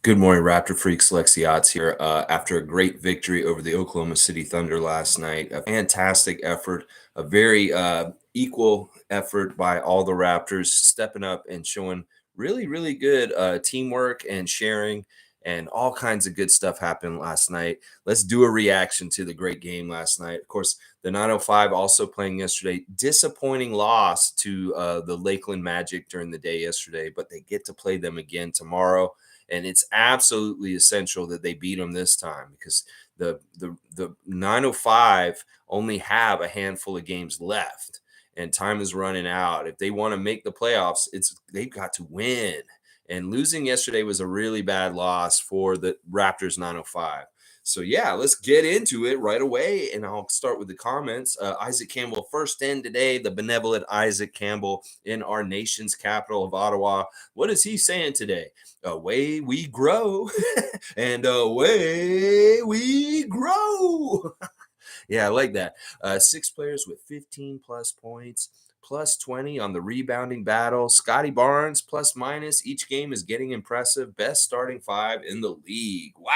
Good morning, Raptor Freaks. Lexiot's here. After a great victory over the Oklahoma City Thunder last night, a fantastic effort, a very equal effort by all the Raptors, stepping up and showing really, really good teamwork and sharing, and all kinds of good stuff happened last night. Let's do a reaction to the great game last night. Of course, the 905 also playing yesterday. Disappointing loss to the Lakeland Magic during the day yesterday, but they get to play them again tomorrow. And it's absolutely essential that they beat them this time because the 905 only have a handful of games left and time is running out. If they want to make the playoffs, they've got to win. And losing yesterday was a really bad loss for the Raptors 905. So yeah, let's get into it right away, and I'll start with the comments. Isaac Campbell first in today, the benevolent Isaac Campbell in our nation's capital of Ottawa. What is he saying today? Away we grow, and away we grow. Yeah, I like that. 6 players with 15 plus points, plus 20 on the rebounding battle. Scottie Barnes, plus minus. Each game is getting impressive. Best starting 5 in the league. Wow.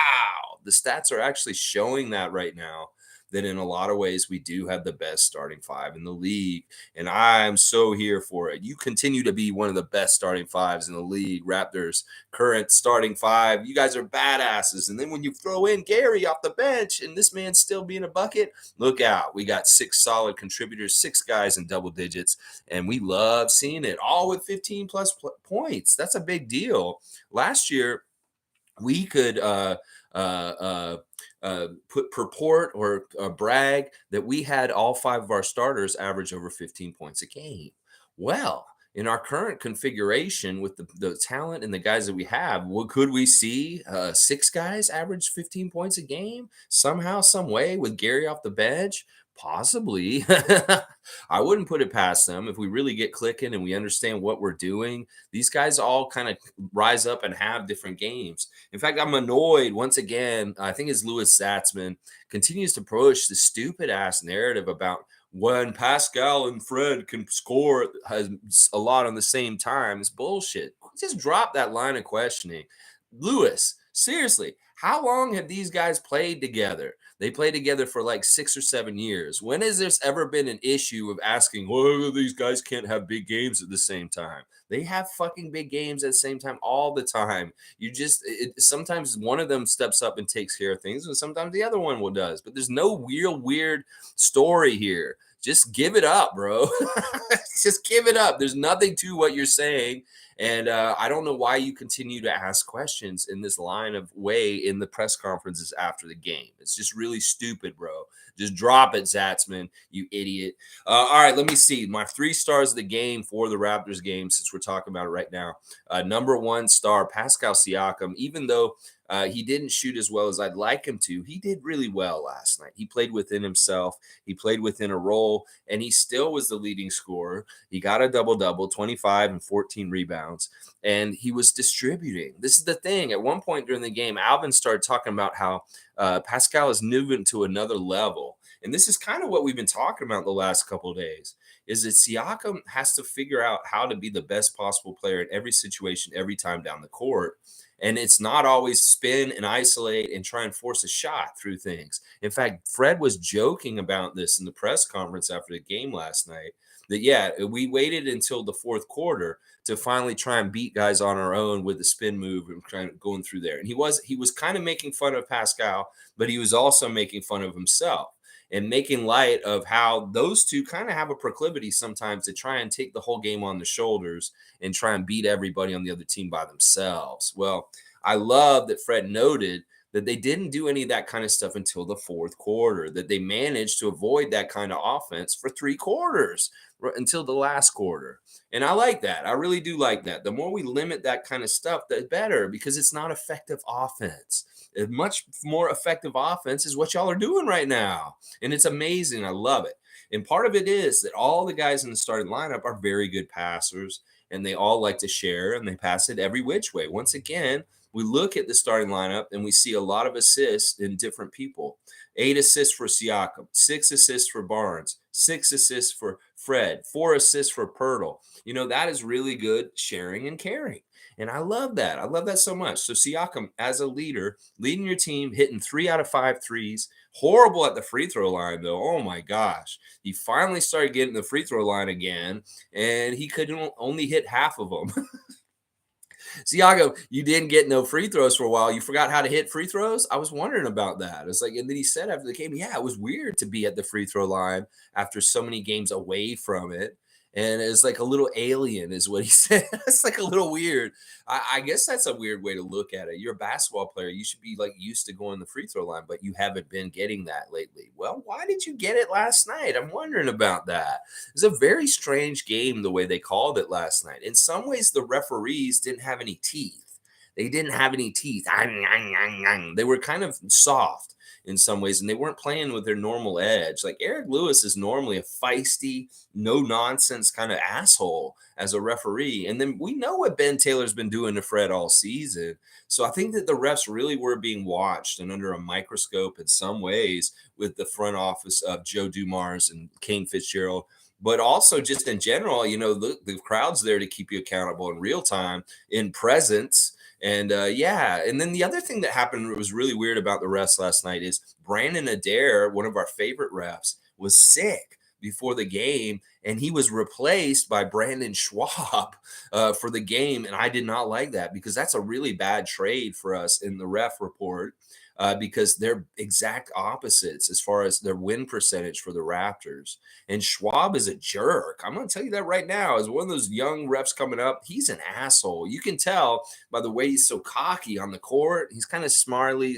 The stats are actually showing that right now, that in a lot of ways we do have the best starting 5 in the league. And I'm so here for it. You continue to be one of the best starting 5s in the league. Raptors current starting 5. You guys are badasses. And then when you throw in Gary off the bench and this man's still being a bucket, look out. We got 6 solid contributors, 6 guys in double digits, and we love seeing it all with 15 plus points. That's a big deal. Last year, we could purport or brag that we had all 5 of our starters average over 15 points a game. Well, in our current configuration with the talent and the guys that we have, could we see 6 guys average 15 points a game somehow, some way with Gary off the bench? Possibly. I wouldn't put it past them if we really get clicking and we understand what we're doing. These guys all kind of rise up and have different games. In fact, I'm annoyed once again. I think it's Louis Zatzman continues to push the stupid ass narrative about when Pascal and Fred can score a lot on the same time. It's bullshit. Just drop that line of questioning. Louis, seriously, how long have these guys played together? They played together for like 6 or 7 years. When has there ever been an issue of asking, well, these guys can't have big games at the same time? They have fucking big games at the same time all the time. Sometimes one of them steps up and takes care of things, and sometimes the other one does. But there's no real weird story here. Just give it up, bro. Just give it up. There's nothing to what you're saying. And I don't know why you continue to ask questions in this line of way in the press conferences after the game. It's just really stupid, bro. Just drop it, Zatzman, you idiot. All right, let me see. My 3 stars of the game for the Raptors game, since we're talking about it right now. Number 1 star, Pascal Siakam. Even though he didn't shoot as well as I'd like him to, he did really well last night. He played within himself. He played within a role, and he still was the leading scorer. He got a double-double, 25 and 14 rebounds, and he was distributing. This is the thing. At one point during the game, Alvin started talking about how Pascal is moving to another level. And this is kind of what we've been talking about the last couple of days, is that Siakam has to figure out how to be the best possible player in every situation, every time down the court. And it's not always spin and isolate and try and force a shot through things. In fact, Fred was joking about this in the press conference after the game last night, that, yeah, we waited until the 4th quarter to finally try and beat guys on our own with the spin move and kind of going through there. And he was kind of making fun of Pascal, but he was also making fun of himself and making light of how those two kind of have a proclivity sometimes to try and take the whole game on the shoulders and try and beat everybody on the other team by themselves. Well, I love that Fred noted that they didn't do any of that kind of stuff until the 4th quarter, that they managed to avoid that kind of offense for 3 quarters until the last quarter. And I like that. I really do like that. The more we limit that kind of stuff, the better, because it's not effective offense. A much more effective offense is what y'all are doing right now. And it's amazing. I love it. And part of it is that all the guys in the starting lineup are very good passers, and they all like to share, and they pass it every which way. Once again, we look at the starting lineup and we see a lot of assists in different people. 8 assists for Siakam, 6 assists for Barnes, 6 assists for Fred, 4 assists for Poeltl. You know, that is really good sharing and caring. And I love that. I love that so much. So Siakam, as a leader, leading your team, hitting 3 out of 5 threes. Horrible at the free throw line, though. Oh my gosh. He finally started getting the free throw line again, and he could only hit half of them. Siakam, you didn't get no free throws for a while. You forgot how to hit free throws? I was wondering about that. It's like, and then he said after the game, yeah, it was weird to be at the free throw line after so many games away from it. And it's like a little alien, is what he said. It's like a little weird. I guess that's a weird way to look at it. You're a basketball player. You should be like used to going to the free throw line, but you haven't been getting that lately. Well, why did you get it last night? I'm wondering about that. It's a very strange game the way they called it last night. In some ways, the referees didn't have any teeth. They didn't have any teeth. They were kind of soft in some ways, and they weren't playing with their normal edge. Like Eric Lewis is normally a feisty, no nonsense kind of asshole as a referee. And then we know what Ben Taylor's been doing to Fred all season. So I think that the refs really were being watched and under a microscope in some ways with the front office of Joe Dumars and Kane Fitzgerald. But also just in general, the crowd's there to keep you accountable in real time, in presence. And yeah, and then the other thing that happened was really weird about the refs last night is Brandon Adair, one of our favorite refs, was sick before the game, and he was replaced by Brandon Schwab for the game. And I did not like that because that's a really bad trade for us in the ref report. Because they're exact opposites as far as their win percentage for the Raptors. And Schwab is a jerk. I'm going to tell you that right now. As one of those young reps coming up, he's an asshole. You can tell by the way he's so cocky on the court. He's kind of snarly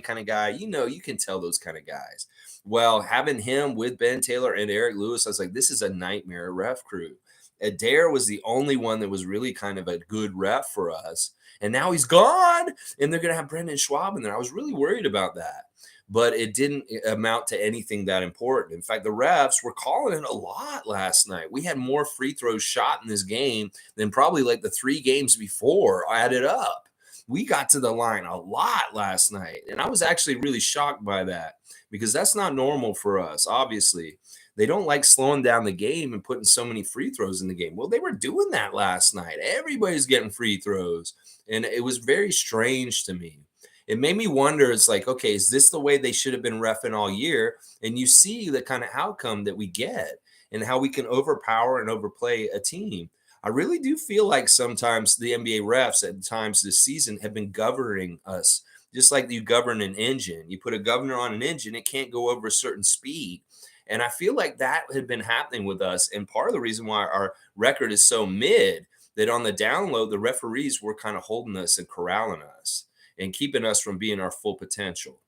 kind of guy. You can tell those kind of guys. Well, having him with Ben Taylor and Eric Lewis, I was like, this is a nightmare ref crew. Adair was the only one that was really kind of a good ref for us. And now he's gone, and they're going to have Brendan Schwab in there. I was really worried about that, but it didn't amount to anything that important. In fact, the refs were calling it a lot last night. We had more free throws shot in this game than probably like the 3 games before added up. We got to the line a lot last night, and I was actually really shocked by that because that's not normal for us, obviously. They don't like slowing down the game and putting so many free throws in the game. Well, they were doing that last night. Everybody's getting free throws. And it was very strange to me. It made me wonder, it's like, okay, is this the way they should have been reffing all year? And you see the kind of outcome that we get and how we can overpower and overplay a team. I really do feel like sometimes the NBA refs at times this season have been governing us, just like you govern an engine. You put a governor on an engine, it can't go over a certain speed. And I feel like that had been happening with us. And part of the reason why our record is so mid, that on the download, the referees were kind of holding us and corralling us and keeping us from being our full potential.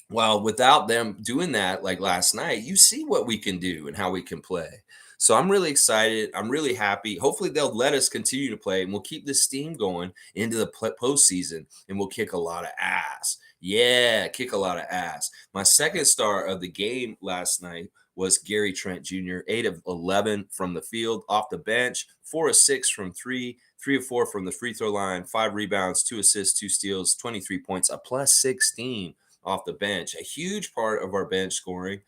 Well, without them doing that, like last night, you see what we can do and how we can play. So I'm really excited. I'm really happy. Hopefully they'll let us continue to play and we'll keep this steam going into the postseason and we'll kick a lot of ass. Yeah, kick a lot of ass. My second star of the game last night was Gary Trent Jr., 8 of 11 from the field, off the bench, 4 of 6 from 3, 3 of 4 from the free throw line, 5 rebounds, 2 assists, 2 steals, 23 points, a plus 16 off the bench. A huge part of our bench scoring.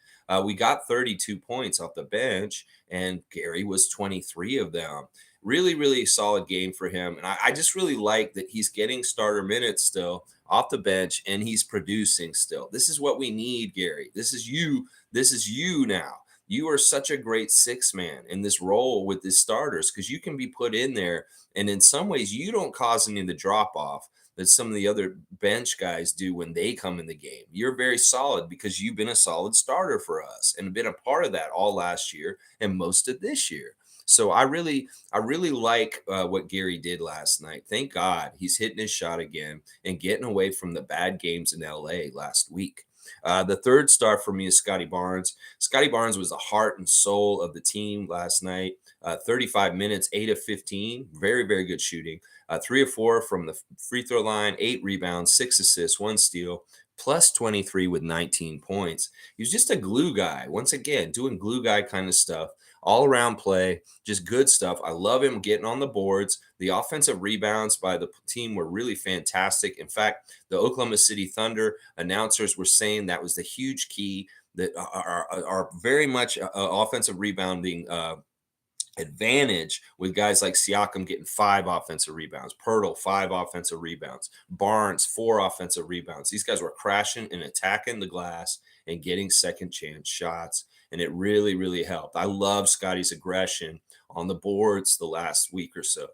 We got 32 points off the bench, and Gary was 23 of them. Really, really solid game for him. And I just really like that he's getting starter minutes still off the bench, and he's producing still. This is what we need, Gary. This is you. This is you now. You are such a great 6-man in this role with the starters because you can be put in there. And in some ways, you don't cause any of the drop off that some of the other bench guys do when they come in the game. You're very solid because you've been a solid starter for us and been a part of that all last year and most of this year. So I really like what Gary did last night. Thank God he's hitting his shot again and getting away from the bad games in LA last week. The third star for me is Scottie Barnes. Scottie Barnes was the heart and soul of the team last night. 35 minutes, 8 of 15. Very, very good shooting. 3 of 4 from the free throw line, 8 rebounds, 6 assists, 1 steal, plus 23 with 19 points. He was just a glue guy. Once again, doing glue guy kind of stuff. All around play, just good stuff. I love him getting on the boards. The offensive rebounds by the team were really fantastic. In fact, the Oklahoma City Thunder announcers were saying that was the huge key that are very much offensive rebounding advantage with guys like Siakam getting 5 offensive rebounds, Poeltl 5 offensive rebounds, Barnes 4 offensive rebounds. These guys were crashing and attacking the glass and getting second chance shots, and it really, really helped. I love Scottie's aggression on the boards the last week or so.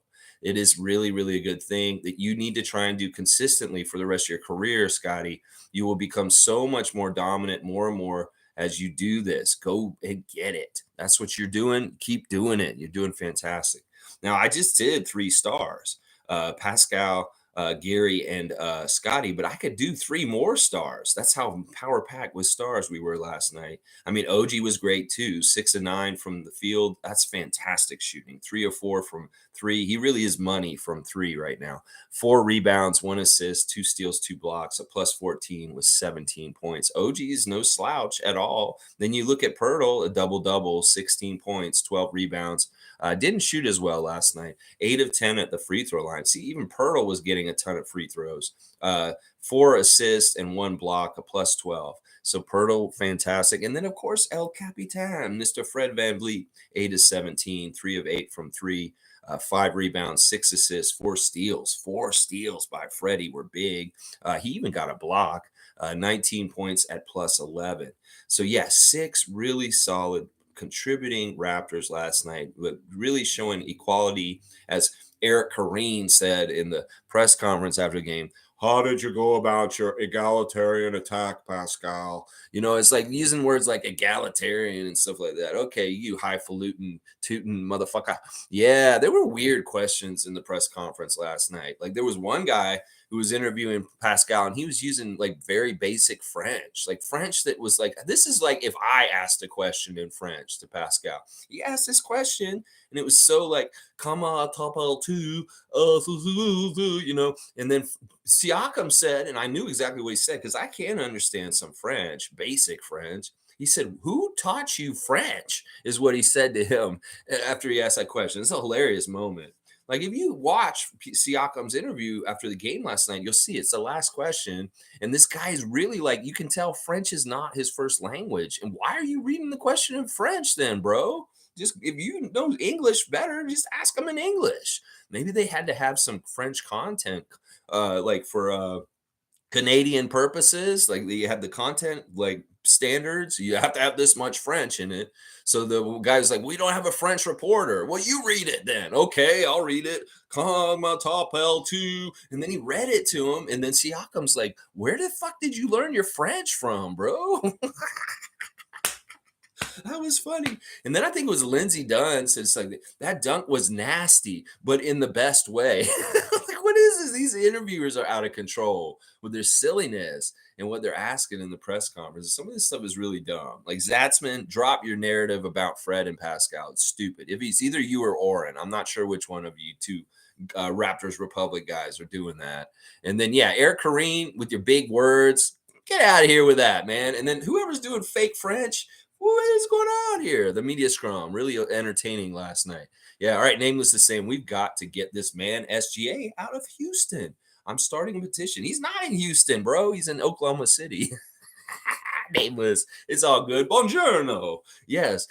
It is really, really a good thing that you need to try and do consistently for the rest of your career, Scottie. You will become so much more dominant, more and more as you do this. Go and get it. That's what you're doing. Keep doing it. You're doing fantastic. Now, I just did 3 stars, Pascal, Gary, and Scottie, but I could do 3 more stars. That's how power packed with stars we were last night. I mean, OG was great too. 6 of 9 from the field. That's fantastic shooting. 3 of 4 from 3. He really is money from 3 right now. 4 rebounds, 1 assist, 2 steals, 2 blocks, a plus 14 with 17 points. OG is no slouch at all. Then you look at Poeltl, a double-double, 16 points, 12 rebounds. Didn't shoot as well last night. 8 of 10 at the free throw line. See, even Poeltl was getting a ton of free throws. 4 assists and 1 block, a plus 12. So Poeltl, fantastic. And then, of course, El Capitan, Mr. Fred VanVleet, 8 of 17, 3 of 8 from 3. 5 rebounds, 6 assists, 4 steals. 4 steals by Freddie were big. He even got a block. 19 points at plus 11. So, yeah, 6 really solid contributing Raptors last night, but really showing equality, as Eric Kareen said in the press conference after the game. How did you go about your egalitarian attack, Pascal? You know, it's like using words like egalitarian and stuff like that. Okay, you highfalutin, tootin' motherfucker. Yeah, there were weird questions in the press conference last night. Like there was one guy who was interviewing Pascal, and he was using like very basic French, like French that was like, this is like if I asked a question in French to Pascal. He asked this question, and it was so like, comment t'appelles-tu? You know, and then Siakam said, and I knew exactly what he said because I can understand some French, basic French. He said, "Who taught you French?" is what he said to him after he asked that question. It's a hilarious moment. Like if you watch Siakam's interview after the game last night, you'll see it's the last question. And this guy is really like, you can tell French is not his first language. And why are you reading the question in French then, bro? Just if you know English better, just ask him in English. Maybe they had to have some French content, like for Canadian purposes, like you have the content like standards, you have to have this much French in it. So the guy's like, we don't have a French reporter. Well, you read it then. Okay, I'll read it. Come on, top L2. And then he read it to him. And then Siakam's like, where the fuck did you learn your French from, bro? That was funny. And then I think it was Lindsey Dunn said, like, that dunk was nasty, but in the best way. Like, what is this? These interviewers are out of control with their silliness and what they're asking in the press conference. Some of this stuff is really dumb. Like Zatzman, drop your narrative about Fred and Pascal. It's stupid. If he's either you or Oren, I'm not sure which one of you two Raptors Republic guys are doing that. And then, yeah, Eric Kareen with your big words. Get out of here with that, man. And then whoever's doing fake French, what is going on here? The media scrum, really entertaining last night. Yeah, all right, nameless the same. We've got to get this man, SGA, out of Houston. I'm starting a petition. He's not in Houston, bro. He's in Oklahoma City. Nameless. It's all good. Buongiorno. Yes.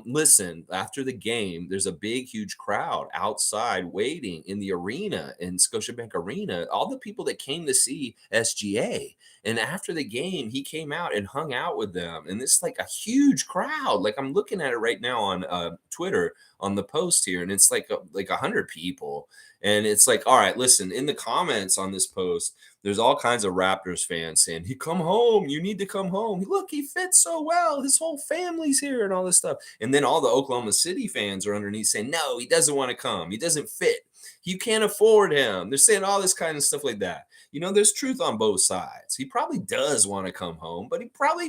Listen, after the game, there's a big, huge crowd outside waiting in the arena, in Scotiabank Arena. All the people that came to see SGA. And after the game, he came out and hung out with them. And it's like a huge crowd. Like I'm looking at it right now on Twitter on the post here, and it's like 100 people. And it's like, all right, listen, in the comments on this post, there's all kinds of Raptors fans saying, he come home. You need to come home. Look, he fits so well. His whole family's here and all this stuff. And then all the Oklahoma City fans are underneath saying, no, he doesn't want to come. He doesn't fit. You can't afford him. They're saying all this kind of stuff like that. You know, there's truth on both sides. He probably does want to come home, but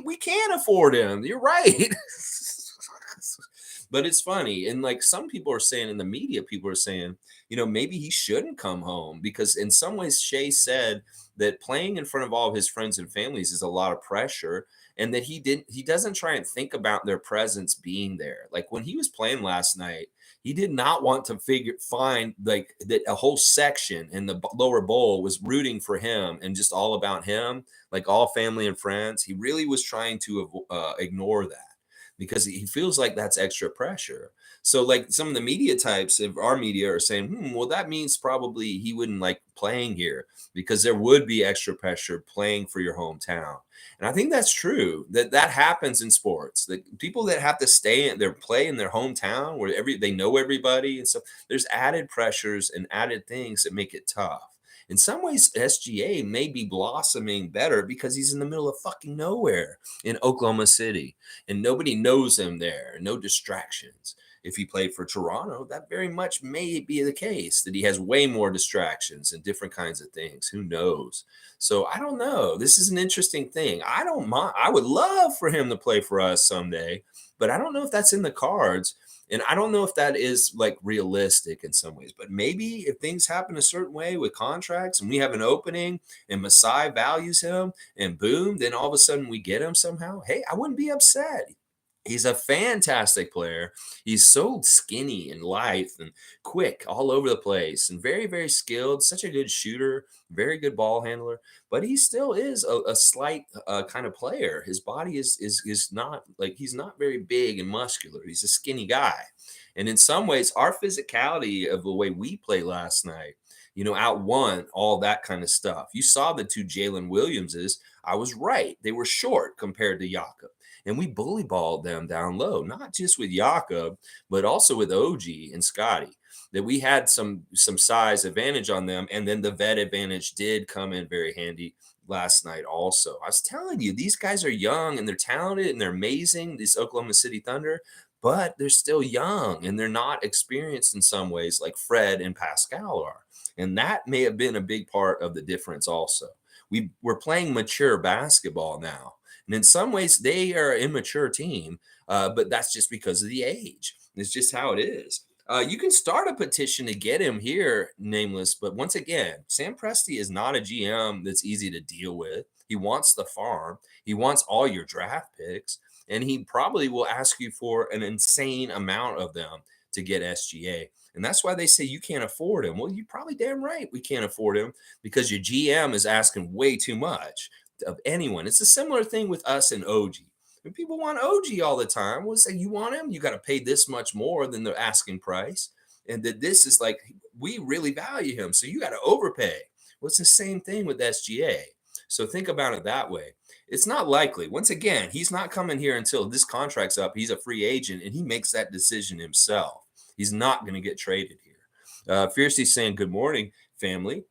we can't afford him. You're right. But it's funny. And like some people are saying in the media, people are saying, you know, maybe he shouldn't come home because in some ways Shai said that playing in front of all of his friends and families is a lot of pressure, and that he doesn't try and think about their presence being there. Like when he was playing last night, he did not want to find like that a whole section in the lower bowl was rooting for him and just all about him, like all family and friends. He really was trying to ignore that. because he feels like that's extra pressure. So like some of the media types of our media are saying, well, that means probably he wouldn't like playing here because there would be extra pressure playing for your hometown. And I think that's true. That happens in sports. The people that have to stay in their play in their hometown where they know everybody and stuff, there's added pressures and added things that make it tough. In some ways, SGA may be blossoming better because he's in the middle of fucking nowhere in Oklahoma City and nobody knows him there, no distractions. If he played for Toronto, that very much may be the case, that he has way more distractions and different kinds of things. Who knows? So I don't know. This is an interesting thing. I don't mind. I would love for him to play for us someday, but I don't know if that's in the cards. And I don't know if that is like realistic in some ways, but maybe if things happen a certain way with contracts and we have an opening and Masai values him and boom, then all of a sudden we get him somehow. Hey, I wouldn't be upset. He's a fantastic player. He's so skinny and lithe and quick all over the place and very, very skilled, such a good shooter, very good ball handler, but he still is a slight kind of player. His body is not like he's not very big and muscular. He's a skinny guy. And in some ways, our physicality of the way we played last night, outwon all that kind of stuff. You saw the two Jalen Williamses. I was right. They were short compared to Jakob. And we bully balled them down low, not just with Jakob, but also with OG and Scottie. That we had some size advantage on them, and then the vet advantage did come in very handy last night also. I was telling you, these guys are young and they're talented and they're amazing, this Oklahoma City Thunder, but they're still young and they're not experienced in some ways like Fred and Pascal are. And that may have been a big part of the difference also. We're playing mature basketball now. And in some ways, they are an immature team, but that's just because of the age. It's just how it is. You can start a petition to get him here, nameless. But once again, Sam Presti is not a GM that's easy to deal with. He wants the farm. He wants all your draft picks. And he probably will ask you for an insane amount of them to get SGA. And that's why they say you can't afford him. Well, you're probably damn right we can't afford him because your GM is asking way too much of anyone. It's a similar thing with us and OG. When people want OG all the time, we'll say, you want him? You got to pay this much more than the asking price. And that this is like, we really value him. So you got to overpay. Well, it's the same thing with SGA. So think about it that way. It's not likely. Once again, he's not coming here until this contract's up. He's a free agent and he makes that decision himself. He's not going to get traded here. Fiercely saying, good morning, family.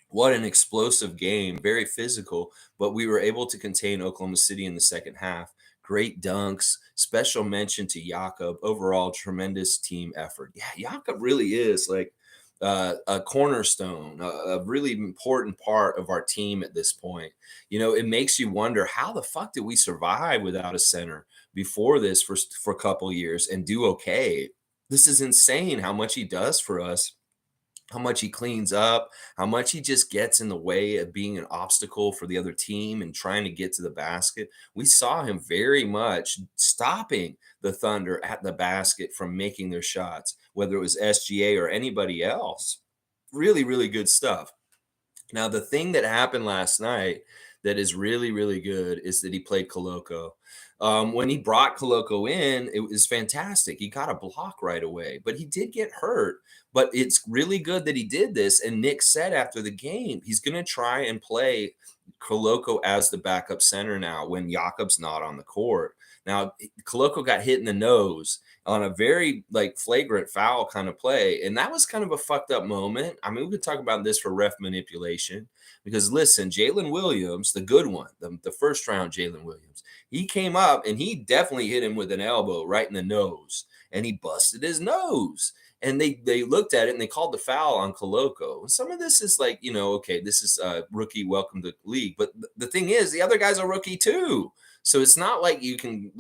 What an explosive game, very physical, but we were able to contain Oklahoma City in the second half. Great dunks, special mention to Jakob. Overall, tremendous team effort. Yeah, Jakob really is like a cornerstone, a really important part of our team at this point. It makes you wonder, how the fuck did we survive without a center before this for a couple years and do okay? This is insane how much he does for us. How much he cleans up, how much he just gets in the way of being an obstacle for the other team and trying to get to the basket. We saw him very much stopping the Thunder at the basket from making their shots, whether it was SGA or anybody else. Really, really good stuff. Now, the thing that happened last night that is really, really good is that he played Koloko. When he brought Koloko in, it was fantastic. He got a block right away, but he did get hurt. But it's really good that he did this. And Nick said after the game, he's going to try and play Koloko as the backup center now when Jakob's not on the court. Now, Koloko got hit in the nose on a very flagrant foul kind of play. And that was kind of a fucked up moment. I mean, we could talk about this for ref manipulation because listen, Jalen Williams, the good one, the first round Jalen Williams, he came up and he definitely hit him with an elbow right in the nose and he busted his nose. And they looked at it and they called the foul on Koloko. And some of this is okay, this is a rookie, welcome to the league. But the thing is, the other guy's a rookie too. So it's not like you can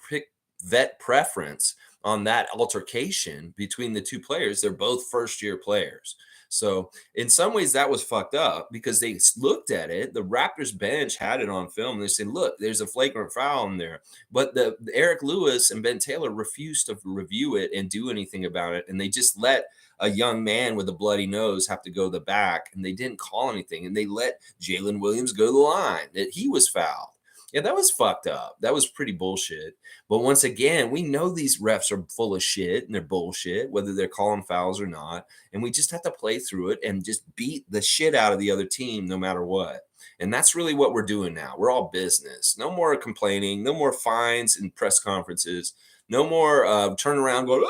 pick vet preference on that altercation between the two players. They're both first-year players. So in some ways that was fucked up because they looked at it. The Raptors bench had it on film. And they said, look, there's a flagrant foul in there. But the Eric Lewis and Ben Taylor refused to review it and do anything about it. And they just let a young man with a bloody nose have to go to the back. And they didn't call anything. And they let Jalen Williams go to the line that he was fouled. Yeah, that was fucked up. That was pretty bullshit. But once again, we know these refs are full of shit and they're bullshit, whether they're calling fouls or not. And we just have to play through it and just beat the shit out of the other team no matter what. And that's really what we're doing now. We're all business. No more complaining, no more fines and press conferences, no more turn around going,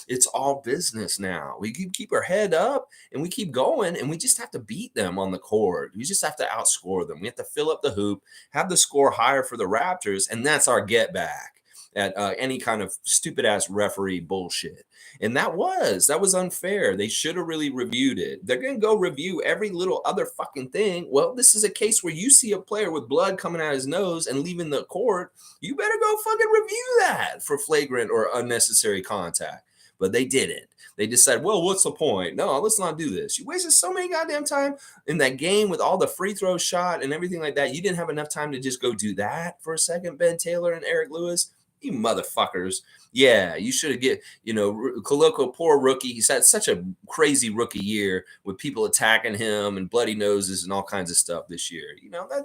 it's all business now. We keep our head up and we keep going, and we just have to beat them on the court. We just have to outscore them. We have to fill up the hoop, have the score higher for the Raptors, and that's our get back at any kind of stupid ass referee bullshit. And that was unfair. They should have really reviewed it. They're going to go review every little other fucking thing. Well, this is a case where you see a player with blood coming out his nose and leaving the court. You better go fucking review that for flagrant or unnecessary contact. But they didn't. They decided, well, what's the point? No, let's not do this. You wasted so many goddamn time in that game with all the free throw shot and everything like that. You didn't have enough time to just go do that for a second, Ben Taylor and Eric Lewis. You motherfuckers. Yeah, you should have get, Koloko, poor rookie. He's had such a crazy rookie year with people attacking him and bloody noses and all kinds of stuff this year.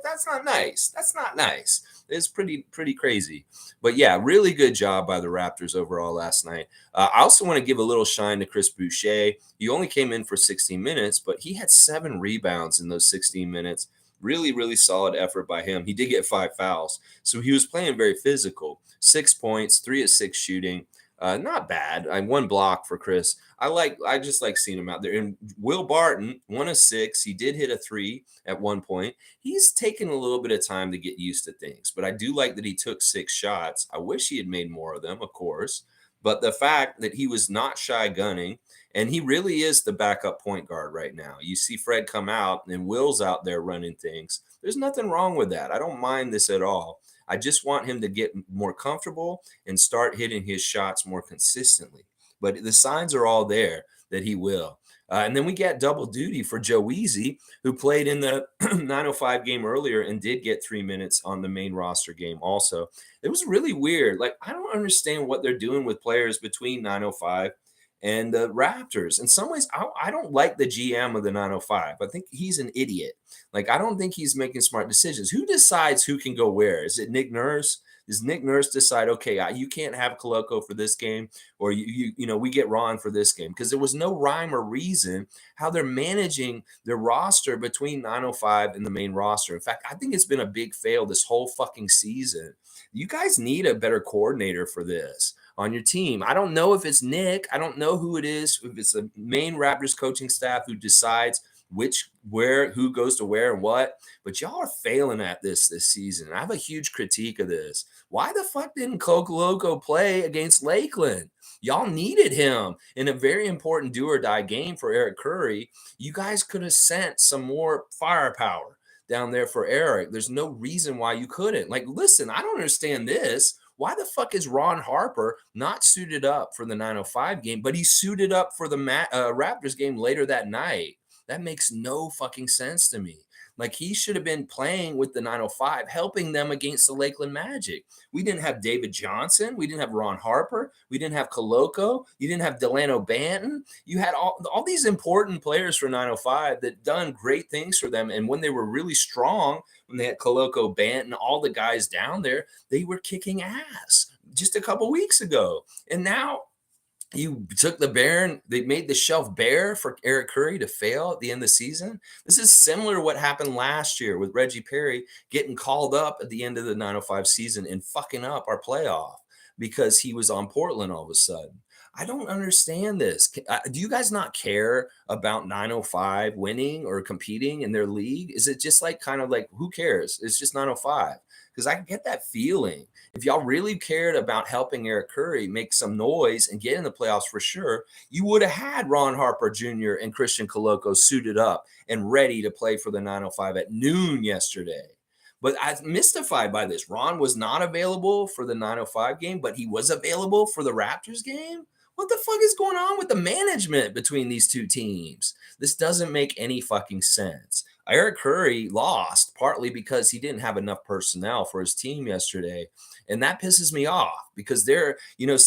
That's not nice. That's not nice. It's pretty crazy. But yeah, really good job by the Raptors overall last night. I also want to give a little shine to Chris Boucher. He only came in for 16 minutes, but he had 7 rebounds in those 16 minutes. Really, really solid effort by him. He did get 5 fouls, so he was playing very physical. 6 points, 3 of 6 shooting. Not bad. 1 block for Chris. I just like seeing him out there. And Will Barton, 1 of 6. He did hit a 3 at one point. He's taken a little bit of time to get used to things, but I do like that he took 6 shots. I wish he had made more of them, of course. But the fact that he was not shy gunning, and he really is the backup point guard right now. You see Fred come out and Will's out there running things. There's nothing wrong with that. I don't mind this at all. I just want him to get more comfortable and start hitting his shots more consistently. But the signs are all there that he will. And then we got double duty for Joe Weezy, who played in the 905 game earlier and did get 3 minutes on the main roster game also. It was really weird. Like, I don't understand what they're doing with players between 905 and the Raptors. In some ways, I don't like the GM of the 905. I think he's an idiot. Like, I don't think he's making smart decisions. Who decides who can go where? Is it Nick Nurse? Does Nick Nurse decide, okay, you can't have Koloko for this game, or we get Ron for this game? Because there was no rhyme or reason how they're managing their roster between 905 and the main roster. In fact, I think it's been a big fail this whole fucking season. You guys need a better coordinator for this on your team. I don't know if it's Nick. I don't know who it is. If it's the main Raptors coaching staff who decides who goes to where and what, but y'all are failing at this season. I have a huge critique of this. Why the fuck didn't Koloko play against Lakeland? Y'all needed him in a very important do or die game for Eric Curry. You guys could have sent some more firepower down there for Eric. There's no reason why you couldn't. Like, listen, I don't understand this. Why the fuck is Ron Harper not suited up for the 905 game, but he's suited up for the Raptors game later that night? That makes no fucking sense to me. Like, he should have been playing with the 905, helping them against the Lakeland Magic. We didn't have David Johnson. We didn't have Ron Harper. We didn't have Koloko. You didn't have Delano Banton. You had all these important players for 905 that done great things for them. And when they were really strong, when they had Koloko, Banton, all the guys down there, they were kicking ass just a couple weeks ago. And now you took they made the shelf bare for Eric Curry to fail at the end of the season. This is similar to what happened last year with Reggie Perry getting called up at the end of the 905 season and fucking up our playoff because he was on Portland all of a sudden. I don't understand this. Do you guys not care about 905 winning or competing in their league? Is it just kind of like, who cares? It's just 905. Because I get that feeling. If y'all really cared about helping Eric Curry make some noise and get in the playoffs for sure, you would have had Ron Harper Jr. and Christian Koloko suited up and ready to play for the 905 at noon yesterday. But I'm mystified by this. Ron was not available for the 905 game, but he was available for the Raptors game? What the fuck is going on with the management between these two teams? This doesn't make any fucking sense. Eric Curry lost partly because he didn't have enough personnel for his team yesterday. And that pisses me off because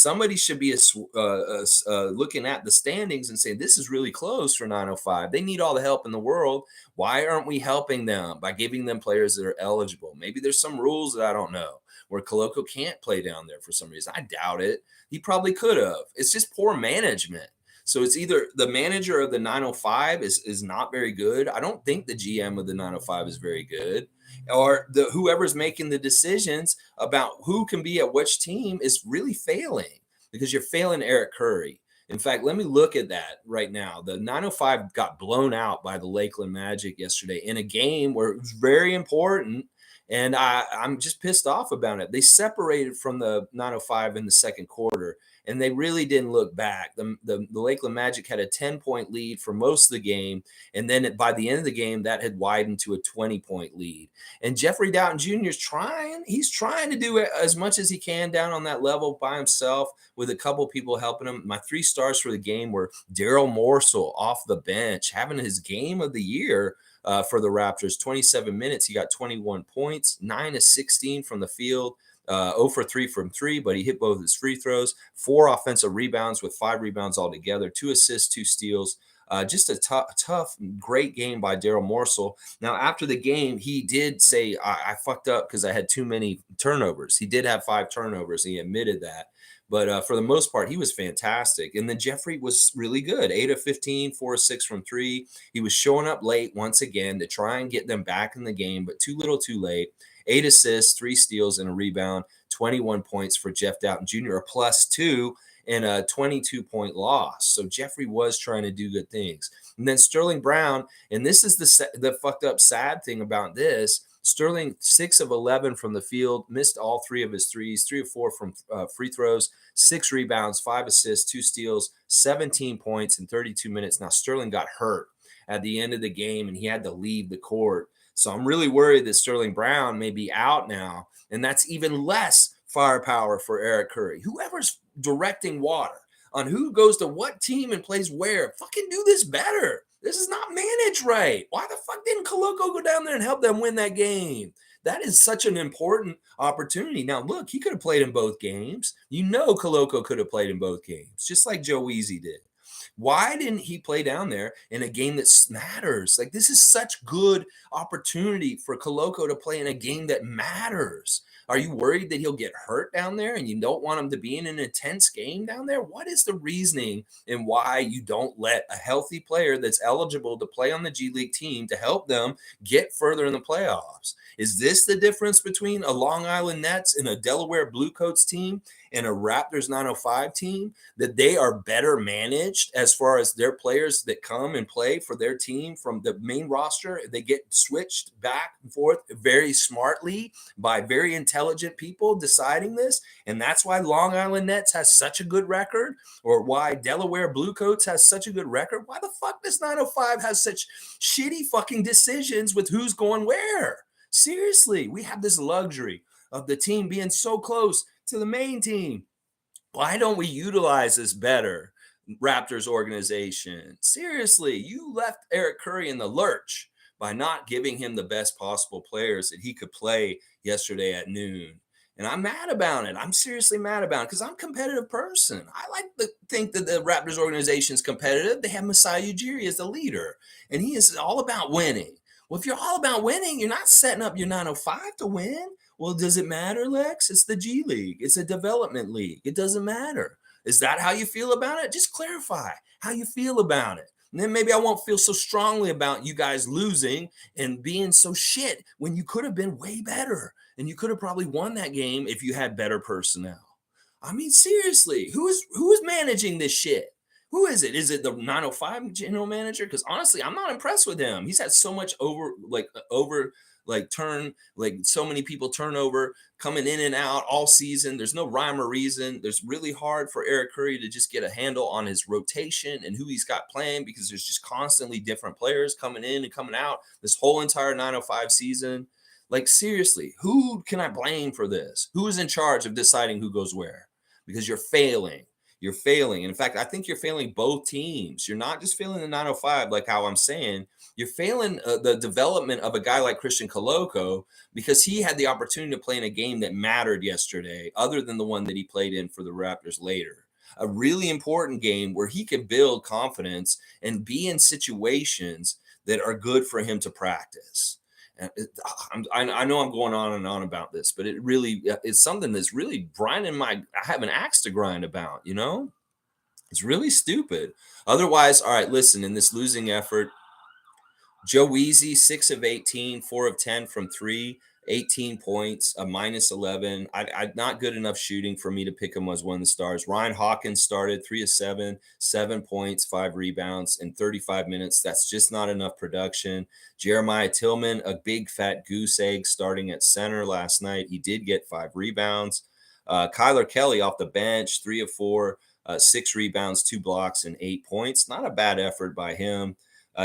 somebody should be looking at the standings and saying, this is really close for 905. They need all the help in the world. Why aren't we helping them by giving them players that are eligible? Maybe there's some rules that I don't know where Koloko can't play down there for some reason. I doubt it. He probably could have. It's just poor management. So it's either the manager of the 905 is not very good. I don't think the GM of the 905 is very good, or the whoever's making the decisions about who can be at which team is really failing because you're failing Eric Curry. In fact, let me look at that right now. The 905 got blown out by the Lakeland Magic yesterday in a game where it was very important. And I'm just pissed off about it. They separated from the 905 in the second quarter, and they really didn't look back. The Lakeland Magic had a 10-point lead for most of the game, and then by the end of the game, that had widened to a 20-point lead. And Jeffrey Dowtin Jr. is trying. He's trying to do as much as he can down on that level by himself with a couple people helping him. My 3 stars for the game were Daryl Morsell off the bench, having his game of the year. For the Raptors, 27 minutes, he got 21 points, 9 of 16 from the field, 0 for 3 from 3, but he hit both his free throws, 4 offensive rebounds with 5 rebounds altogether, 2 assists, 2 steals. Just a tough, great game by Daryl Morsell. Now, after the game, he did say, I fucked up because I had too many turnovers. He did have 5 turnovers. He admitted that. But for the most part, he was fantastic. And then Jeffrey was really good. 8 of 15, 4 of 6 from 3. He was showing up late once again to try and get them back in the game, but too little too late. 8 assists, 3 steals, and a rebound. 21 points for Jeff Dowtin Jr., a +2 and a 22-point loss. So Jeffrey was trying to do good things. And then Sterling Brown, and this is the fucked up sad thing about this, Sterling, 6 of 11 from the field, missed all 3 of his threes, 3 of 4 from free throws, 6 rebounds, 5 assists, 2 steals, 17 points in 32 minutes. Now, Sterling got hurt at the end of the game, and he had to leave the court. So I'm really worried that Sterling Brown may be out now, and that's even less firepower for Eric Curry. Whoever's directing water on who goes to what team and plays where, fucking do this better. This is not managed right. Why the fuck didn't Koloko go down there and help them win that game? That is such an important opportunity. Now, look, he could have played in both games. Koloko could have played in both games, just like Joe Weezy did. Why didn't he play down there in a game that matters? Like, this is such good opportunity for Koloko to play in a game that matters. Are you worried that he'll get hurt down there and you don't want him to be in an intense game down there? What is the reasoning and why you don't let a healthy player that's eligible to play on the G League team to help them get further in the playoffs? Is this the difference between a Long Island Nets and a Delaware Bluecoats team and a Raptors 905 team, that they are better managed as far as their players that come and play for their team from the main roster? They get switched back and forth very smartly by very intelligent people deciding this. And that's why Long Island Nets has such a good record, or why Delaware Bluecoats has such a good record. Why the fuck does 905 have such shitty fucking decisions with who's going where? Seriously, we have this luxury of the team being so close to the main team. Why don't we utilize this better, Raptors organization? Seriously, you left Eric Curry in the lurch by not giving him the best possible players that he could play yesterday at noon. And I'm mad about it. I'm seriously mad about it because I'm a competitive person. I like to think that the Raptors organization is competitive. They have Masai Ujiri as the leader, and he is all about winning. Well, if you're all about winning, you're not setting up your 905 to win. Well, does it matter, Lex? It's the G League. It's a development league. It doesn't matter. Is that how you feel about it? Just clarify how you feel about it. And then maybe I won't feel so strongly about you guys losing and being so shit when you could have been way better. And you could have probably won that game if you had better personnel. I mean, seriously, who is managing this shit? Who is it? Is it the 905 general manager? Because honestly, I'm not impressed with him. He's had so much so many people turnover coming in and out all season. There's no rhyme or reason. There's really hard for Eric Curry to just get a handle on his rotation and who he's got playing, because there's just constantly different players coming in and coming out this whole entire 905 season. Like, seriously, who can I blame for this? Who is in charge of deciding who goes where? Because you're failing. You're failing. And in fact, I think you're failing both teams. You're not just failing the 905, like how I'm saying. You're failing the development of a guy like Christian Koloko because he had the opportunity to play in a game that mattered yesterday, other than the one that he played in for the Raptors later. A really important game where he can build confidence and be in situations that are good for him to practice. And I know I'm going on and on about this, but it really it's something that's really grinding I have an axe to grind about, you know? It's really stupid. Otherwise, all right, listen, in this losing effort, Joe Weezy, 6 of 18, 4 of 10 from 3, 18 points, a -11. I not good enough shooting for me to pick him as one of the stars. Ryan Hawkins started 3 of 7, 7 points, 5 rebounds in 35 minutes. That's just not enough production. Jeremiah Tillman, a big fat goose egg starting at center last night. He did get 5 rebounds. Kyler Kelly off the bench, 3 of 4, 6 rebounds, 2 blocks, and 8 points. Not a bad effort by him.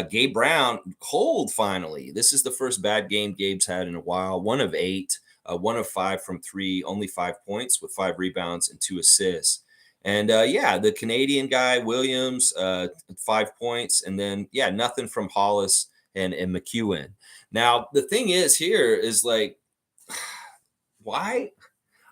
Gabe Brown, cold finally. This is the first bad game Gabe's had in a while. 1 of 8, 1 of 5 from 3, only 5 points with 5 rebounds and 2 assists. And the Canadian guy, Williams, 5 points. And then, nothing from Hollis and McCown. Now, the thing is here is like, why?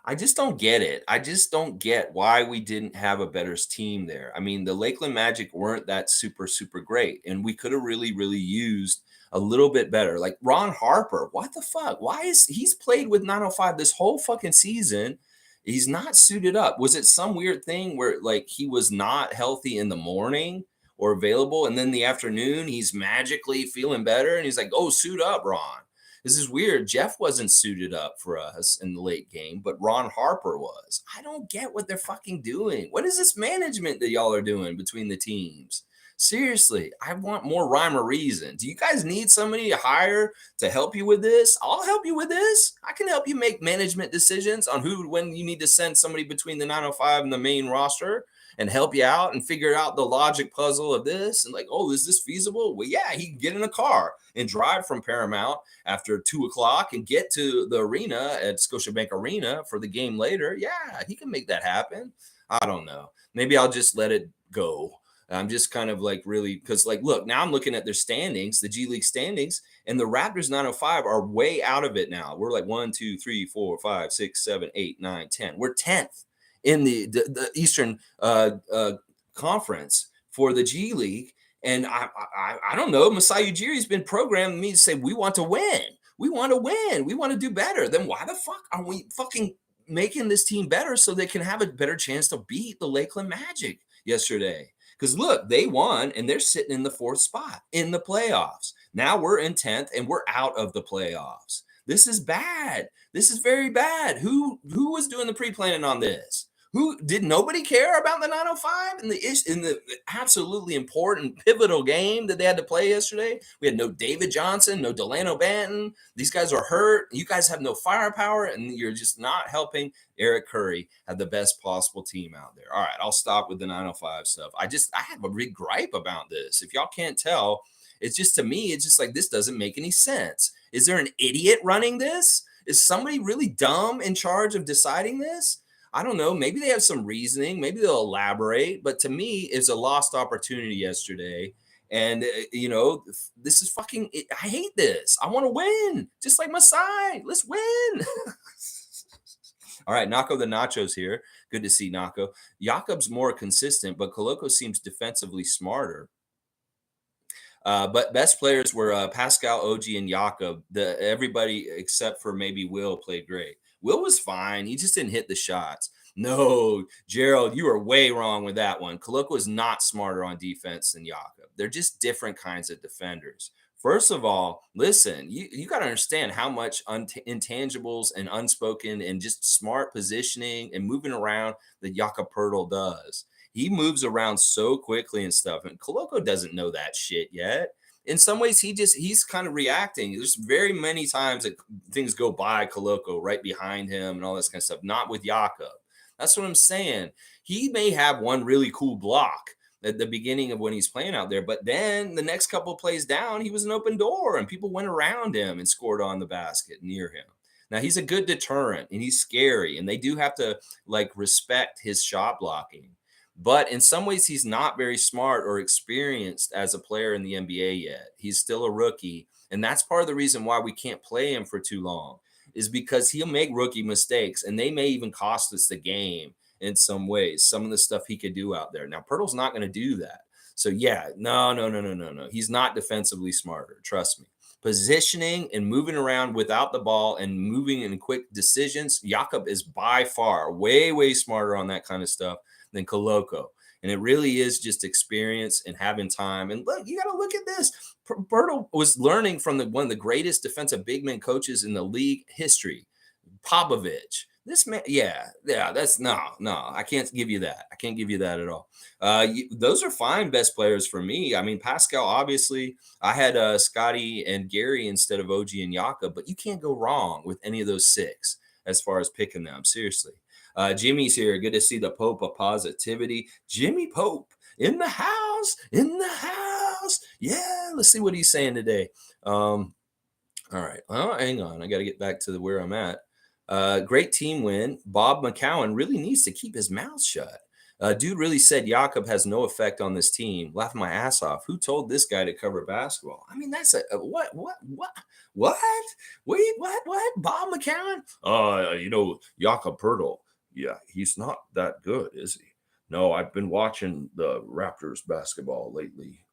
I just don't get it. I just don't get why we didn't have a better team there. I mean, the Lakeland Magic weren't that super, super great, and we could have really, really used a little bit better. Like Ron Harper, what the fuck? He's played with 905 this whole fucking season? He's not suited up. Was it some weird thing where like he was not healthy in the morning or available, and then the afternoon he's magically feeling better, and he's like, "Oh, suit up, Ron." This is weird. Jeff wasn't suited up for us in the late game, but Ron Harper was. I don't get what they're fucking doing. What is this management that y'all are doing between the teams? Seriously, I want more rhyme or reason. Do you guys need somebody to hire to help you with this? I'll help you with this. I can help you make management decisions on when you need to send somebody between the 905 and the main roster and help you out and figure out the logic puzzle of this. And like, oh, is this feasible? Well, yeah, he can get in a car and drive from Paramount after 2:00 and get to the arena at Scotiabank Arena for the game later. Yeah, he can make that happen. I don't know. Maybe I'll just let it go. I'm just kind of like really, because like, look, now I'm looking at their standings, the G League standings, and the Raptors 905 are way out of it now. We're like 1, 2, 3, 4, 5, 6, 7, 8, 9, 10. We're 10th in the Eastern Conference for the G League. And I don't know. Masai Ujiri's been programming me to say, we want to win. We want to win. We want to do better. Then why the fuck are we fucking making this team better so they can have a better chance to beat the Lakeland Magic yesterday? Because look, they won and they're sitting in the 4th spot in the playoffs. Now we're in 10th and we're out of the playoffs. This is bad. This is very bad. Who was doing the pre-planning on this? Who did nobody care about the 905 in the absolutely important pivotal game that they had to play yesterday? We had no David Johnson, no Delano Banton. These guys are hurt. You guys have no firepower, and you're just not helping Eric Curry have the best possible team out there. All right, I'll stop with the 905 stuff. I have a big gripe about this. If y'all can't tell, it's just, to me, it's just like, this doesn't make any sense. Is there an idiot running this? Is somebody really dumb in charge of deciding this? I don't know. Maybe they have some reasoning. Maybe they'll elaborate. But to me, it's a lost opportunity yesterday. And, this is fucking, I hate this. I want to win. Just like Masai. Let's win. All right, Nako the Nachos here. Good to see Nako. Jakob's more consistent, but Koloko seems defensively smarter. But best players were Pascal, OG, and Jakob. Everybody except for maybe Will played great. Will was fine. He just didn't hit the shots. No, Gerald, you are way wrong with that one. Koloko is not smarter on defense than Jakob. They're just different kinds of defenders. First of all, listen, you got to understand how much intangibles and unspoken and just smart positioning and moving around that Jakob Poeltl does. He moves around so quickly and stuff, and Koloko doesn't know that shit yet. In some ways, he's kind of reacting. There's very many times that things go by Koloko right behind him and all this kind of stuff, not with Jakob. That's what I'm saying. He may have one really cool block at the beginning of when he's playing out there, but then the next couple of plays down, he was an open door and people went around him and scored on the basket near him. Now, he's a good deterrent and he's scary, and they do have to like respect his shot blocking. But in some ways, he's not very smart or experienced as a player in the NBA yet. He's still a rookie. And that's part of the reason why we can't play him for too long, is because he'll make rookie mistakes and they may even cost us the game in some ways, some of the stuff he could do out there. Now, Poeltl's not going to do that. So, yeah, no. He's not defensively smarter. Trust me. Positioning and moving around without the ball and moving in quick decisions, Jakob is by far way smarter on that kind of stuff than Koloko. And it really is just experience and having time. And look, you got to look at this. Poeltl was learning from one of the greatest defensive big men coaches in the league history, Popovich. This man, that's no. I can't give you that. I can't give you that at all. Those are fine best players for me. I mean, Pascal, obviously, I had Scottie and Gary instead of OG and Jakob, but you can't go wrong with any of those six as far as picking them. Seriously. Jimmy's here. Good to see the Pope of positivity. Jimmy Pope in the house. Yeah, let's see what he's saying today. All right. Well, hang on. I got to get back to where I'm at. Great team win. Bob McCown really needs to keep his mouth shut. Dude really said Jakob has no effect on this team. Laughing my ass off. Who told this guy to cover basketball? I mean, that's what? Wait, what? Bob McCown? Jakob Poeltl. Yeah, he's not that good, is he? No, I've been watching the Raptors basketball lately,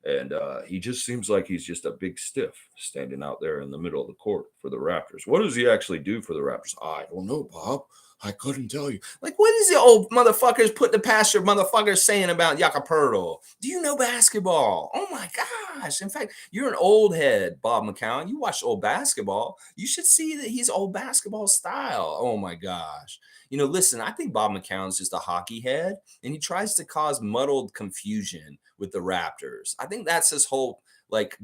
and he just seems like he's just a big stiff standing out there in the middle of the court for the Raptors. What does he actually do for the Raptors? I don't know, Bob. I couldn't tell you. Like, what is the old motherfuckers putting the past your motherfuckers saying about Jakob Poeltl? Do you know basketball? Oh my gosh. In fact, you're an old head, Bob McCown. You watch old basketball. You should see that he's old basketball style. Oh my gosh. Listen, I think Bob McCown's just a hockey head, and he tries to cause muddled confusion with the Raptors. I think that's his whole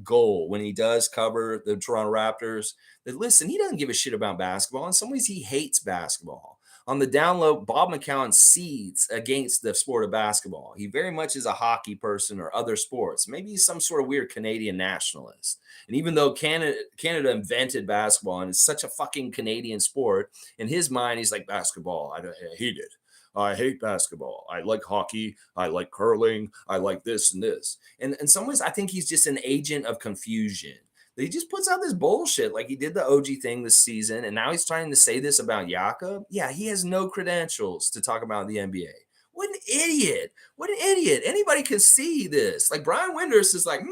goal when he does cover the Toronto Raptors. That listen, he doesn't give a shit about basketball. In some ways, he hates basketball. On the down low, Bob McCown seeds against the sport of basketball. He very much is a hockey person or other sports. Maybe he's some sort of weird Canadian nationalist. And even though Canada invented basketball and it's such a fucking Canadian sport, in his mind, he's like, basketball, I hate it. I hate basketball. I like hockey. I like curling. I like this and this. And in some ways, I think he's just an agent of confusion. He just puts out this bullshit like he did the OG thing this season. And now he's trying to say this about Jakob. Yeah, he has no credentials to talk about the NBA. What an idiot. What an idiot. Anybody can see this. Like Brian Windhorst is like,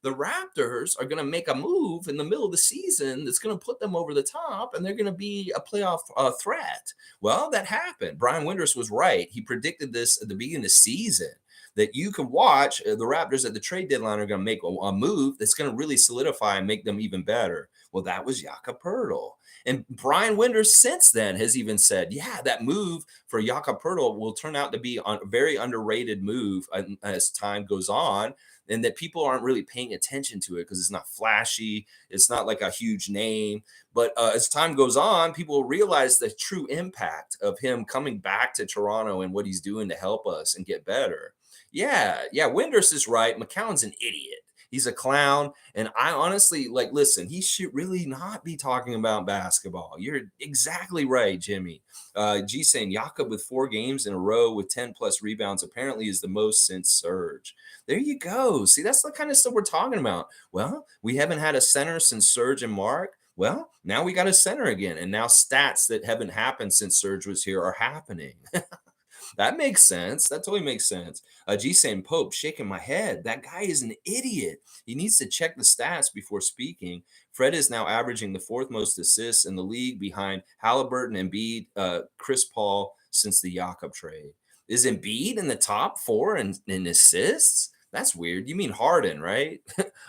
the Raptors are going to make a move in the middle of the season that's going to put them over the top and they're going to be a playoff threat. Well, that happened. Brian Windhorst was right. He predicted this at the beginning of the season, that you can watch the Raptors at the trade deadline are going to make a move that's going to really solidify and make them even better. Well, that was Jakob Poeltl. And Brian Windhorst since then has even said, yeah, that move for Jakob Poeltl will turn out to be a very underrated move as time goes on, and that people aren't really paying attention to it because it's not flashy. It's not like a huge name. But as time goes on, people will realize the true impact of him coming back to Toronto and what he's doing to help us and get better. Yeah, Windhorst is right. McCown's an idiot. He's a clown. And I honestly, listen, he should really not be talking about basketball. You're exactly right, Jimmy. G saying Jakob with 4 games in a row with 10 plus rebounds apparently is the most since Surge. There you go. See, that's the kind of stuff we're talking about. Well, we haven't had a center since Surge and Mark. Well, now we got a center again. And now stats that haven't happened since Surge was here are happening. That makes sense. That totally makes sense. G saying Pope, shaking my head. That guy is an idiot. He needs to check the stats before speaking. Fred is now averaging the 4th most assists in the league behind Halliburton, Embiid, Chris Paul since the Jakob trade. Is Embiid in the top 4 in assists? That's weird. You mean Harden, right?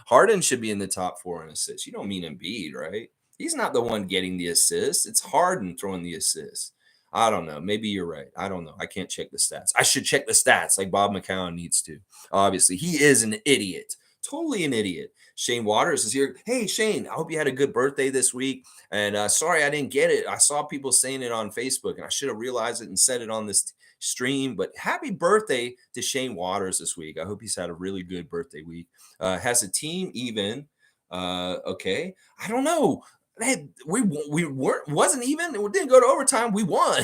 Harden should be in the top 4 in assists. You don't mean Embiid, right? He's not the one getting the assists. It's Harden throwing the assists. I don't know. Maybe you're right. I don't know. I can't check the stats. I should check the stats like Bob McCown needs to. Obviously, he is an idiot. Totally an idiot. Shane Waters is here. Hey, Shane, I hope you had a good birthday this week. And sorry I didn't get it. I saw people saying it on Facebook, and I should have realized it and said it on this stream. But happy birthday to Shane Waters this week. I hope he's had a really good birthday week. Has a team even. Okay. I don't know. Hey, wasn't even, it didn't go to overtime. We won.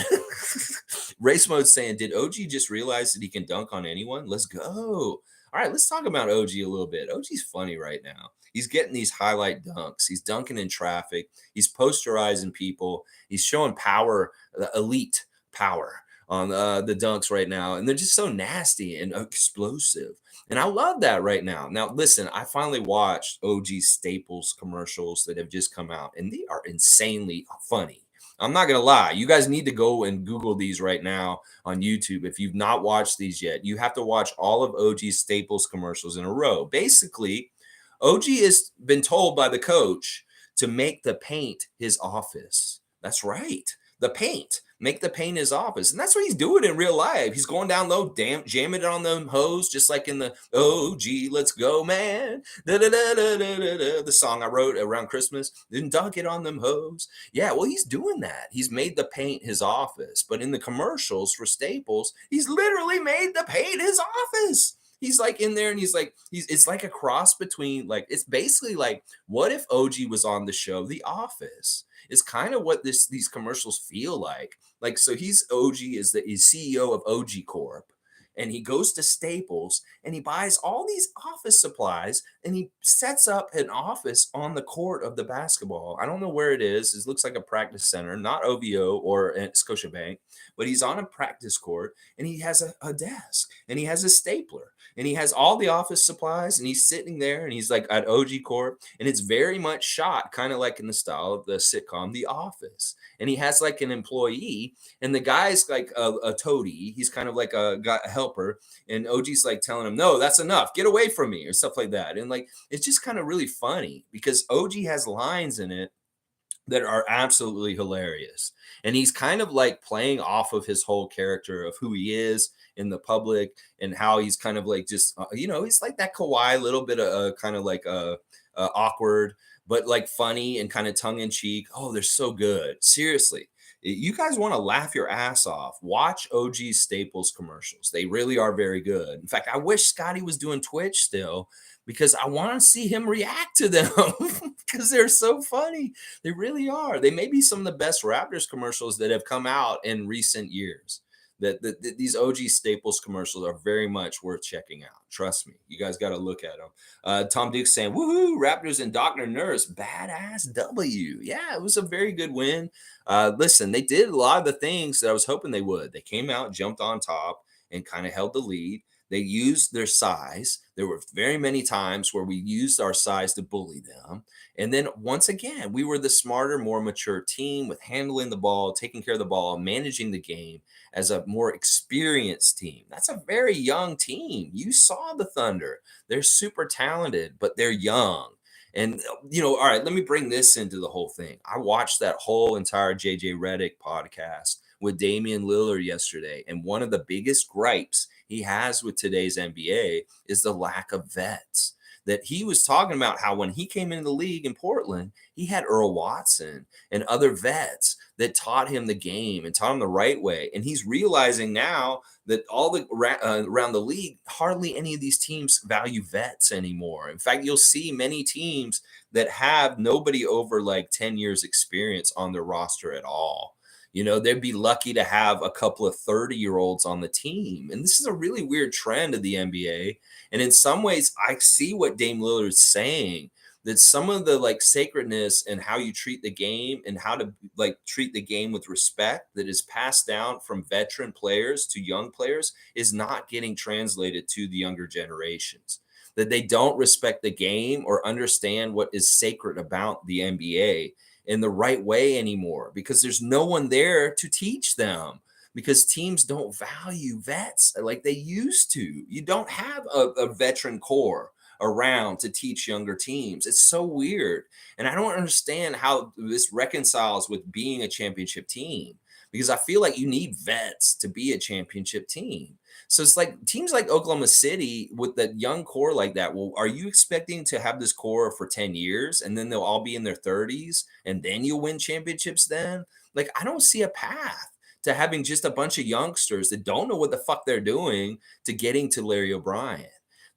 Race mode saying, did OG just realize that he can dunk on anyone? Let's go. All right, let's talk about OG a little bit. OG's funny right now. He's getting these highlight dunks. He's dunking in traffic. He's posterizing people. He's showing power, elite power on the dunks right now. And they're just so nasty and explosive. And I love that right now. Now, listen, I finally watched OG Staples commercials that have just come out, and they are insanely funny. I'm not going to lie. You guys need to go and Google these right now on YouTube. If you've not watched these yet, you have to watch all of OG Staples commercials in a row. Basically, OG has been told by the coach to make the paint his office. That's right. The paint. Make the paint his office. And that's what he's doing in real life. He's going down low, jamming it on the hose, just like in the OG, let's go, man. Da, da, da, da, da, da, da, the song I wrote around Christmas. Didn't dunk it on them hose. Yeah, well, he's doing that. He's made the paint his office. But in the commercials for Staples, he's literally made the paint his office. He's like in there and it's like a cross between, like, it's basically like, what if OG was on the show The Office? Is kind of what these commercials feel like. Like, so he's he's CEO of OG Corp, and he goes to Staples and he buys all these office supplies and he sets up an office on the court of the basketball. I don't know where it is. It looks like a practice center, not OVO or Scotiabank, but he's on a practice court and he has a desk and he has a stapler and he has all the office supplies and he's sitting there and he's like at OG Corp, and it's very much shot kind of like in the style of the sitcom The Office. And he has like an employee, and the guy's like a toady. He's kind of like a helper, and OG's like telling him, "No, that's enough. Get away from me," or stuff like that. And like it's just kind of really funny because OG has lines in it that are absolutely hilarious. And he's kind of like playing off of his whole character of who he is in the public and how he's kind of like just, he's like that Kawhi, little bit of kind of like awkward, but like funny and kind of tongue in cheek. Oh, they're so good. Seriously. You guys want to laugh your ass off. Watch OG Staples commercials. They really are very good. In fact, I wish Scottie was doing Twitch still because I want to see him react to them because they're so funny. They really are. They may be some of the best Raptors commercials that have come out in recent years. These OG Staples commercials are very much worth checking out. Trust me, you guys got to look at them. Tom Duke's saying, "Woohoo! Raptors and Dr. Nurse, badass W." Yeah, it was a very good win. Listen, they did a lot of the things that I was hoping they would. They came out, jumped on top, and kind of held the lead. They used their size. There were very many times where we used our size to bully them. And then once again, we were the smarter, more mature team with handling the ball, taking care of the ball, managing the game as a more experienced team. That's a very young team. You saw the Thunder. They're super talented, but they're young. And, all right, let me bring this into the whole thing. I watched that whole entire JJ Redick podcast with Damian Lillard yesterday. And one of the biggest gripes he has with today's NBA is the lack of vets. That he was talking about how when he came into the league in Portland, he had Earl Watson and other vets that taught him the game and taught him the right way. And he's realizing now that around the league, hardly any of these teams value vets anymore. In fact, you'll see many teams that have nobody over like 10 years experience on their roster at all. They'd be lucky to have a couple of 30-year-olds on the team. And this is a really weird trend of the NBA. And in some ways, I see what Dame Lillard is saying, that some of the like sacredness and how you treat the game and how to like treat the game with respect that is passed down from veteran players to young players is not getting translated to the younger generations. That they don't respect the game or understand what is sacred about the NBA in the right way anymore because there's no one there to teach them, because teams don't value vets like they used to. You don't have a veteran core around to teach younger teams. It's so weird. And I don't understand how this reconciles with being a championship team, because I feel like you need vets to be a championship team. So it's like teams like Oklahoma City with that young core like that. Well, are you expecting to have this core for 10 years and then they'll all be in their 30s and then you'll win championships then? Like, I don't see a path to having just a bunch of youngsters that don't know what the fuck they're doing to getting to Larry O'Brien.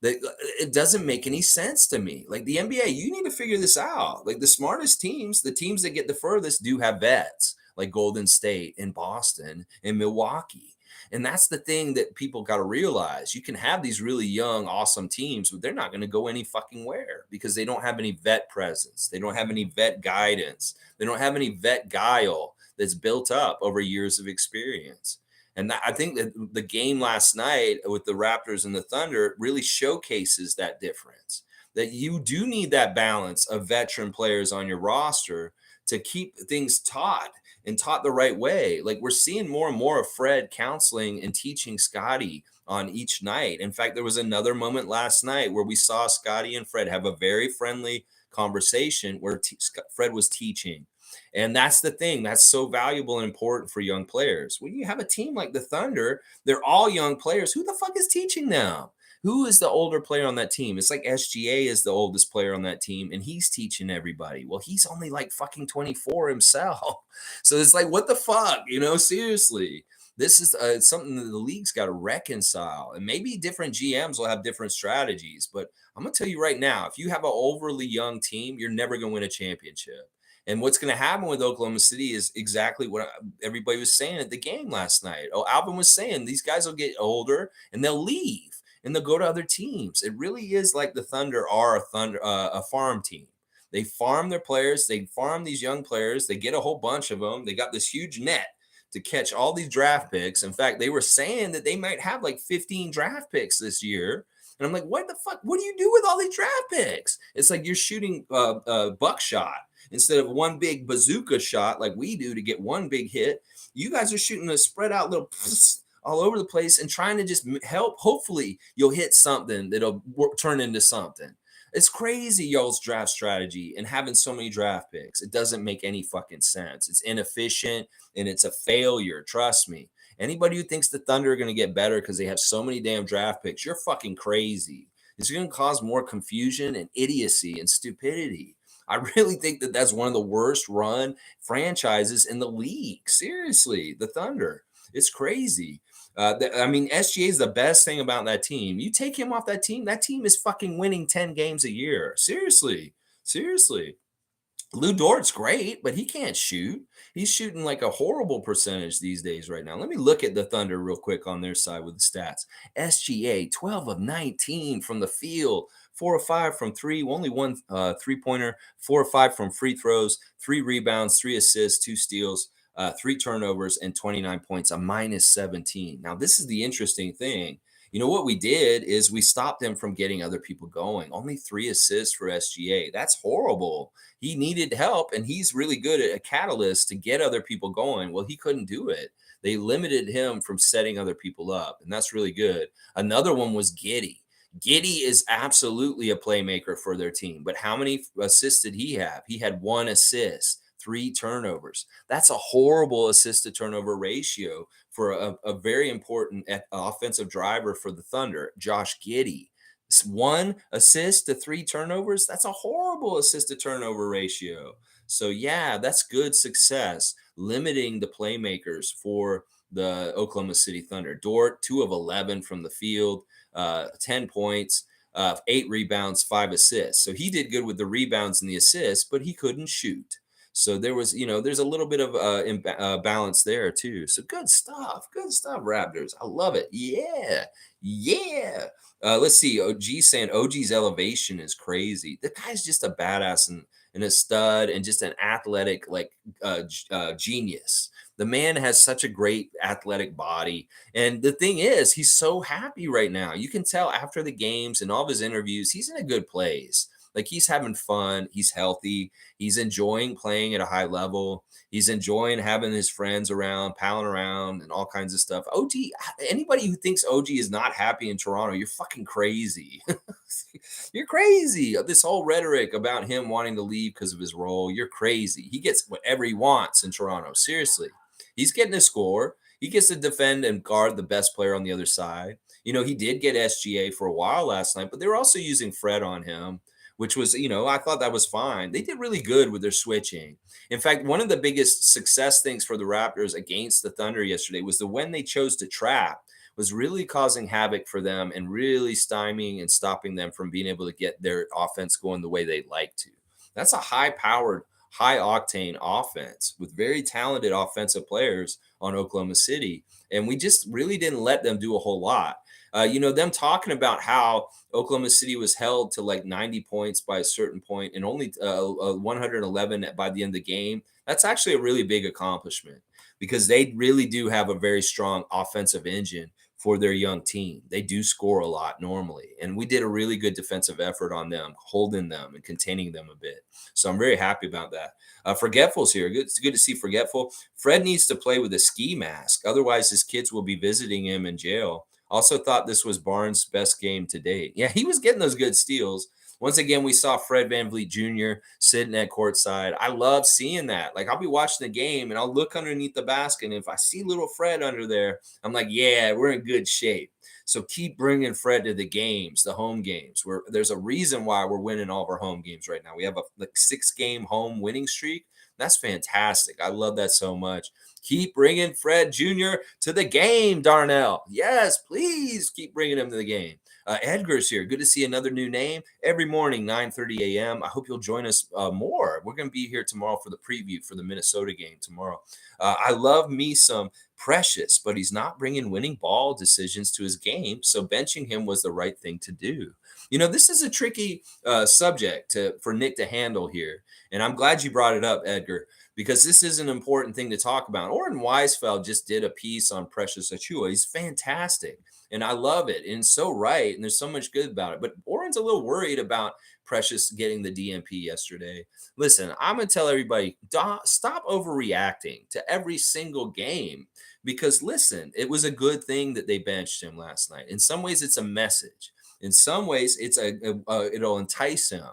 It doesn't make any sense to me. Like the NBA, you need to figure this out. Like the smartest teams, the teams that get the furthest do have vets, like Golden State and Boston and Milwaukee. And that's the thing that people got to realize. You can have these really young, awesome teams, but they're not going to go any fucking where because they don't have any vet presence. They don't have any vet guidance. They don't have any vet guile that's built up over years of experience. And I think that the game last night with the Raptors and the Thunder really showcases that difference. That you do need that balance of veteran players on your roster to keep things taught and taught the right way. Like we're seeing more and more of Fred counseling and teaching Scottie on each night. In fact, there was another moment last night where we saw Scottie and Fred have a very friendly conversation where Fred was teaching. And that's the thing that's so valuable and important for young players. When you have a team like the Thunder, they're all young players. Who the fuck is teaching them? Who is the older player on that team? It's like SGA is the oldest player on that team, and he's teaching everybody. Well, he's only like fucking 24 himself. So it's like, what the fuck? Seriously. This is something that the league's got to reconcile. And maybe different GMs will have different strategies. But I'm going to tell you right now, if you have an overly young team, you're never going to win a championship. And what's going to happen with Oklahoma City is exactly what everybody was saying at the game last night. Oh, Alvin was saying these guys will get older and they'll leave and they'll go to other teams. It really is like the Thunder are a farm team. They farm their players. They farm these young players. They get a whole bunch of them. They got this huge net to catch all these draft picks. In fact, they were saying that they might have like 15 draft picks this year. And I'm like, what the fuck? What do you do with all these draft picks? It's like you're shooting buckshot. Instead of one big bazooka shot like we do to get one big hit, you guys are shooting a spread out little all over the place and trying to just help. Hopefully you'll hit something that'll turn into something. It's crazy, y'all's draft strategy and having so many draft picks. It doesn't make any fucking sense. It's inefficient and it's a failure. Trust me. Anybody who thinks the Thunder are going to get better because they have so many damn draft picks, you're fucking crazy. It's going to cause more confusion and idiocy and stupidity. I really think that that's one of the worst run franchises in the league. Seriously, the Thunder. It's crazy. SGA is the best thing about that team. You take him off that team is fucking winning 10 games a year. Seriously. Lou Dort's great, but he can't shoot. He's shooting like a horrible percentage these days right now. Let me look at the Thunder real quick on their side with the stats. SGA, 12 of 19 from the field, 4 of 5 from three, only one three-pointer, 4 of 5 from free throws, 3 rebounds, 3 assists, 2 steals, 3 turnovers, and 29 points, a minus 17. Now, this is the interesting thing. What we did is we stopped him from getting other people going. Only 3 assists for SGA. That's horrible. He needed help, and he's really good at a catalyst to get other people going. Well, he couldn't do it. They limited him from setting other people up, and that's really good. Another one was Giddey. Giddey is absolutely a playmaker for their team, but how many assists did he have? He had 1 assist. 3 turnovers. That's a horrible assist to turnover ratio for a very important offensive driver for the Thunder, Josh Giddey. 1 assist to 3 turnovers. That's a horrible assist to turnover ratio. So yeah, that's good success, limiting the playmakers for the Oklahoma City Thunder. Dort, 2 of 11 from the field, 10 points. 8 rebounds, 5 assists. So he did good with the rebounds and the assists, but he couldn't shoot. So there was, there's a little bit of balance there too. So good stuff, Raptors. I love it. Yeah. Let's see. OG saying OG's elevation is crazy. The guy's just a badass and a stud and just an athletic genius. The man has such a great athletic body. And the thing is, he's so happy right now. You can tell after the games and all of his interviews, he's in a good place. Like he's having fun. He's healthy. He's enjoying playing at a high level. He's enjoying having his friends around, palling around and all kinds of stuff. Anybody who thinks OG is not happy in Toronto, you're fucking crazy. You're crazy. This whole rhetoric about him wanting to leave because of his role, you're crazy. He gets whatever he wants in Toronto. Seriously. He's getting a score. He gets to defend and guard the best player on the other side. He did get SGA for a while last night, but they were also using Fred on him, which was, I thought that was fine. They did really good with their switching. In fact, one of the biggest success things for the Raptors against the Thunder yesterday was when they chose to trap was really causing havoc for them and really stymieing and stopping them from being able to get their offense going the way they'd like to. That's a high-powered, high-octane offense with very talented offensive players on Oklahoma City, and we just really didn't let them do a whole lot. Them talking about how Oklahoma City was held to like 90 points by a certain point and only 111 by the end of the game. That's actually a really big accomplishment because they really do have a very strong offensive engine for their young team. They do score a lot normally, and we did a really good defensive effort on them, holding them and containing them a bit. So I'm very happy about that. Forgetful's here. It's good to see Forgetful. Fred needs to play with a ski mask. Otherwise, his kids will be visiting him in jail. Also thought this was Barnes' best game to date. Yeah, he was getting those good steals. Once again, we saw Fred VanVleet Jr. sitting at courtside. I love seeing that. Like, I'll be watching the game, and I'll look underneath the basket, and if I see little Fred under there, I'm like, yeah, we're in good shape. So keep bringing Fred to the games, the home games. There's a reason why we're winning all of our home games right now. We have a 6-game home winning streak. That's fantastic. I love that so much. Keep bringing Fred Jr. to the game, Darnell. Yes, please keep bringing him to the game. Edgar's here. Good to see another new name every morning, 9:30 a.m. I hope you'll join us more. We're going to be here tomorrow for the preview for the Minnesota game tomorrow. I love me some Precious, but he's not bringing winning ball decisions to his game, so benching him was the right thing to do. This is a tricky subject for Nick to handle here, and I'm glad you brought it up, Edgar, because this is an important thing to talk about. Orrin Weisfeld just did a piece on Precious Achiuwa. He's fantastic, and I love it, and so right, and there's so much good about it. But Orrin's a little worried about Precious getting the DNP yesterday. Listen, I'm going to tell everybody, stop overreacting to every single game because, listen, it was a good thing that they benched him last night. In some ways, it's a message. In some ways, it'll entice him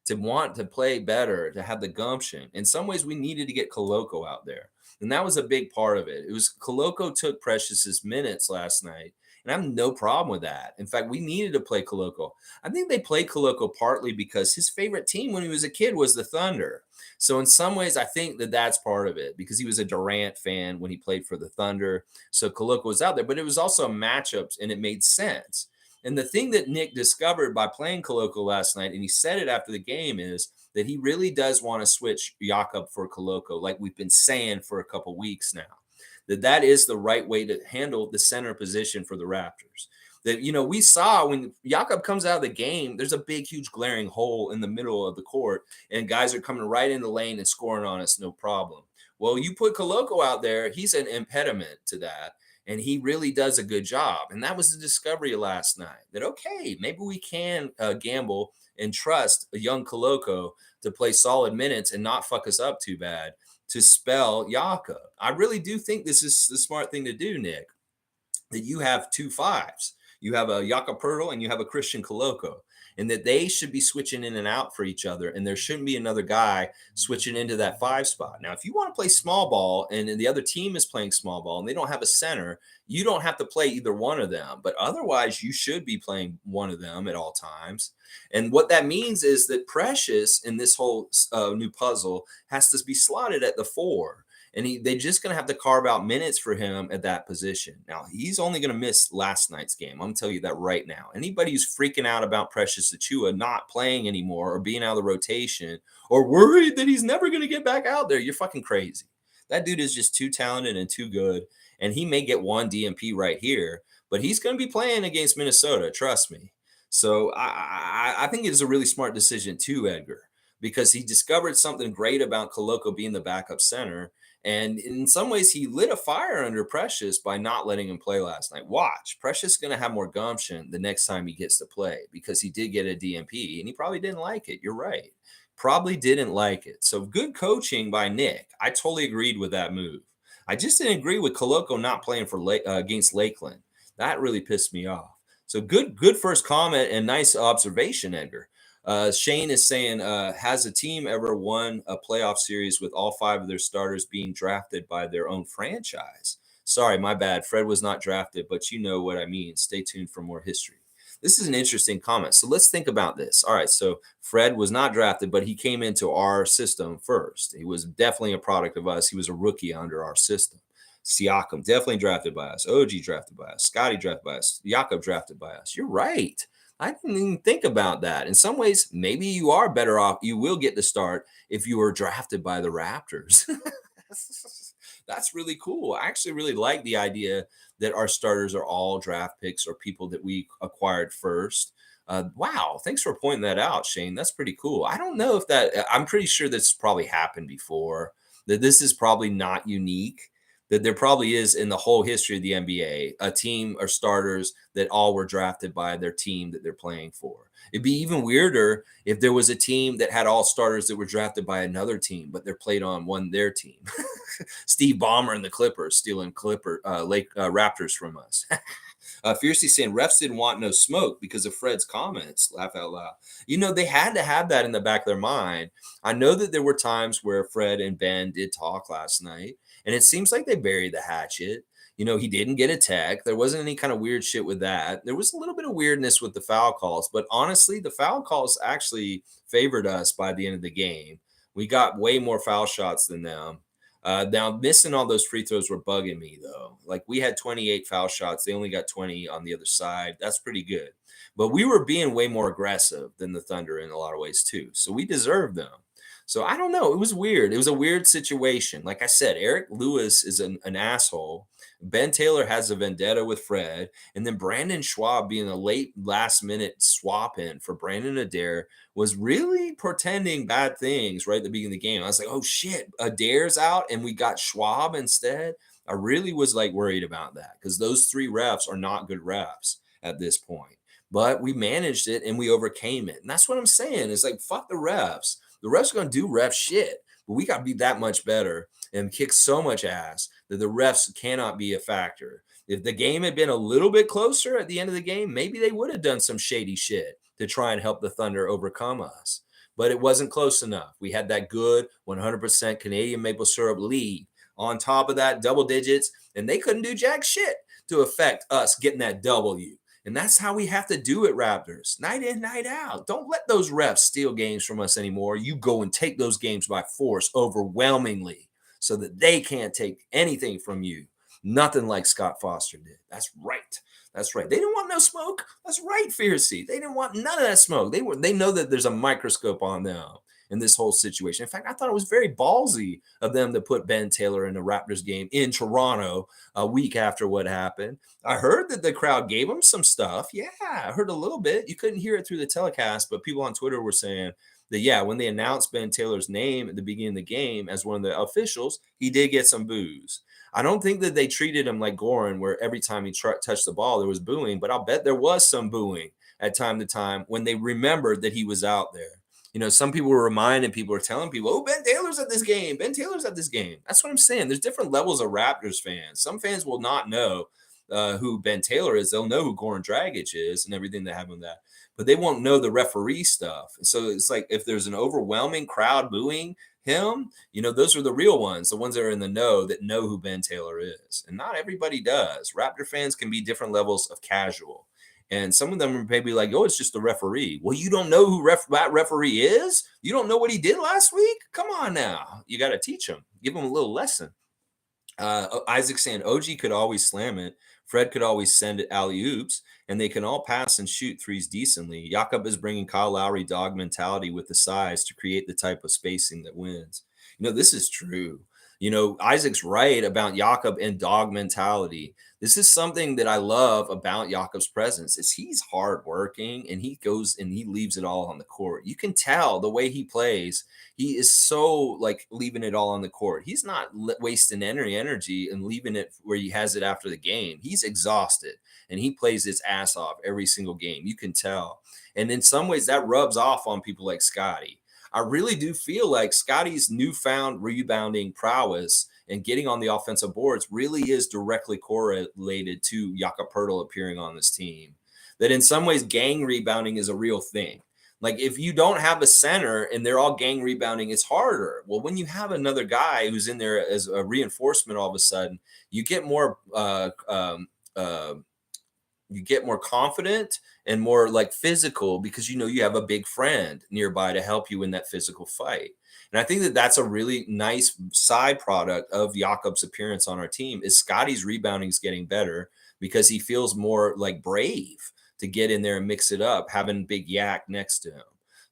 to want to play better, to have the gumption. In some ways, we needed to get Koloko out there. And that was a big part of it. It was Koloko took Precious's minutes last night. And I have no problem with that. In fact, we needed to play Koloko. I think they played Koloko partly because his favorite team when he was a kid was the Thunder. So in some ways, I think that that's part of it because he was a Durant fan when he played for the Thunder. So Koloko was out there, but it was also matchups and it made sense. And the thing that Nick discovered by playing Koloko last night, and he said it after the game, is that he really does want to switch Jakob for Koloko, like we've been saying for a couple weeks now. That is the right way to handle the center position for the Raptors. That, we saw when Jakob comes out of the game, there's a big, huge glaring hole in the middle of the court, and guys are coming right in the lane and scoring on us, no problem. Well, you put Koloko out there, he's an impediment to that, and he really does a good job. And that was the discovery last night, that, okay, maybe we can gamble and trust a young Koloko to play solid minutes and not fuck us up too bad, to spell Jakob. I really do think this is the smart thing to do, Nick, that you have 2 5s. You have a Jakob Poeltl and you have a Christian Koloko, and that they should be switching in and out for each other, and there shouldn't be another guy switching into that 5 spot. Now, if you want to play small ball and the other team is playing small ball and they don't have a center, you don't have to play either one of them. But otherwise, you should be playing one of them at all times. And what that means is that Precious in this whole new puzzle has to be slotted at the 4. And they're just going to have to carve out minutes for him at that position. Now, he's only going to miss last night's game. I'm going to tell you that right now. Anybody who's freaking out about Precious Achiuwa not playing anymore or being out of the rotation or worried that he's never going to get back out there, you're fucking crazy. That dude is just too talented and too good. And he may get one DNP right here, but he's going to be playing against Minnesota. Trust me. So I think it is a really smart decision too, Edgar, because he discovered something great about Koloko being the backup center. And in some ways, he lit a fire under Precious by not letting him play last night. Watch, Precious is going to have more gumption the next time he gets to play because he did get a DNP and he probably didn't like it. You're right. Probably didn't like it. So good coaching by Nick. I totally agreed with that move. I just didn't agree with Koloko not playing for against Lakeland. That really pissed me off. So good first comment and nice observation, Edgar. Shane is saying, has a team ever won a playoff series with all 5 of their starters being drafted by their own franchise? Sorry, my bad. Fred was not drafted, but you know what I mean. Stay tuned for more history. This is an interesting comment. So let's think about this. All right, so Fred was not drafted, but he came into our system first. He was definitely a product of us. He was a rookie under our system. Siakam, definitely drafted by us. OG drafted by us. Scottie drafted by us. Jakob drafted by us. You're right. I didn't even think about that. In some ways, maybe you are better off. You will get the start if you were drafted by the Raptors. That's really cool. I actually really like the idea that our starters are all draft picks or people that we acquired first. Wow, thanks for pointing that out, Shane. That's pretty cool. I don't know if that. I'm pretty sure this probably happened before. That this is probably not unique. That there probably is in the whole history of the NBA a team or starters that all were drafted by their team that they're playing for. It'd be even weirder if there was a team that had all starters that were drafted by another team, but they're played on their team. Steve Ballmer and the Clippers stealing Raptors from us. Fiercely saying refs didn't want no smoke because of Fred's comments. Laugh out loud. They had to have that in the back of their mind. I know that there were times where Fred and Ben did talk last night, and it seems like they buried the hatchet. He didn't get a tech. There wasn't any kind of weird shit with that. There was a little bit of weirdness with the foul calls, but honestly, the foul calls actually favored us by the end of the game. We got way more foul shots than them. Now, missing all those free throws were bugging me, though. Like, we had 28 foul shots. They only got 20 on the other side. That's pretty good. But we were being way more aggressive than the Thunder in a lot of ways, too. So we deserved them. So I don't know. It was weird. It was a weird situation. Like I said, Eric Lewis is an asshole. Ben Taylor has a vendetta with Fred. And then Brandon Schwab being a last minute swap in for Brandon Adair was really portending bad things right at the beginning of the game. I was like, oh shit, Adair's out and we got Schwab instead. I really was like worried about that because those three refs are not good refs at this point. But we managed it and we overcame it. And that's what I'm saying. It's like, fuck the refs. The refs are going to do ref shit, but we got to be that much better and kick so much ass that the refs cannot be a factor. If the game had been a little bit closer at the end of the game, maybe they would have done some shady shit to try and help the Thunder overcome us. But it wasn't close enough. We had that good 100% Canadian maple syrup lead. On top of that, double digits, and they couldn't do jack shit to affect us getting that W. And that's how we have to do it, Raptors. Night in, night out. Don't let those refs steal games from us anymore. You go and take those games by force overwhelmingly so that they can't take anything from you. Nothing like Scott Foster did. That's right. That's right. They didn't want no smoke. That's right, Fiercey. They didn't want none of that smoke. They know that there's a microscope on them in this whole situation. In fact, I thought it was very ballsy of them to put Ben Taylor in the Raptors game in Toronto a week after what happened. I heard that the crowd gave him some stuff. Yeah, I heard a little bit. You couldn't hear it through the telecast, but people on Twitter were saying that, yeah, when they announced Ben Taylor's name at the beginning of the game as one of the officials, he did get some boos. I don't think that they treated him like Goran, where every time he touched the ball, there was booing, but I'll bet there was some booing at time to time when they remembered that he was out there. Some people were reminding people or telling people, oh, Ben Taylor's at this game. Ben Taylor's at this game. That's what I'm saying. There's different levels of Raptors fans. Some fans will not know who Ben Taylor is. They'll know who Goran Dragic is and everything that happened with that. But they won't know the referee stuff. So it's like if there's an overwhelming crowd booing him, those are the real ones, the ones that are in the know that know who Ben Taylor is. And not everybody does. Raptor fans can be different levels of casual. And some of them are maybe like, oh, it's just the referee. Well, you don't know who that referee is? You don't know what he did last week? Come on now. You got to teach him. Give him a little lesson. Isaac saying OG could always slam it. Fred could always send it alley-oops. And they can all pass and shoot threes decently. Jakob is bringing Kyle Lowry dog mentality with the size to create the type of spacing that wins. This is true. Isaac's right about Jakob and dog mentality. This is something that I love about Jakob's presence is he's hardworking and he goes and he leaves it all on the court. You can tell the way he plays. He is so like leaving it all on the court. He's not wasting energy and leaving it where he has it after the game. He's exhausted and he plays his ass off every single game. You can tell. And in some ways that rubs off on people like Scottie. I really do feel like Scottie's newfound rebounding prowess and getting on the offensive boards really is directly correlated to Yak Boucher appearing on this team. That in some ways, gang rebounding is a real thing. Like if you don't have a center and they're all gang rebounding, it's harder. Well, when you have another guy who's in there as a reinforcement, all of a sudden you get more you get more confident and more like physical because you have a big friend nearby to help you in that physical fight. And I think that that's a really nice side product of Jakob's appearance on our team is Scottie's rebounding is getting better because he feels more like brave to get in there and mix it up, having Big Yak next to him.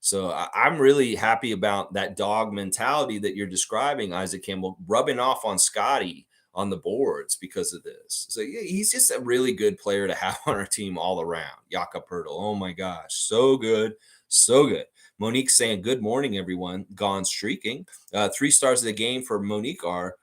So I'm really happy about that dog mentality that you're describing, Isaac Campbell, rubbing off on Scottie on the boards because of this. So yeah, he's just a really good player to have on our team all around. Jakob Poeltl. Oh my gosh. So good. So good. Monique saying, good morning, everyone. Gone streaking. 3 stars of the game for Monique are,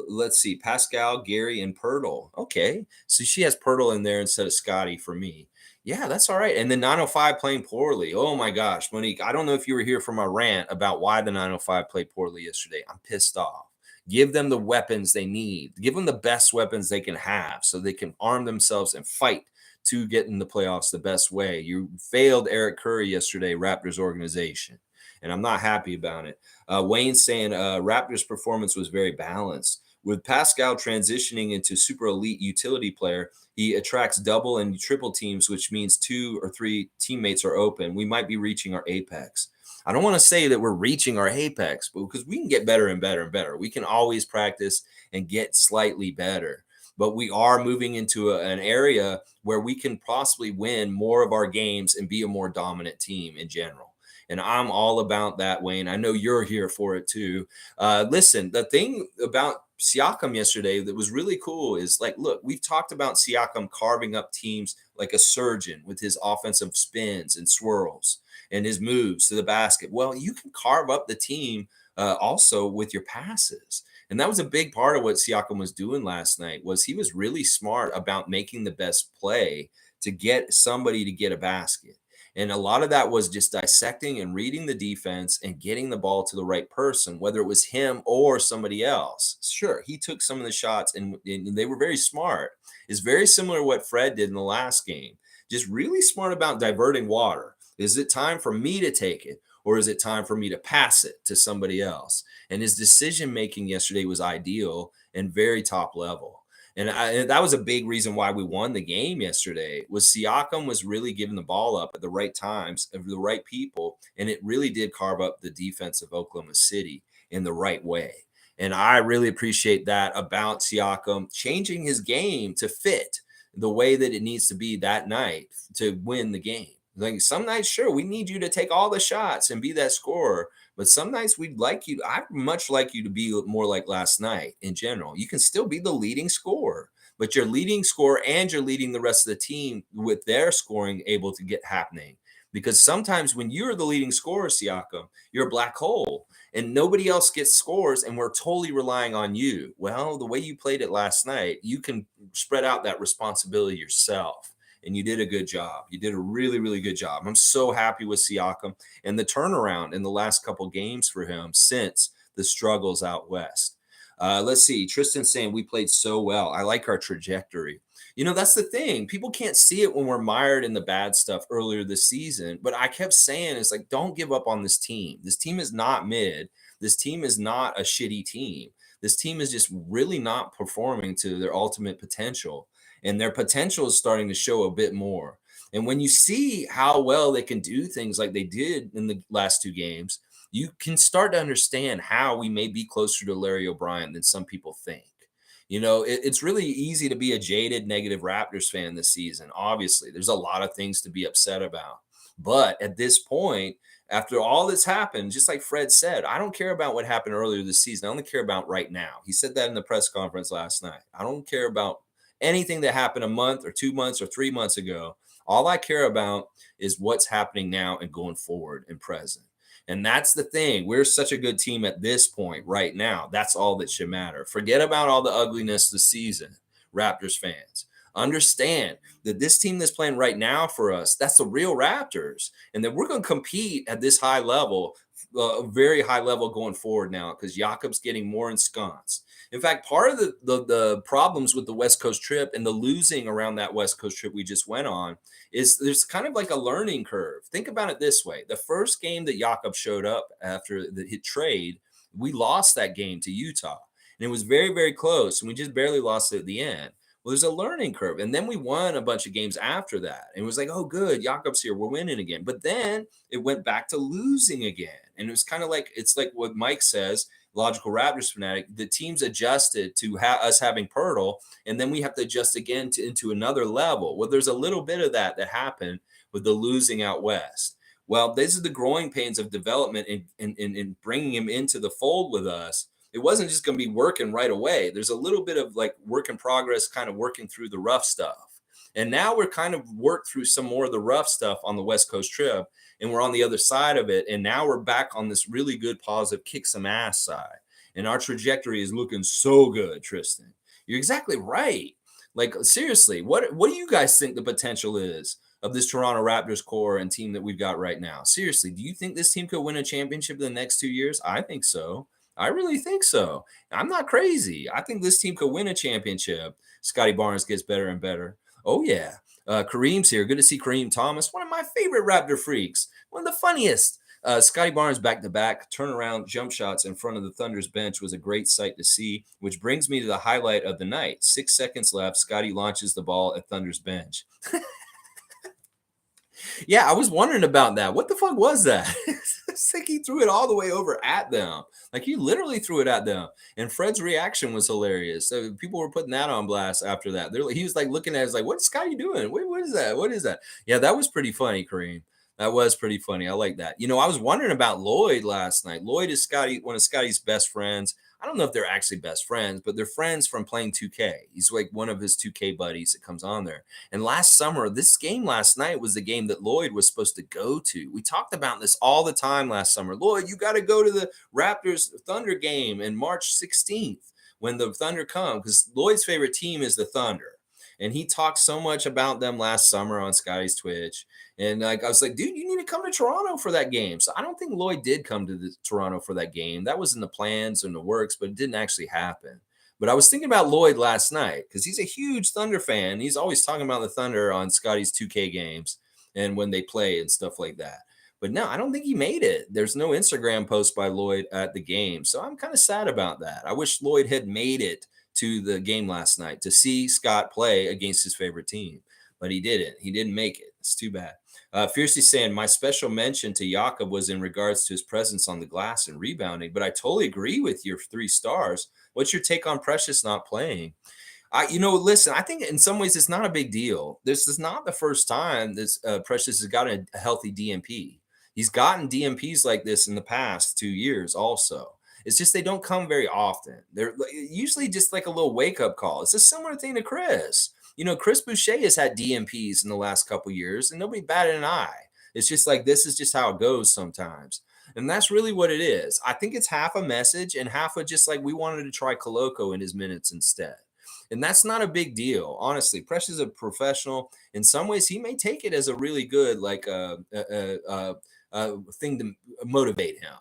let's see, Pascal, Gary, and Poeltl. Okay. So she has Poeltl in there instead of Scottie for me. Yeah, that's all right. And the 905 playing poorly. Oh my gosh, Monique, I don't know if you were here for my rant about why the 905 played poorly yesterday. I'm pissed off. Give them the weapons they need. Give them the best weapons they can have so they can arm themselves and fight to get in the playoffs the best way. You failed Eric Curry yesterday, Raptors organization, and I'm not happy about it. Wayne saying Raptors performance was very balanced. With Pascal transitioning into super elite utility player, he attracts double and triple teams, which means 2 or 3 teammates are open. We might be reaching our apex. I don't want to say that we're reaching our apex, but because we can get better and better and better. We can always practice and get slightly better. But we are moving into an area where we can possibly win more of our games and be a more dominant team in general. And I'm all about that, Wayne. I know you're here for it too. Listen, the thing about Siakam yesterday that was really cool is like, look, we've talked about Siakam carving up teams like a surgeon with his offensive spins and swirls and his moves to the basket. Well, you can carve up the team also with your passes. And that was a big part of what Siakam was doing last night was he was really smart about making the best play to get somebody to get a basket. And a lot of that was just dissecting and reading the defense and getting the ball to the right person, whether it was him or somebody else. Sure, he took some of the shots and they were very smart. It's very similar to what Fred did in the last game. Just really smart about diverting water. Is it time for me to take it? Or is it time for me to pass it to somebody else? And his decision making yesterday was ideal and very top level. And that was a big reason why we won the game yesterday was Siakam was really giving the ball up at the right times of the right people. And it really did carve up the defense of Oklahoma City in the right way. And I really appreciate that about Siakam changing his game to fit the way that it needs to be that night to win the game. Like some nights, sure, we need you to take all the shots and be that scorer. But some nights we'd like you. I'd much like you to be more like last night in general. You can still be the leading scorer, but you're leading scorer and you're leading the rest of the team with their scoring able to get happening. Because sometimes when you're the leading scorer, Siakam, you're a black hole and nobody else gets scores and we're totally relying on you. Well, the way you played it last night, you can spread out that responsibility yourself. And you did a good job. You did a really, really good job. I'm so happy with Siakam and the turnaround in the last couple games for him since the struggles out west. Let's see. Tristan saying we played so well. I like our trajectory. That's the thing. People can't see it when we're mired in the bad stuff earlier this season. But I kept saying, it's like, don't give up on this team. This team is not mid. This team is not a shitty team. This team is just really not performing to their ultimate potential. And their potential is starting to show a bit more. And when you see how well they can do things like they did in the last 2 games, you can start to understand how we may be closer to Larry O'Brien than some people think. It's really easy to be a jaded, negative Raptors fan this season. Obviously, there's a lot of things to be upset about. But at this point, after all that's happened, just like Fred said, I don't care about what happened earlier this season. I only care about right now. He said that in the press conference last night. I don't care about anything that happened a month or 2 months or 3 months ago. All I care about is what's happening now and going forward and present. And that's the thing. We're such a good team at this point right now. That's all that should matter. Forget about all the ugliness this season, Raptors fans. Understand that this team that's playing right now for us, that's the real Raptors. And that we're going to compete at this high level, very high level going forward now because Jakob's getting more ensconced. In fact, part of the problems with the West Coast trip and the losing around that West Coast trip we just went on is there's kind of like a learning curve. Think about it this way. The first game that Jakob showed up after the hit trade, we lost that game to Utah. And it was very, very close. And we just barely lost it at the end. Well, there's a learning curve. And then we won a bunch of games after that. And it was like, oh, good, Jakob's here. We're winning again. But then it went back to losing again. And it was kind of like, it's like what Mike says, logical Raptors fanatic, the teams adjusted to us having Poeltl, and then we have to adjust again into another level. Well, there's a little bit of that happened with the losing out west. Well, these are the growing pains of development in bringing him into the fold with us. It wasn't just going to be working right away. There's a little bit of like work in progress, kind of working through the rough stuff. And now we're kind of worked through some more of the rough stuff on the West Coast trip, and we're on the other side of it. And now we're back on this really good positive kick some ass side. And our trajectory is looking so good, Tristan. You're exactly right. Like, seriously, what do you guys think the potential is of this Toronto Raptors core and team that we've got right now? Seriously, do you think this team could win a championship in the next 2 years? I think so. I really think so. I'm not crazy. I think this team could win a championship. Scottie Barnes gets better and better. Oh, yeah. Kareem's here. Good to see Kareem Thomas, one of my favorite Raptor freaks, one of the funniest. Scottie Barnes back-to-back turnaround jump shots in front of the Thunder's bench was a great sight to see, which brings me to the highlight of the night. 6 seconds left. Scottie launches the ball at Thunder's bench. Yeah, I was wondering about that. What the fuck was that? It's like he threw it all the way over at them. Like he literally threw it at them. And Fred's reaction was hilarious. So people were putting that on blast after that. He was like looking at it, like, what's Scottie doing? What is that? What is that? Yeah, that was pretty funny, Kareem. That was pretty funny. I like that. I was wondering about Lloyd last night. Lloyd is one of Scottie's best friends. I don't know if they're actually best friends, but they're friends from playing 2K. He's like one of his 2K buddies that comes on there. And last summer, this game last night was the game that Lloyd was supposed to go to. We talked about this all the time last summer. Lloyd, you got to go to the Raptors Thunder game in March 16th when the Thunder come, because Lloyd's favorite team is the Thunder. And he talked so much about them last summer on Scottie's Twitch. And I was like, dude, you need to come to Toronto for that game. So I don't think Lloyd did come to Toronto for that game. That was in the plans and the works, but it didn't actually happen. But I was thinking about Lloyd last night because he's a huge Thunder fan. He's always talking about the Thunder on Scottie's 2K games and when they play and stuff like that. But no, I don't think he made it. There's no Instagram post by Lloyd at the game. So I'm kind of sad about that. I wish Lloyd had made it to the game last night to see Scott play against his favorite team. But he didn't. He didn't make it. It's too bad. Fiercely saying, my special mention to Jakob was in regards to his presence on the glass and rebounding. But I totally agree with your 3 stars. What's your take on Precious not playing? Listen, I think in some ways it's not a big deal. This is not the first time this Precious has got a healthy DMP. He's gotten DMPs like this in the past 2 years also. It's just they don't come very often. They're usually just like a little wake-up call. It's a similar thing to Chris. Chris Boucher has had DMPs in the last couple years, and nobody batted an eye. It's just like this is just how it goes sometimes. And that's really what it is. I think it's half a message and half of just like we wanted to try Koloko in his minutes instead. And that's not a big deal, honestly. Precious is a professional. In some ways, he may take it as a really good thing to motivate him.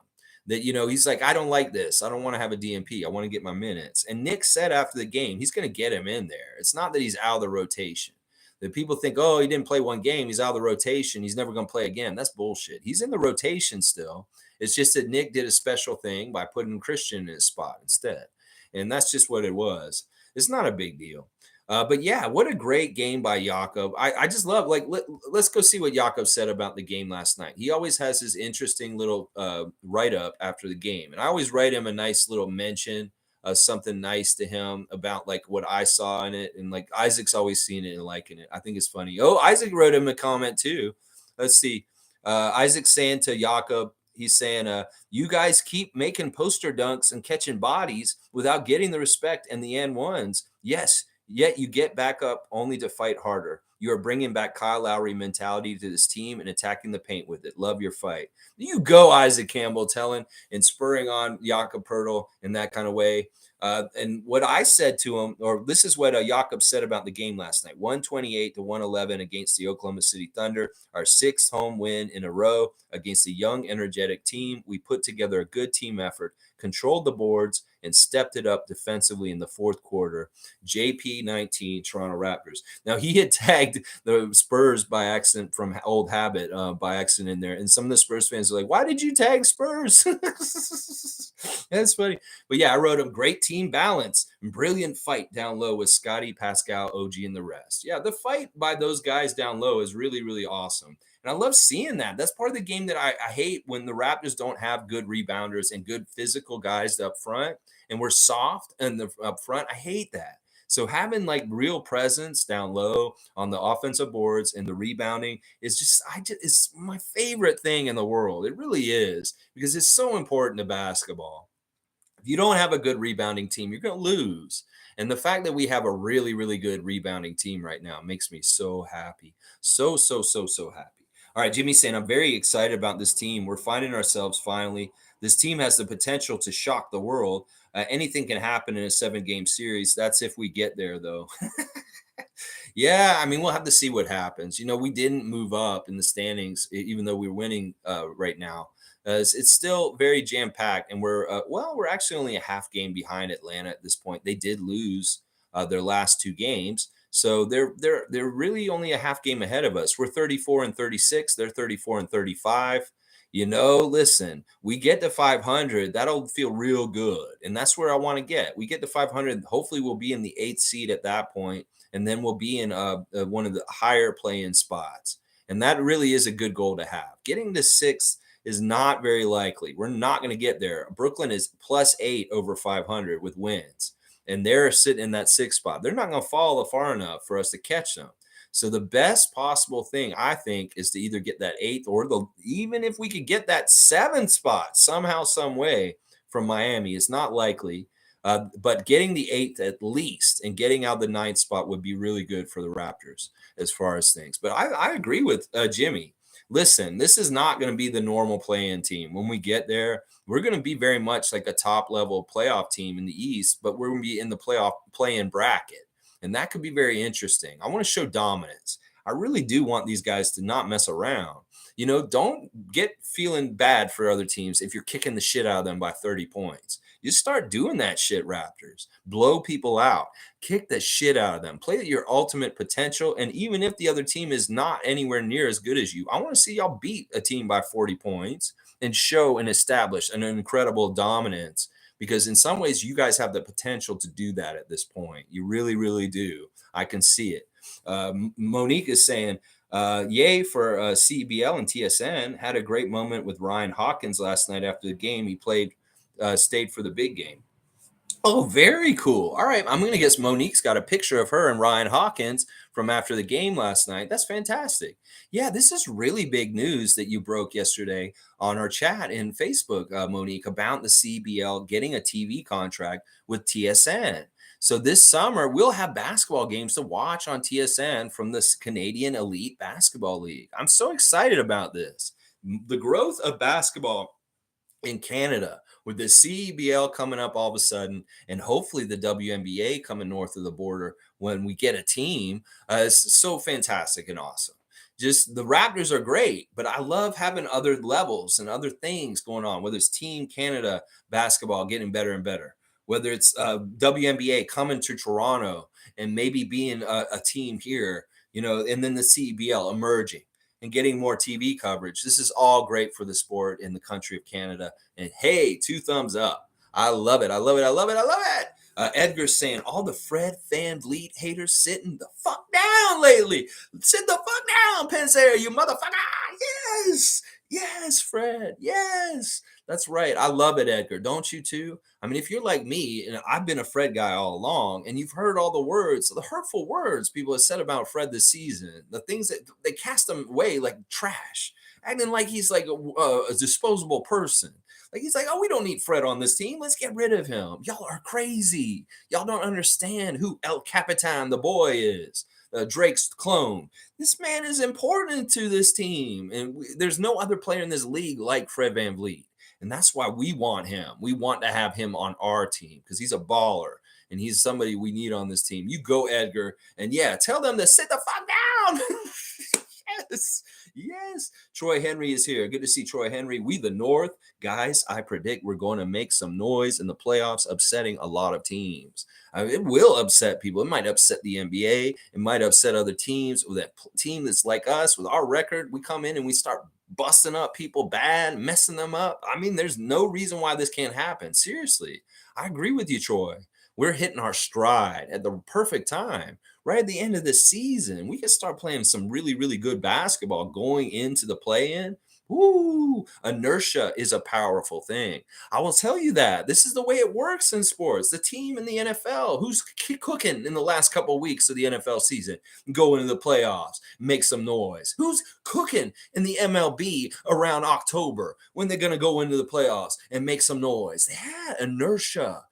That, he's like, I don't like this. I don't want to have a DMP. I want to get my minutes. And Nick said after the game, he's going to get him in there. It's not that he's out of the rotation. That people think, oh, he didn't play one game. He's out of the rotation. He's never going to play again. That's bullshit. He's in the rotation still. It's just that Nick did a special thing by putting Christian in his spot instead. And that's just what it was. It's not a big deal. But yeah, what a great game by Jakob. I just love, let's go see what Jakob said about the game last night. He always has his interesting little write-up after the game. And I always write him a nice little mention of something nice to him about like what I saw in it. And like Isaac's always seen it and liking it. I think it's funny. Oh, Isaac wrote him a comment too. Let's see. Isaac's saying to Jakob, he's saying, you guys keep making poster dunks and catching bodies without getting the respect and the N1s. Yes. Yet you get back up only to fight harder. You are bringing back Kyle Lowry mentality to this team and attacking the paint with it. Love your fight. You go, Isaac Campbell, telling and spurring on Jakob Poeltl in that kind of way. And what I said to him, or this is what Jakob said about the game last night, 128-111 against the Oklahoma City Thunder, our 6th home win in a row against a young, energetic team. We put together a good team effort, controlled the boards, and stepped it up defensively in the 4th quarter. JP19, Toronto Raptors. Now, he had tagged the Spurs by accident from old habit by accident in there. And some of the Spurs fans are like, why did you tag Spurs? That's funny. But yeah, I wrote him, great team balance. Brilliant fight down low with Scottie, Pascal, OG, and the rest. Yeah, the fight by those guys down low is really, really awesome. And I love seeing that. That's part of the game that I hate when the Raptors don't have good rebounders and good physical guys up front, and we're soft and the up front. I hate that. So having like real presence down low on the offensive boards and the rebounding is it's my favorite thing in the world. It really is because it's so important to basketball. If you don't have a good rebounding team, you're going to lose. And the fact that we have a really, really good rebounding team right now makes me so happy. So, so, so, so happy. All right, Jimmy's saying, I'm very excited about this team. We're finding ourselves finally. This team has the potential to shock the world. Anything can happen in a 7-game series. That's if we get there, though. Yeah, I mean, we'll have to see what happens. We didn't move up in the standings, even though we're winning right now. It's still very jam packed, and we're actually only a half game behind Atlanta at this point. They did lose their last 2 games, so they're really only a half game ahead of us. We're 34 and 36. They're 34 and 35. Listen, we get to 500, that'll feel real good, and that's where I want to get. We get to 500. Hopefully, we'll be in the 8th seed at that point, and then we'll be in one of the higher play-in spots, and that really is a good goal to have. Getting to 6th is not very likely. We're not going to get there. Brooklyn is +8 over 500 with wins, and they're sitting in that 6th spot. They're not going to fall far enough for us to catch them. So the best possible thing, I think, is to either get that 8th or even if we could get that 7th spot somehow, some way from Miami, it's not likely. But getting the 8th at least and getting out the 9th spot would be really good for the Raptors as far as things. But I agree with Jimmy. Listen, this is not going to be the normal play-in team. When we get there, we're going to be very much like a top-level playoff team in the East, but we're going to be in the playoff play-in bracket. And that could be very interesting. I want to show dominance. I really do want these guys to not mess around. Don't get feeling bad for other teams if you're kicking the shit out of them by 30 points. You start doing that shit, Raptors. Blow people out. Kick the shit out of them. Play at your ultimate potential. And even if the other team is not anywhere near as good as you, I want to see y'all beat a team by 40 points and show and establish an incredible dominance. Because in some ways, you guys have the potential to do that at this point. You really, really do. I can see it. Monique is saying, yay for CEBL and TSN. Had a great moment with Ryan Hawkins last night after the game. He stayed for the big game. Oh, very cool. All right. I'm going to guess Monique's got a picture of her and Ryan Hawkins from after the game last night. That's fantastic. Yeah, this is really big news that you broke yesterday on our chat in Facebook, Monique, about the CBL getting a TV contract with TSN. So this summer, we'll have basketball games to watch on TSN from this Canadian Elite Basketball League. I'm so excited about this. The growth of basketball in Canada with the CEBL coming up all of a sudden, and hopefully the WNBA coming north of the border when we get a team, is so fantastic and awesome. Just the Raptors are great, but I love having other levels and other things going on, whether it's Team Canada basketball getting better and better, whether it's WNBA coming to Toronto and maybe being a team here, and then the CEBL emerging and getting more TV coverage. This is all great for the sport in the country of Canada. And hey, 2 thumbs up. I love it. I love it. I love it. I love it. Edgar's saying all the Fred Van Vliet haters sitting the fuck down lately. Sit the fuck down, Panzer, you motherfucker. Yes. Yes, Fred. Yes. That's right. I love it, Edgar. Don't you too? I mean, if you're like me, and I've been a Fred guy all along, and you've heard all the hurtful words people have said about Fred this season, the things that they cast him away like trash, acting like he's like a disposable person. Like he's like, oh, we don't need Fred on this team. Let's get rid of him. Y'all are crazy. Y'all don't understand who El Capitan, the boy, is. Drake's clone. This man is important to this team. And there's no other player in this league like Fred Van Vliet. And that's why we want him. We want to have him on our team because he's a baller and he's somebody we need on this team. You go, Edgar. And yeah, tell them to sit the fuck down. Yes. Yes. Troy Henry is here. Good to see Troy Henry. We the North. Guys, I predict we're going to make some noise in the playoffs, upsetting a lot of teams. It will upset people. It might upset the NBA. It might upset other teams. With that team that's like us, with our record, we come in and we start busting up people bad, messing them up. I mean, there's no reason why this can't happen. Seriously. I agree with you, Troy. we're hitting our stride at the perfect time. Right at the end of the season, we can start playing some really, really good basketball going into the play-in. Woo! Inertia is a powerful thing. I will tell you that. This is the way it works in sports. The team in the NFL, who's cooking in the last couple of weeks of the NFL season, go into the playoffs, make some noise. Who's cooking in the MLB around October when they're going to go into the playoffs and make some noise? Yeah, inertia,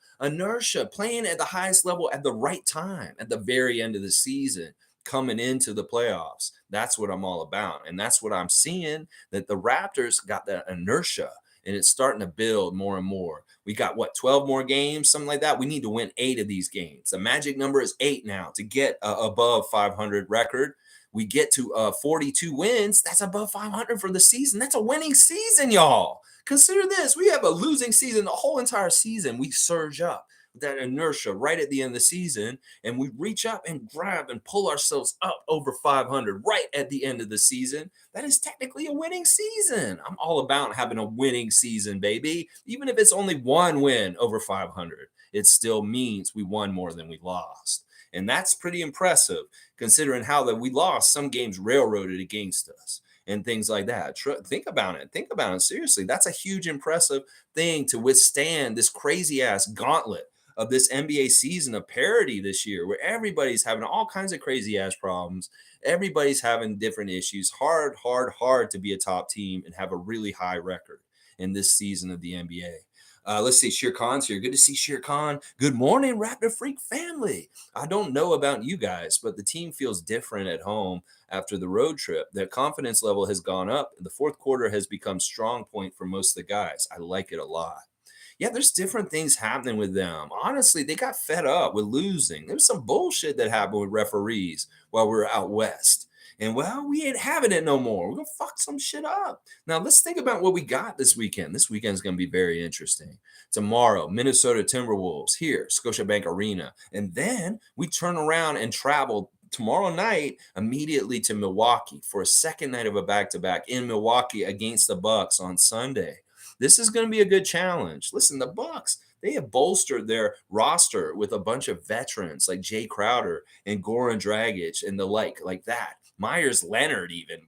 playing at the highest level at the right time, at the very end of the season, coming into the playoffs. That's what I'm all about. And that's what I'm seeing, that the Raptors got that inertia and it's starting to build more and more. We got what, 12 more games, something like that. We need to win 8 of these games. The magic number is 8 now to get above 500 record. We get to 42 wins. That's above 500 for the season. That's a winning season, y'all. Consider this. We have a losing season the whole entire season. We surge up with that inertia right at the end of the season, and we reach up and grab and pull ourselves up over 500 right at the end of the season. That is technically a winning season. I'm all about having a winning season, baby. Even if it's only one win over 500, it still means we won more than we lost. And that's pretty impressive considering how that we lost some games railroaded against us and things like that. Think about it. Think about it. Seriously, that's a huge, impressive thing to withstand this crazy ass gauntlet of this NBA season of parity this year, where everybody's having all kinds of crazy ass problems. Everybody's having different issues. Hard to be a top team and have a really high record in this season of the NBA. Let's see, Shere Khan's here. Good to see Shere Khan. Good morning, Raptor Freak family. I don't know about you guys, but the team feels different at home after the road trip. Their confidence level has gone up. The fourth quarter has become strong point for most of the guys. I like it a lot. Yeah, there's different things happening with them. Honestly, they got fed up with losing. There was some bullshit that happened with referees while we were out west. And well, we ain't having it no more. We're going to fuck some shit up. Now, let's think about what we got this weekend. This weekend is going to be very interesting. Tomorrow, Minnesota Timberwolves here, Scotiabank Arena. And then we turn around and travel tomorrow night immediately to Milwaukee for a second night of a back-to-back in Milwaukee against the Bucks on Sunday. This is going to be a good challenge. Listen, the Bucks, they have bolstered their roster with a bunch of veterans like Jay Crowder and Goran Dragic and the like that. Myers Leonard even.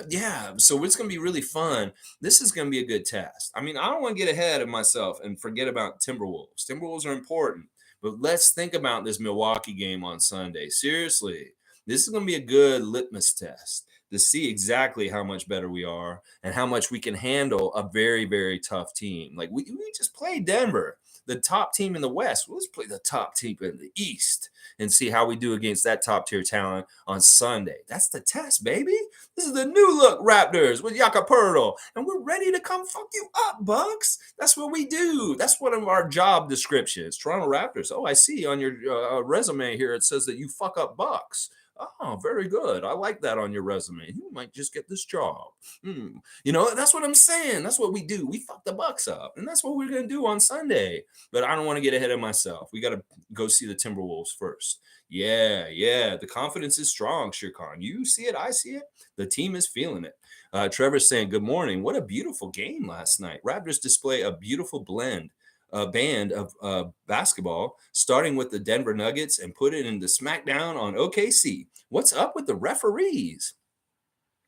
Yeah, so it's going to be really fun. This is going to be a good test. I mean, I don't want to get ahead of myself and forget about Timberwolves. Timberwolves are important, but let's think about this Milwaukee game on Sunday. Seriously, this is going to be a good litmus test to see exactly how much better we are and how much we can handle a very, very tough team. Like we just played Denver, the top team in the West. Well, let's play the top team in the East and see how we do against that top tier talent on Sunday. That's the test, baby. This is the new look Raptors with Yak Boucher, and we're ready to come fuck you up, Bucks. That's what we do. That's one of our job descriptions. Toronto Raptors. Oh, I see on your resume here it says that you fuck up Bucks. Oh, very good. I like that on your resume. You might just get this job. You know, that's what I'm saying. That's what we do. We fuck the Bucks up, and that's what we're gonna do on Sunday. But I don't want to get ahead of myself. We got to go see the Timberwolves first. Yeah. The confidence is strong, Shere Khan. You see it. I see it. The team is feeling it. Trevor's saying, good morning. What a beautiful game last night. Raptors display a beautiful band of basketball, starting with the Denver Nuggets and put it into SmackDown on OKC. What's up with the referees?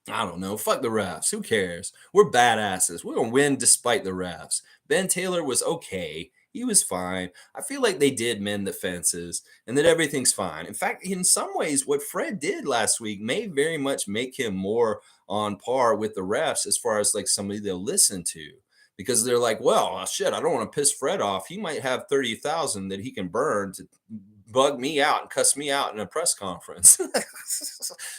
I don't know. Fuck the refs. Who cares? We're badasses. We're going to win despite the refs. Ben Taylor was okay. He was fine. I feel like they did mend the fences and that everything's fine. In fact, in some ways, what Fred did last week may very much make him more on par with the refs as far as like somebody they'll listen to. Because they're like, well, shit, I don't want to piss Fred off. He might have 30,000 that he can burn to bug me out and cuss me out in a press conference.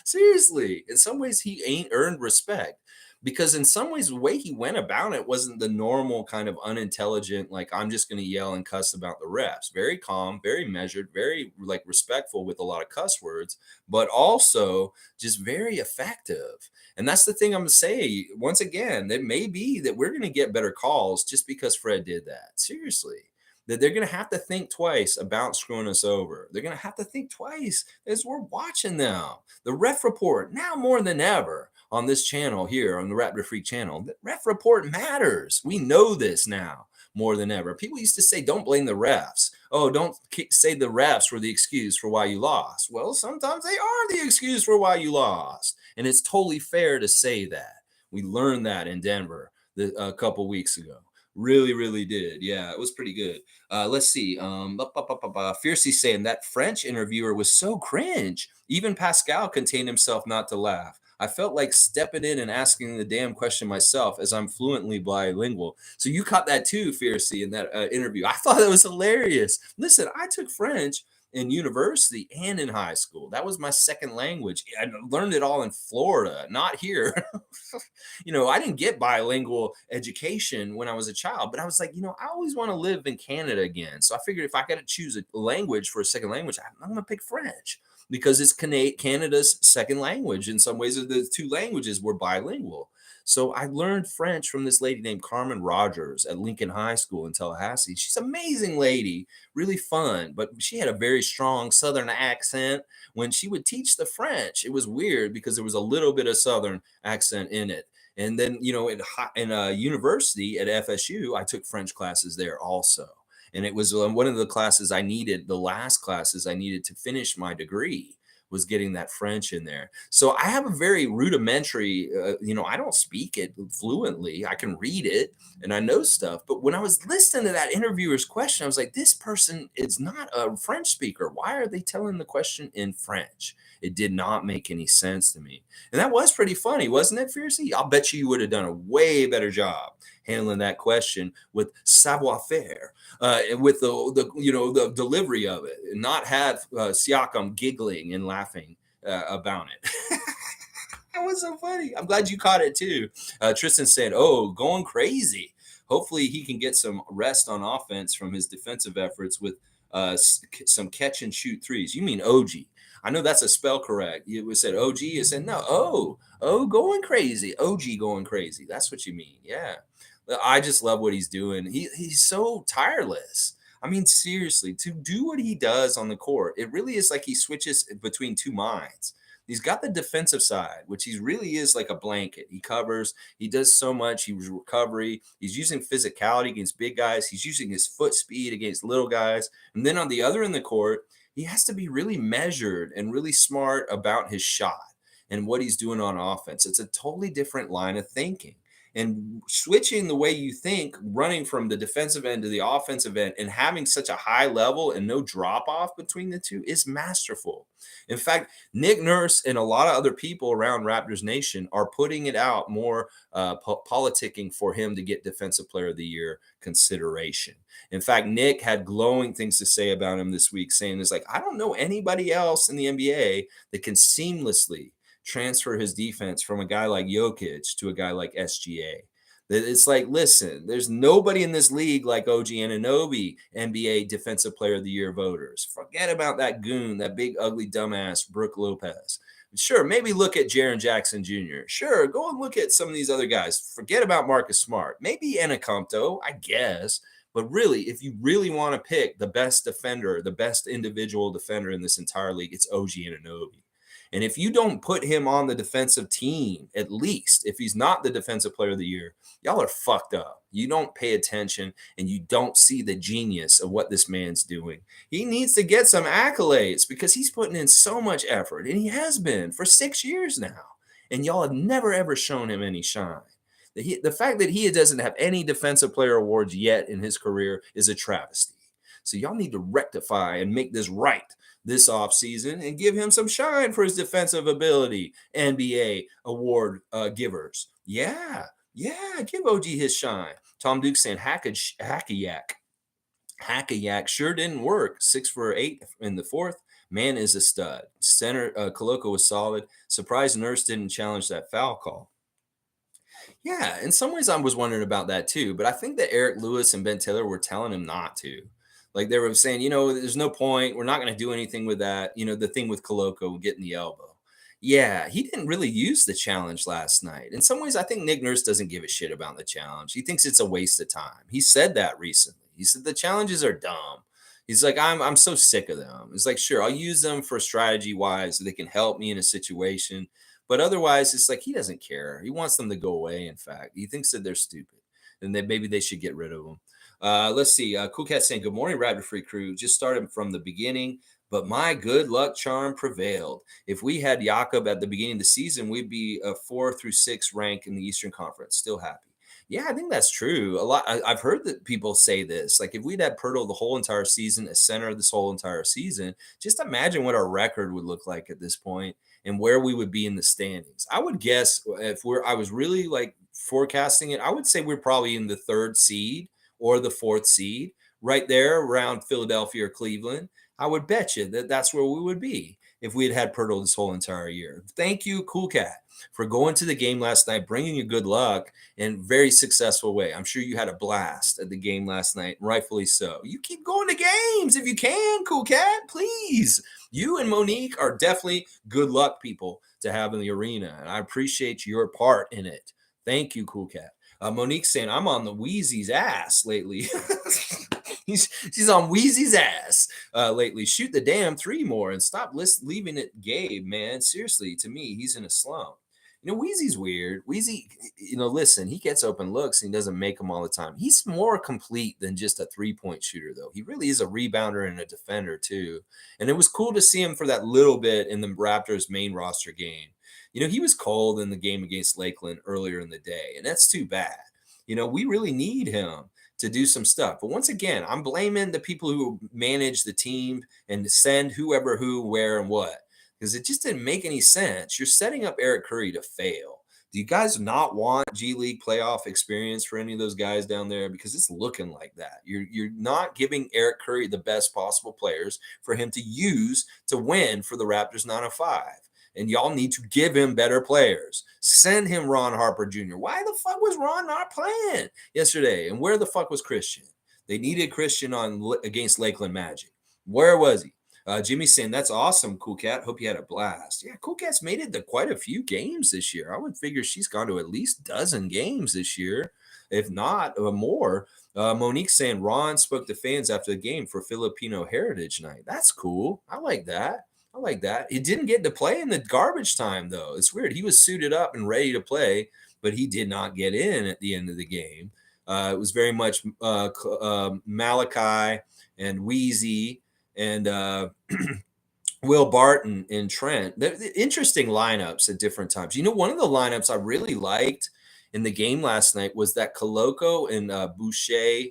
Seriously, in some ways, he ain't earned respect. Because in some ways, the way he went about it wasn't the normal kind of unintelligent, like, I'm just going to yell and cuss about the refs. Very calm, very measured, very like respectful with a lot of cuss words, but also just very effective. And that's the thing I'm going to say. Once again, it may be that we're going to get better calls just because Fred did that. Seriously. That they're going to have to think twice about screwing us over. They're going to have to think twice as we're watching them. The Ref Report, now more than ever on this channel here on the Raptor Freak channel, the Ref Report matters. We know this now. more than ever. People used to say, don't blame the refs. Oh, don't say the refs were the excuse for why you lost. Well, sometimes they are the excuse for why you lost. And it's totally fair to say that. We learned that in Denver a couple weeks ago. Really, really did. Yeah, it was pretty good. Let's see. Fiercey saying that French interviewer was so cringe. Even Pascal contained himself not to laugh. I felt like stepping in and asking the damn question myself as I'm fluently bilingual. So you caught that too, Fiercey, in that interview. I thought that was hilarious. Listen, I took French in university and in high school. That was my second language. I learned it all in Florida, not here. I didn't get bilingual education when I was a child, but I was like, I always want to live in Canada again. So I figured if I got to choose a language for a second language, I'm going to pick French because it's Canada's second language. In some ways, the two languages were bilingual. So I learned French from this lady named Carmen Rogers at Lincoln High School in Tallahassee. She's an amazing lady, really fun, but she had a very strong Southern accent when she would teach the French. It was weird because there was a little bit of Southern accent in it. And then, in a university at FSU, I took French classes there also. And it was one of the classes the last classes I needed to finish my degree was getting that French in there. So I have a very rudimentary, I don't speak it fluently. I can read it and I know stuff. But when I was listening to that interviewer's question, I was like, this person is not a French speaker. Why are they telling the question in French? It did not make any sense to me. And that was pretty funny, wasn't it, Fiercey? I'll bet you would have done a way better job handling that question with savoir-faire, with the delivery of it, and not have Siakam giggling and laughing about it. That was so funny. I'm glad you caught it too. Tristan said, "Oh, going crazy. Hopefully he can get some rest on offense from his defensive efforts with some catch and shoot threes." You mean OG? I know that's a spell correct. You said OG. You said no. Going crazy. OG going crazy. That's what you mean. Yeah. I just love what he's doing. He's so tireless. I mean, seriously, to do what he does on the court, it really is like he switches between two minds. He's got the defensive side, which he really is like a blanket. He covers. He does so much. He was recovery. He's using physicality against big guys. He's using his foot speed against little guys. And then on the other end of the court, he has to be really measured and really smart about his shot and what he's doing on offense. It's a totally different line of thinking. And switching the way you think, running from the defensive end to the offensive end and having such a high level and no drop off between the two is masterful. In fact, Nick Nurse and a lot of other people around Raptors Nation are putting it out more politicking for him to get Defensive Player of the Year consideration. In fact, Nick had glowing things to say about him this week, saying it's like, I don't know anybody else in the NBA that can seamlessly transfer his defense from a guy like Jokic to a guy like SGA. It's like, listen, there's nobody in this league like OG Anunoby, NBA Defensive Player of the Year voters. Forget about that goon, that big, ugly, dumbass Brook Lopez. Sure, maybe look at Jaren Jackson Jr. Sure, go and look at some of these other guys. Forget about Marcus Smart. Maybe Antetokounmpo, I guess. But really, if you really want to pick the best defender, the best individual defender in this entire league, it's OG Anunoby. And if you don't put him on the defensive team, at least if he's not the Defensive Player of the Year, y'all are fucked up. You don't pay attention and you don't see the genius of what this man's doing. He needs to get some accolades because he's putting in so much effort, and he has been for 6 years now. And y'all have never, ever shown him any shine. The fact that he doesn't have any Defensive Player awards yet in his career is a travesty. So y'all need to rectify and make this right this offseason and give him some shine for his defensive ability. NBA award givers. Yeah, give OG his shine. Tom Duke saying hack-a-yak. Hack-a-yak sure didn't work. 6 for 8 in the fourth. Man is a stud. Center Koloko was solid. Surprised Nurse didn't challenge that foul call. Yeah, in some ways I was wondering about that too, but I think that Eric Lewis and Ben Taylor were telling him not to. Like they were saying, there's no point. We're not going to do anything with that. The thing with Koloko getting the elbow. Yeah, he didn't really use the challenge last night. In some ways, I think Nick Nurse doesn't give a shit about the challenge. He thinks it's a waste of time. He said that recently. He said the challenges are dumb. He's like, I'm so sick of them. It's like, sure, I'll use them for strategy wise so they can help me in a situation. But otherwise, it's like he doesn't care. He wants them to go away, in fact. He thinks that they're stupid. and then maybe they should get rid of him. Let's see. Cool Cat saying, "Good morning, Raptor Free Crew. Just started from the beginning, but my good luck charm prevailed. If we had Jakob at the beginning of the season, we'd be a 4 through 6 rank in the Eastern Conference. Still happy." Yeah, I think that's true. A lot. I've heard that people say this. Like, if we'd had Poeltl the whole entire season, a center of this whole entire season, just imagine what our record would look like at this point and where we would be in the standings. I would guess I was really like forecasting it, I would say we're probably in the 3rd seed or the 4th seed, right there around Philadelphia or Cleveland. I would bet you that that's where we would be if we had Poeltl this whole entire year. Thank you, Cool Cat, for going to the game last night, bringing you good luck in very successful way. I'm sure you had a blast at the game last night, rightfully so. You keep going to games if you can, Cool Cat, please. You and Monique are definitely good luck people to have in the arena, and I appreciate your part in it. Thank you, Cool Cat. Monique saying, "I'm on the Wheezy's ass lately." She's on Wheezy's ass lately. Shoot the damn 3 more and stop leaving it Gabe, man. Seriously, to me, he's in a slump. Wheezy's weird. Wheezy, listen, he gets open looks and he doesn't make them all the time. He's more complete than just a 3-point shooter, though. He really is a rebounder and a defender, too. And it was cool to see him for that little bit in the Raptors main roster game. He was cold in the game against Lakeland earlier in the day, and that's too bad. We really need him to do some stuff. But once again, I'm blaming the people who manage the team and send whoever, who, where, and what, because it just didn't make any sense. You're setting up Eric Curry to fail. Do you guys not want G League playoff experience for any of those guys down there? Because it's looking like that. You're not giving Eric Curry the best possible players for him to use to win for the Raptors 905. And y'all need to give him better players. Send him Ron Harper Jr. Why the fuck was Ron not playing yesterday? And where the fuck was Christian? They needed Christian against Lakeland Magic. Where was he? Jimmy's saying, "That's awesome, Cool Cat. Hope you had a blast." Yeah, Cool Cat's made it to quite a few games this year. I would figure she's gone to at least a dozen games this year, if not more. Monique's saying, "Ron spoke to fans after the game for Filipino Heritage Night." That's cool. I like that. He didn't get to play in the garbage time, though. It's weird. He was suited up and ready to play, but he did not get in at the end of the game. It was very much Malachi and Wheezy and Will Barton and Trent. They're interesting lineups at different times. One of the lineups I really liked in the game last night was that Koloko and Boucher.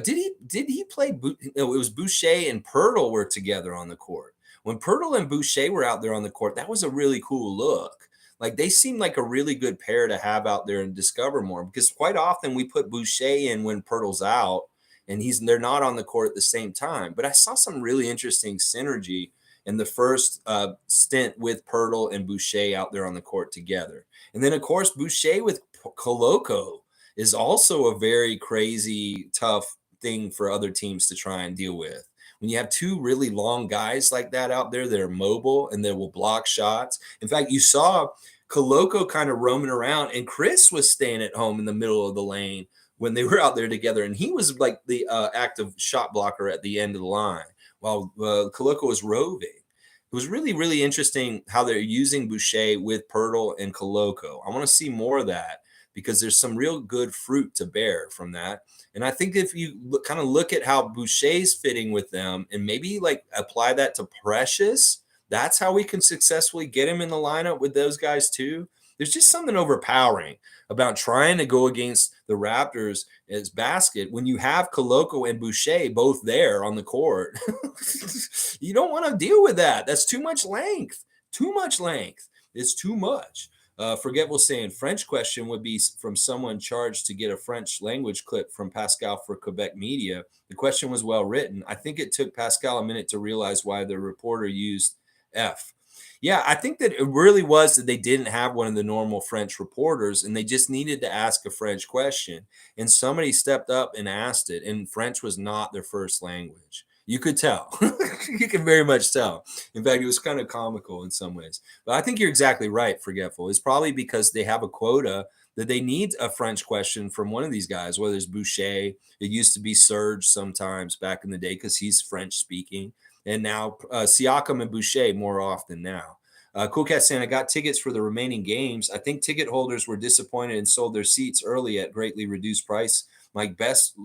Did he play? No, it was Boucher and Poeltl were together on the court. When Poeltl and Boucher were out there on the court, that was a really cool look. Like, they seemed like a really good pair to have out there and discover more, because quite often we put Boucher in when Poeltl's out and they're not on the court at the same time. But I saw some really interesting synergy in the first stint with Poeltl and Boucher out there on the court together. And then, of course, Boucher with Koloko is also a very crazy, tough thing for other teams to try and deal with. When you have 2 really long guys like that out there that are mobile and that will block shots. In fact, you saw Koloko kind of roaming around, and Chris was staying at home in the middle of the lane when they were out there together. And he was like the active shot blocker at the end of the line while Koloko was roving. It was really, really interesting how they're using Boucher with Poeltl and Koloko. I want to see more of that, because there's some real good fruit to bear from that. And I think if you kind of look at how Boucher's fitting with them and maybe like apply that to Precious, that's how we can successfully get him in the lineup with those guys too. There's just something overpowering about trying to go against the Raptors as basket when you have Koloko and Boucher both there on the court. You don't want to deal with that. That's too much length. It's too much. Forgetful saying, "French question would be from someone charged to get a French language clip from Pascal for Quebec media. The question was well written. I think it took Pascal a minute to realize why the reporter used F." Yeah, I think that it really was that they didn't have one of the normal French reporters, and they just needed to ask a French question. And somebody stepped up and asked it, and French was not their first language. You could tell. You can very much tell. In fact, it was kind of comical in some ways. But I think you're exactly right, Forgetful. It's probably because they have a quota that they need a French question from one of these guys, whether it's Boucher. It used to be Serge sometimes back in the day because he's French speaking. And now Siakam and Boucher more often now. Cool Cat saying, I got tickets for the remaining games. I think ticket holders were disappointed and sold their seats early at greatly reduced price. My best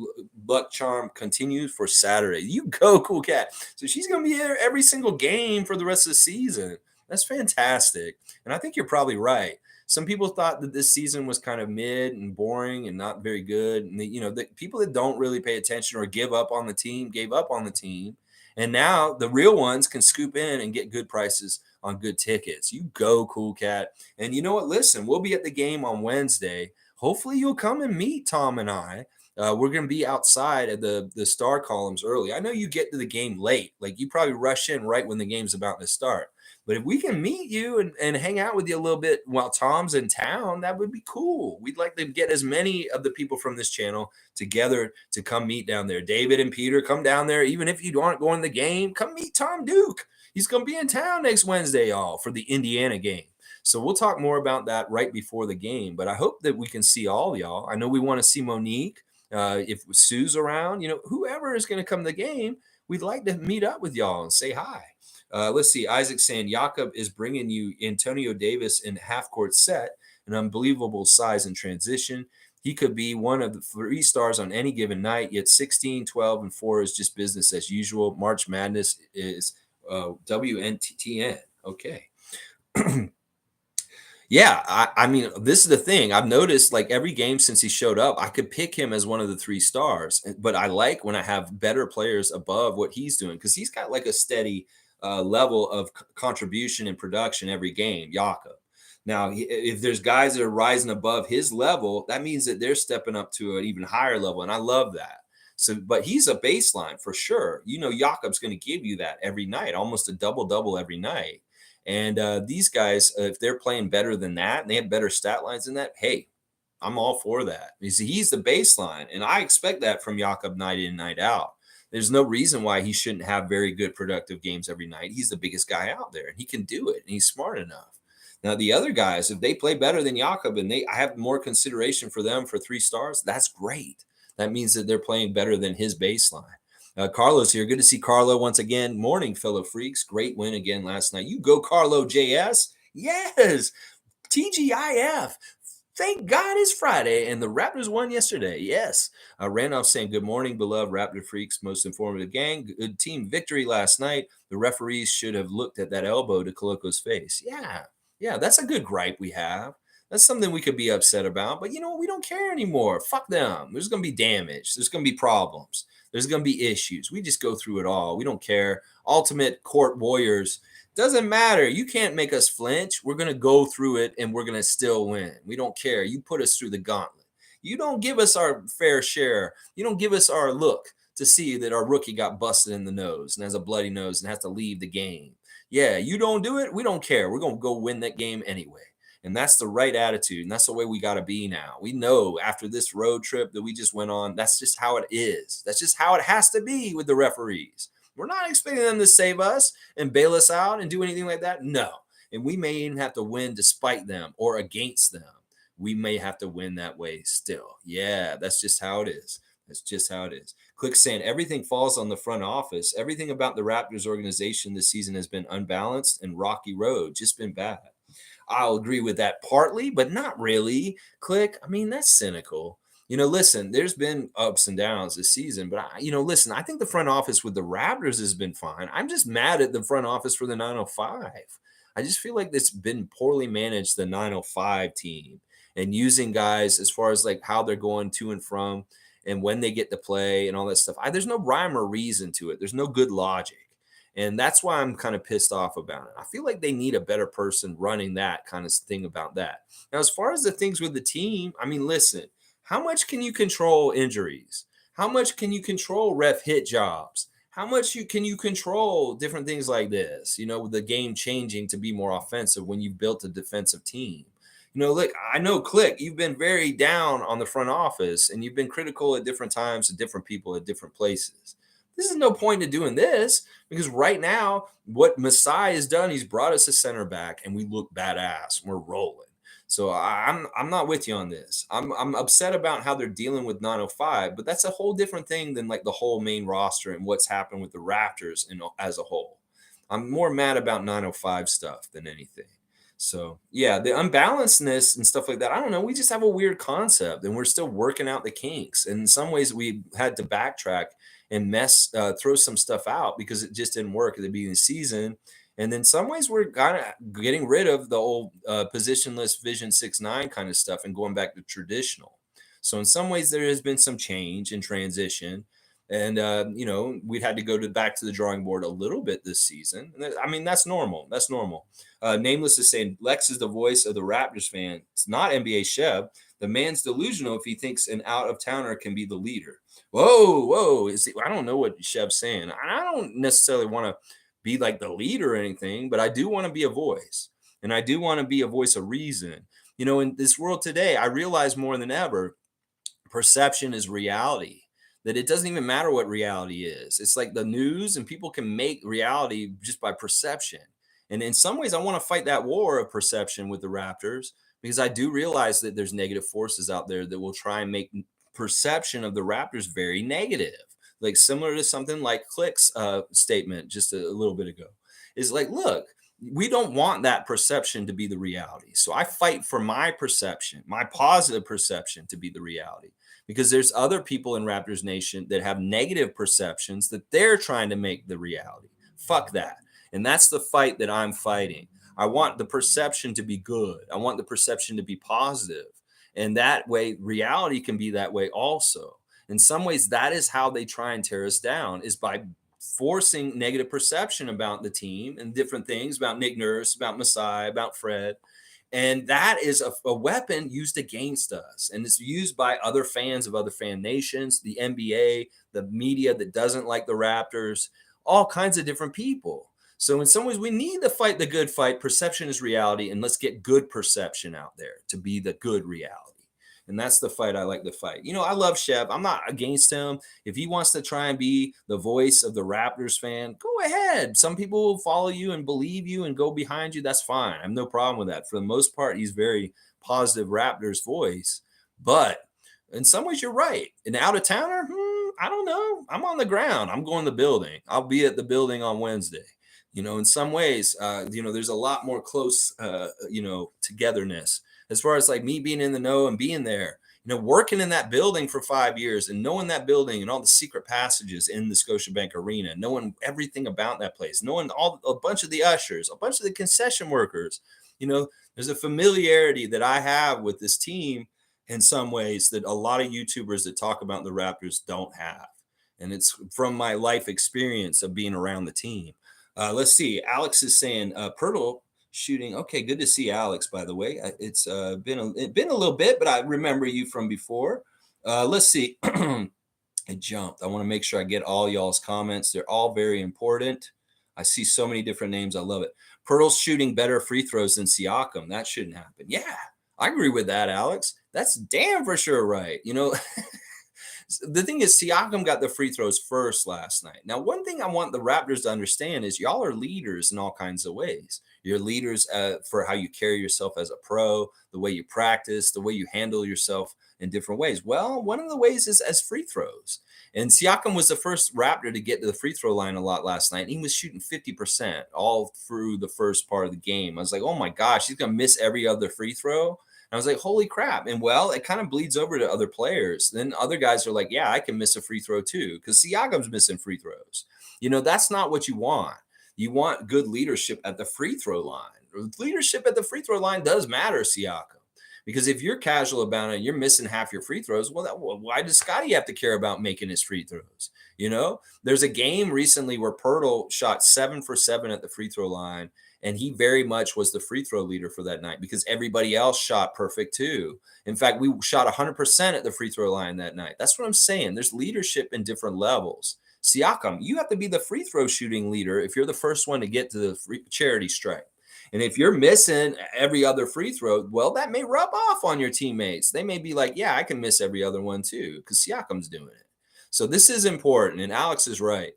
luck charm continues for Saturday. You go, Cool Cat. So she's going to be there every single game for the rest of the season. That's fantastic. And I think you're probably right. Some people thought that this season was kind of mid and boring and not very good. And, the people that don't really pay attention or give up on the team gave up on the team. And now the real ones can scoop in and get good prices on good tickets. You go, Cool Cat. And you know what? Listen, we'll be at the game on Wednesday. Hopefully you'll come and meet Tom and I. We're going to be outside at the star columns early. I know you get to the game late. Like you probably rush in right when the game's about to start. But if we can meet you and hang out with you a little bit while Tom's in town, that would be cool. We'd like to get as many of the people from this channel together to come meet down there. David and Peter, come down there. Even if you aren't going to the game, come meet Tom Duke. He's going to be in town next Wednesday, y'all, for the Indiana game. So we'll talk more about that right before the game. But I hope that we can see all y'all. I know we want to see Monique. If Sue's around, whoever is going to come to the game, we'd like to meet up with y'all and say hi. Let's see. Isaac saying Jakob is bringing you Antonio Davis in half-court set, an unbelievable size and transition. He could be one of the 3 stars on any given night, yet 16, 12, and 4 is just business as usual. March Madness is WNTN. Okay. Yeah, I mean, this is the thing. I've noticed like every game since he showed up, I could pick him as one of the 3 stars. But I like when I have better players above what he's doing because he's got like a steady level of contribution and production every game, Jakob. Now, if there's guys that are rising above his level, that means that they're stepping up to an even higher level. And I love that. So, but he's a baseline for sure. Jakob's going to give you that every night, almost a double-double every night. And these guys, if they're playing better than that and they have better stat lines than that, hey, I'm all for that. He's the baseline. And I expect that from Jakob night in, night out. There's no reason why he shouldn't have very good productive games every night. He's the biggest guy out there and he can do it and he's smart enough. Now, the other guys, if they play better than Jakob and I have more consideration for them for 3 stars, that's great. That means that they're playing better than his baseline. Carlos here. Good to see Carlo once again. Morning, fellow freaks. Great win again last night. You go, Carlo JS. Yes. TGIF. Thank God it's Friday, and the Raptors won yesterday. Yes. Randolph saying, good morning, beloved Raptor freaks, most informative gang. Good team victory last night. The referees should have looked at that elbow to Koloko's face. Yeah, that's a good gripe we have. That's something we could be upset about. But, we don't care anymore. Fuck them. There's going to be damage. There's going to be problems. There's going to be issues. We just go through it all. We don't care. Ultimate court warriors. Doesn't matter. You can't make us flinch. We're going to go through it and we're going to still win. We don't care. You put us through the gauntlet. You don't give us our fair share. You don't give us our look to see that our rookie got busted in the nose and has a bloody nose and has to leave the game. Yeah, you don't do it. We don't care. We're going to go win that game anyway. And that's the right attitude. And that's the way we got to be now. We know after this road trip that we just went on, that's just how it is. That's just how it has to be with the referees. We're not expecting them to save us and bail us out and do anything like that. No. And we may even have to win despite them or against them. We may have to win that way still. Yeah, that's just how it is. That's just how it is. Click saying everything falls on the front office. Everything about the Raptors organization this season has been unbalanced and rocky road, just been bad. I'll agree with that partly, but not really. Click. I mean, that's cynical. Listen, there's been ups and downs this season, but listen, I think the front office with the Raptors has been fine. I'm just mad at the front office for the 905. I just feel like it's been poorly managed, the 905 team, and using guys as far as like how they're going to and from and when they get to play and all that stuff. There's no rhyme or reason to it. There's no good logic. And that's why I'm kind of pissed off about it. I feel like they need a better person running that kind of thing about that. Now, as far as the things with the team, I mean, listen, how much can you control injuries? How much can you control ref hit jobs? How much can you control different things like this? With the game changing to be more offensive when you've built a defensive team. Look, I know, Click, you've been very down on the front office and you've been critical at different times to different people at different places. This is no point in doing this because right now, what Masai has done, he's brought us a center back and we look badass. We're rolling. So I'm not with you on this. I'm upset about how they're dealing with 905, but that's a whole different thing than like the whole main roster and what's happened with the Raptors as a whole. I'm more mad about 905 stuff than anything. So yeah, the unbalancedness and stuff like that. I don't know. We just have a weird concept, and we're still working out the kinks. And in some ways, we had to backtrack and throw some stuff out because it just didn't work at the beginning of the season. And then some ways we're kind of getting rid of the old positionless Vision 6-9 kind of stuff and going back to traditional. So in some ways, there has been some change and transition. And we'd had to go back to the drawing board a little bit this season. I mean, that's normal. That's normal. Nameless is saying Lex is the voice of the Raptors fan. It's not NBA Sheb. The man's delusional if he thinks an out of towner can be the leader. Whoa. I don't know what Sheb's saying. I don't necessarily want to be like the leader or anything, but I do want to be a voice. And I do want to be a voice of reason. In this world today, I realize more than ever, perception is reality. That it doesn't even matter what reality is. It's like the news, and people can make reality just by perception. And in some ways, I want to fight that war of perception with the Raptors because I do realize that there's negative forces out there that will try and make perception of the Raptors very negative. Like similar to something like Click's statement just a little bit ago. Is like, look, we don't want that perception to be the reality. So I fight for my perception, my positive perception to be the reality. Because there's other people in Raptors Nation that have negative perceptions that they're trying to make the reality. Fuck that. And that's the fight that I'm fighting. I want the perception to be good. I want the perception to be positive. And that way, reality can be that way also. In some ways, that is how they try and tear us down, is by forcing negative perception about the team and different things, about Nick Nurse, about Masai, about Fred. And that is a weapon used against us. And it's used by other fans of other fan nations, the NBA, the media that doesn't like the Raptors, all kinds of different people. So in some ways, we need to fight the good fight. Perception is reality. And let's get good perception out there to be the good reality. And that's the fight I like to fight. I love Shep. I'm not against him. If he wants to try and be the voice of the Raptors fan, go ahead. Some people will follow you and believe you and go behind you. That's fine. I have no problem with that. For the most part, he's very positive Raptors voice. But in some ways, you're right. An out-of-towner, I don't know. I'm on the ground. I'm going to the building. I'll be at the building on Wednesday. In some ways, there's a lot more close, togetherness. As far as like me being in the know and being there, working in that building for 5 years and knowing that building and all the secret passages in the Scotiabank Arena, knowing everything about that place, knowing a bunch of the ushers, a bunch of the concession workers, there's a familiarity that I have with this team in some ways that a lot of YouTubers that talk about the Raptors don't have. And it's from my life experience of being around the team. Let's see. Alex is saying Poeltl shooting. Okay, good to see Alex, by the way. It's been a little bit, but I remember you from before. Let's see. It jumped. I want to make sure I get all y'all's comments. They're all very important. I see so many different names. I love it. Poeltl's shooting better free throws than Siakam. That shouldn't happen. Yeah, I agree with that, Alex. That's damn for sure right. The thing is, Siakam got the free throws first last night. Now, one thing I want the Raptors to understand is y'all are leaders in all kinds of ways. You're leaders for how you carry yourself as a pro, the way you practice, the way you handle yourself in different ways. Well, one of the ways is as free throws. And Siakam was the first Raptor to get to the free throw line a lot last night. He was shooting 50% all through the first part of the game. I was like, oh my gosh, he's going to miss every other free throw. And I was like, holy crap. And well, it kind of bleeds over to other players. Then other guys are like, yeah, I can miss a free throw too, because Siakam's missing free throws. That's not what you want. You want good leadership at the free throw line. Leadership at the free throw line does matter, Siakam. Because if you're casual about it and you're missing half your free throws, well, why does Scottie have to care about making his free throws? There's a game recently where Poeltl shot 7 for 7 at the free throw line. And he very much was the free throw leader for that night because everybody else shot perfect too. In fact, we shot 100% at the free throw line that night. That's what I'm saying. There's leadership in different levels. Siakam, you have to be the free throw shooting leader if you're the first one to get to the charity stripe. And if you're missing every other free throw, well, that may rub off on your teammates. They may be like, yeah, I can miss every other one too because Siakam's doing it. So this is important. And Alex is right.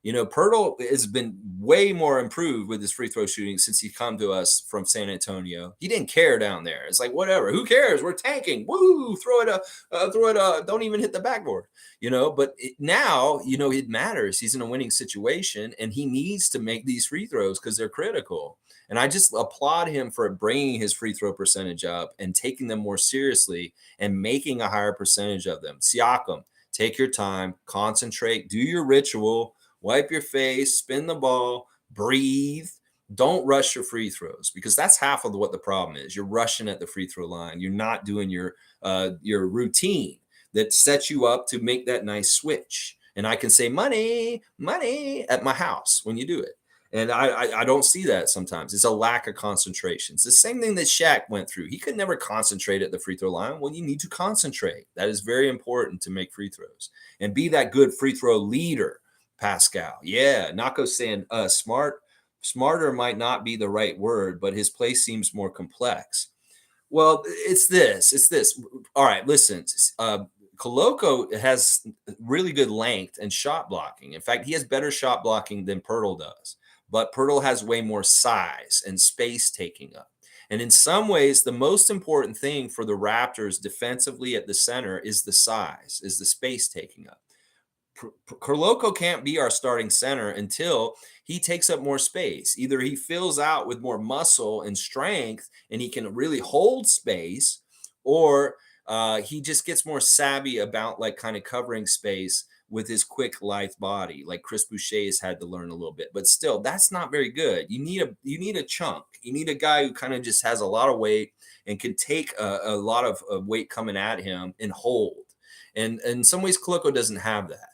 Poeltl has been way more improved with his free throw shooting since he come to us from San Antonio. He didn't care down there. It's like, whatever, who cares? We're tanking. Woo, throw it. Don't even hit the backboard. But now, it matters. He's in a winning situation, and he needs to make these free throws because they're critical. And I just applaud him for bringing his free throw percentage up and taking them more seriously and making a higher percentage of them. Siakam, take your time, concentrate, do your ritual, wipe your face, spin the ball, breathe. Don't rush your free throws, because that's half of what the problem is. You're rushing at the free throw line. You're not doing your routine that sets you up to make that nice switch. And I can say money at my house when you do it. And I don't see that sometimes. It's a lack of concentration. It's the same thing that Shaq went through. He could never concentrate at the free throw line. Well, you need to concentrate. That is very important to make free throws and be that good free throw leader, Pascal. Yeah, Nako's saying smarter might not be the right word, but his play seems more complex. Well, it's this. All right, listen. Koloko has really good length and shot blocking. In fact, he has better shot blocking than Poeltl does. But Poeltl has way more size and space taking up. And in some ways, the most important thing for the Raptors defensively at the center is the size, is the space taking up. Koloko can't be our starting center until he takes up more space. Either he fills out with more muscle and strength and he can really hold space, or he just gets more savvy about like kind of covering space with his quick, lithe body, like Chris Boucher has had to learn a little bit. But still, that's not very good. You need a chunk. You need a guy who kind of just has a lot of weight and can take a lot of weight coming at him and hold. And in some ways, Koloko doesn't have that.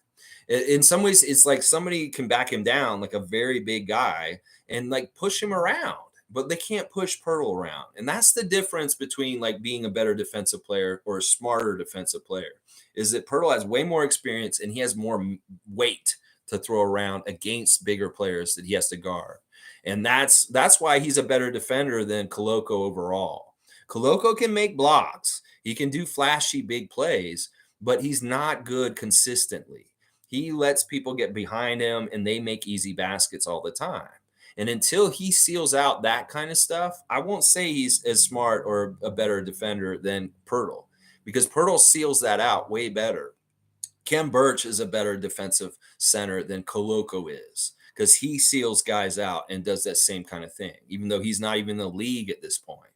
In some ways, it's like somebody can back him down, like a very big guy, and like push him around, but they can't push Poeltl around. And that's the difference between like being a better defensive player or a smarter defensive player, is that Poeltl has way more experience and he has more weight to throw around against bigger players that he has to guard. And that's why he's a better defender than Koloko overall. Koloko can make blocks. He can do flashy big plays, but he's not good consistently. He lets people get behind him and they make easy baskets all the time. And until he seals out that kind of stuff, I won't say he's as smart or a better defender than Poeltl, because Poeltl seals that out way better. Kem Birch is a better defensive center than Koloko is, because he seals guys out and does that same kind of thing, even though he's not even in the league at this point.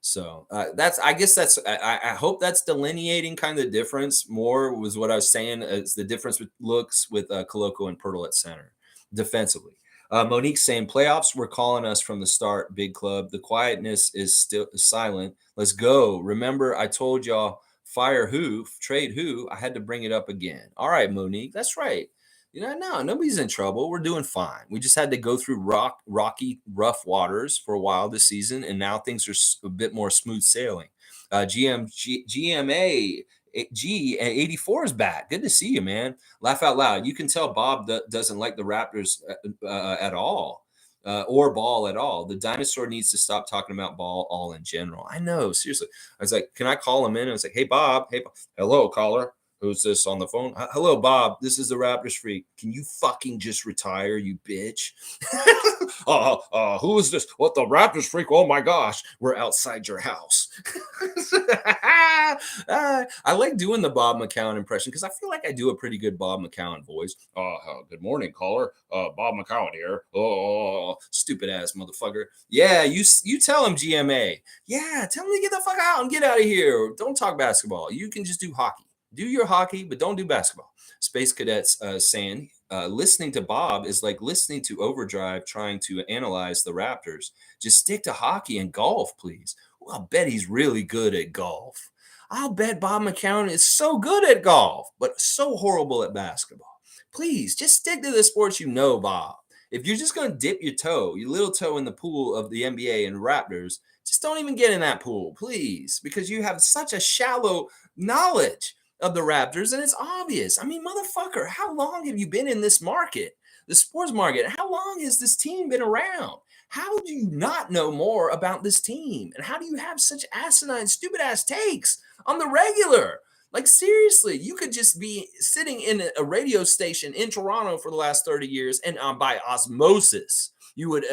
So I hope that's delineating kind of the difference more, was what I was saying. It's the difference with looks with Koloko and Poeltl at center defensively. Monique saying playoffs were calling us from the start, big club. The quietness is still silent. Let's go. Remember, I told y'all fire who, trade who. I had to bring it up again. All right, Monique, that's right. No, nobody's in trouble. We're doing fine. We just had to go through rocky, rough waters for a while this season, and now things are a bit more smooth sailing. GMA G84 is back. Good to see you, man. Laugh out loud. You can tell Bob doesn't like the Raptors at all, or ball at all. The dinosaur needs to stop talking about ball all in general. I know, seriously. I was like, can I call him in? I was like, hey, Bob. Hey, hello, caller. Who's this on the phone? Hello, Bob. This is the Raptors freak. Can you fucking just retire, you bitch? Who is this? What, the Raptors freak? Oh my gosh, we're outside your house. I like doing the Bob McCown impression because I feel like I do a pretty good Bob McCown voice. Good morning, caller. Bob McCown here. Oh, stupid ass motherfucker. Yeah, you tell him, GMA. Yeah, tell him to get the fuck out and get out of here. Don't talk basketball. You can just do hockey. Do your hockey, but don't do basketball. Space Cadets saying, listening to Bob is like listening to Overdrive trying to analyze the Raptors. Just stick to hockey and golf, please. Well, I'll bet he's really good at golf. I'll bet Bob McCown is so good at golf, but so horrible at basketball. Please, just stick to the sports you know, Bob. If you're just going to dip your little toe in the pool of the NBA and Raptors, just don't even get in that pool, please, because you have such a shallow knowledge of the Raptors, and it's obvious. I mean, motherfucker, how long have you been in this market, the sports market? How long has this team been around? How do you not know more about this team? And how do you have such asinine, stupid ass takes on the regular? Like, seriously, you could just be sitting in a radio station in Toronto for the last 30 years, and by osmosis, you would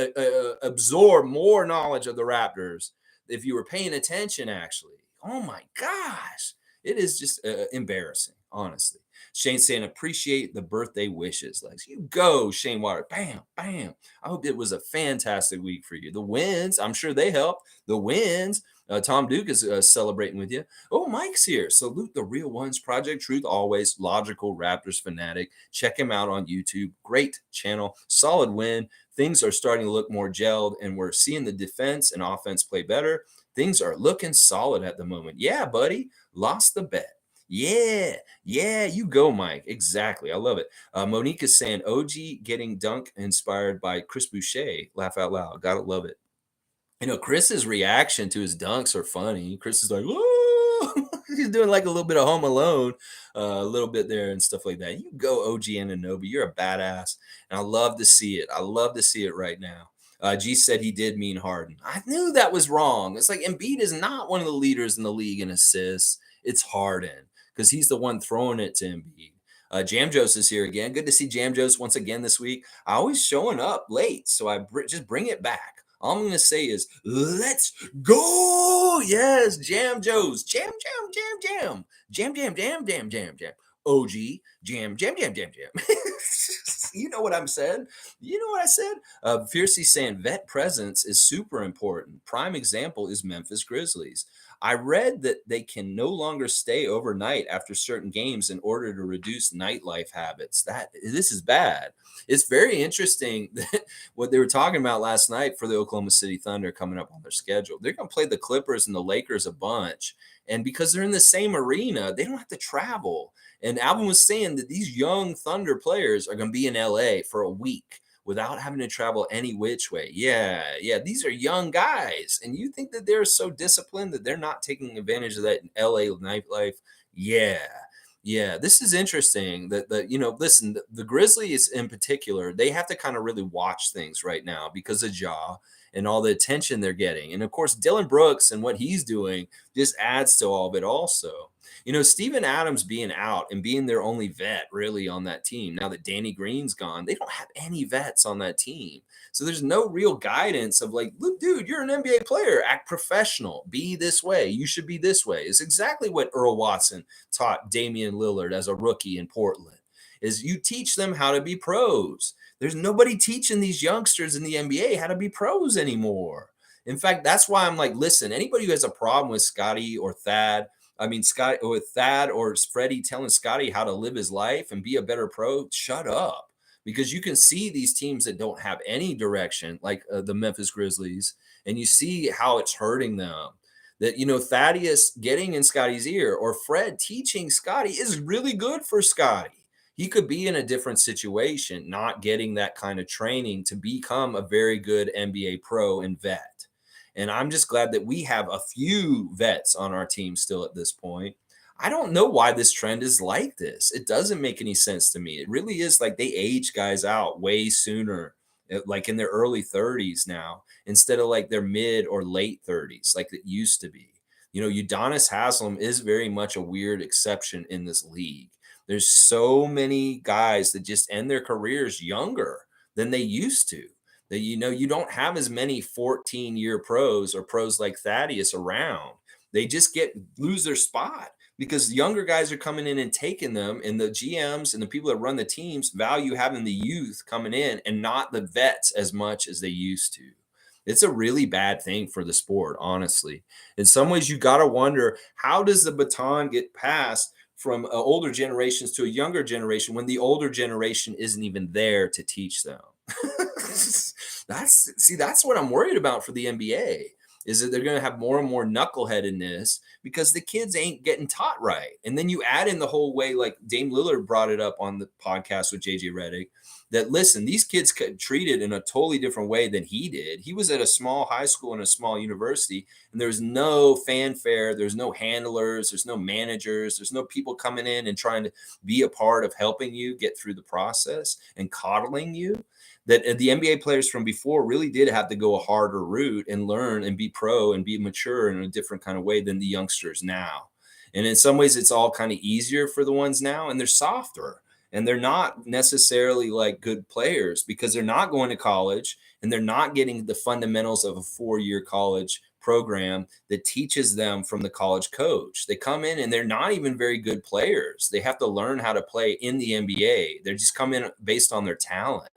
absorb more knowledge of the Raptors if you were paying attention, actually. Oh my gosh. It is just embarrassing, honestly. Shane saying, appreciate the birthday wishes. Like, you go, Shane Water. Bam, bam. I hope it was a fantastic week for you. The wins, I'm sure they helped. The wins. Tom Duke is celebrating with you. Oh, Mike's here. Salute the Real Ones Project. Truth always. Logical Raptors fanatic. Check him out on YouTube. Great channel. Solid win. Things are starting to look more gelled, and we're seeing the defense and offense play better. Things are looking solid at the moment. Yeah, buddy. Lost the bet. Yeah, you go, Mike. Exactly. I love it. Monique is saying OG getting dunk inspired by Chris Boucher. Laugh out loud. Gotta love it. Chris's reaction to his dunks are funny. Chris is like, "Whoa!" He's doing like a little bit of Home Alone, a little bit there and stuff like that. You go, OG Anunoby. You're a badass, and I love to see it. I love to see it right now. G said he did mean Harden. I knew that was wrong. It's like Embiid is not one of the leaders in the league in assists. It's Harden because he's the one throwing it to Embiid. Jam Jose is here again. Good to see Jam Jose once again this week. I always showing up late, so I just bring it back. All I'm going to say is, let's go. Yes, Jam Joe's. Jam. OG, jam. You know what I'm saying? You know what I said? Fiercey saying vet presence is super important. Prime example is Memphis Grizzlies. I read that they can no longer stay overnight after certain games in order to reduce nightlife habits. This is bad. It's very interesting that what they were talking about last night for the Oklahoma City Thunder coming up on their schedule. They're going to play the Clippers and the Lakers a bunch. And because they're in the same arena, they don't have to travel. And Alvin was saying that these young Thunder players are going to be in LA for a week without having to travel any which way. Yeah. These are young guys. And you think that they're so disciplined that they're not taking advantage of that LA nightlife? Yeah. This is interesting listen, the Grizzlies in particular, they have to kind of really watch things right now because of Ja and all the attention they're getting. And of course, Dylan Brooks and what he's doing just adds to all of it also. Steven Adams being out and being their only vet really on that team. Now that Danny Green's gone, they don't have any vets on that team. So there's no real guidance of like, look, dude, you're an NBA player. Act professional. Be this way. You should be this way. It's exactly what Earl Watson taught Damian Lillard as a rookie in Portland, is you teach them how to be pros. There's nobody teaching these youngsters in the NBA how to be pros anymore. In fact, that's why I'm like, listen, anybody who has a problem with Scottie or Thad, Scott or Thad or Freddie telling Scottie how to live his life and be a better pro, shut up. Because you can see these teams that don't have any direction, like the Memphis Grizzlies, and you see how it's hurting them. That, Thaddeus getting in Scottie's ear or Fred teaching Scottie is really good for Scottie. He could be in a different situation, not getting that kind of training to become a very good NBA pro and vet. And I'm just glad that we have a few vets on our team still at this point. I don't know why this trend is like this. It doesn't make any sense to me. It really is like they age guys out way sooner, like in their early 30s now, instead of like their mid or late 30s, like it used to be. Udonis Haslem is very much a weird exception in this league. There's so many guys that just end their careers younger than they used to. That you don't have as many 14-year pros or pros like Thaddeus around. They just lose their spot because younger guys are coming in and taking them, and the GMs and the people that run the teams value having the youth coming in and not the vets as much as they used to. It's a really bad thing for the sport, honestly. In some ways, you got to wonder, how does the baton get passed from older generations to a younger generation when the older generation isn't even there to teach them? That's what I'm worried about for the NBA, is that they're going to have more and more knuckleheadedness because the kids ain't getting taught right. And then you add in the whole way, like Dame Lillard brought it up on the podcast with JJ Redick, that listen, these kids get treated in a totally different way than he did. He was at a small high school and a small university, and there's no fanfare, there's no handlers, there's no managers, there's no people coming in and trying to be a part of helping you get through the process and coddling you. That the NBA players from before really did have to go a harder route and learn and be pro and be mature in a different kind of way than the youngsters now. And in some ways, it's all kind of easier for the ones now, and they're softer. And they're not necessarily like good players because they're not going to college and they're not getting the fundamentals of a 4-year college program that teaches them from the college coach. They come in and they're not even very good players. They have to learn how to play in the NBA. They're just come in based on their talent.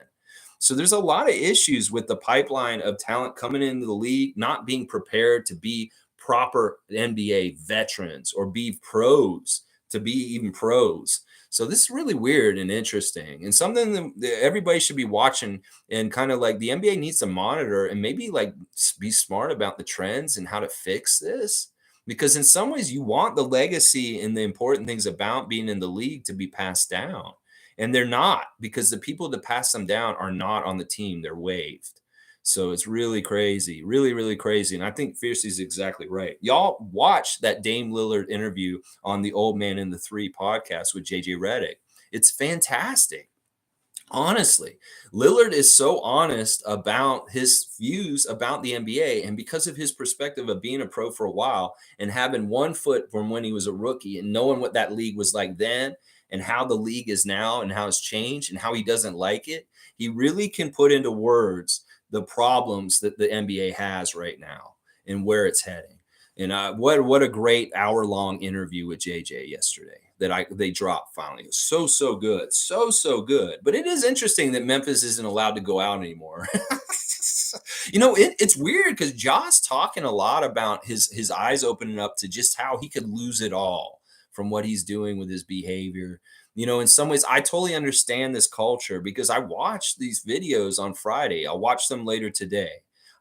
So there's a lot of issues with the pipeline of talent coming into the league, not being prepared to be proper NBA veterans or be pros, to be even pros. So this is really weird and interesting, and something that everybody should be watching, and kind of like the NBA needs to monitor and maybe like be smart about the trends and how to fix this. Because in some ways, you want the legacy and the important things about being in the league to be passed down. And they're not, because the people that pass them down are not on the team. They're waived. So it's really crazy, really, really crazy. And I think Fiercey is exactly right. Y'all watch that Dame Lillard interview on the Old Man in the Three podcast with JJ Redick. It's fantastic. Honestly, Lillard is so honest about his views about the NBA. And because of his perspective of being a pro for a while and having one foot from when he was a rookie and knowing what that league was like then and how the league is now and how it's changed and how he doesn't like it, he really can put into words the problems that the NBA has right now and where it's heading. And what a great hour-long interview with JJ yesterday that they dropped finally. It was so good. So good. But it is interesting that Memphis isn't allowed to go out anymore. It's weird because Ja's talking a lot about his eyes opening up to just how he could lose it all from what he's doing with his behavior. In some ways, I totally understand this culture because I watched these videos on Friday. I'll watch them later today.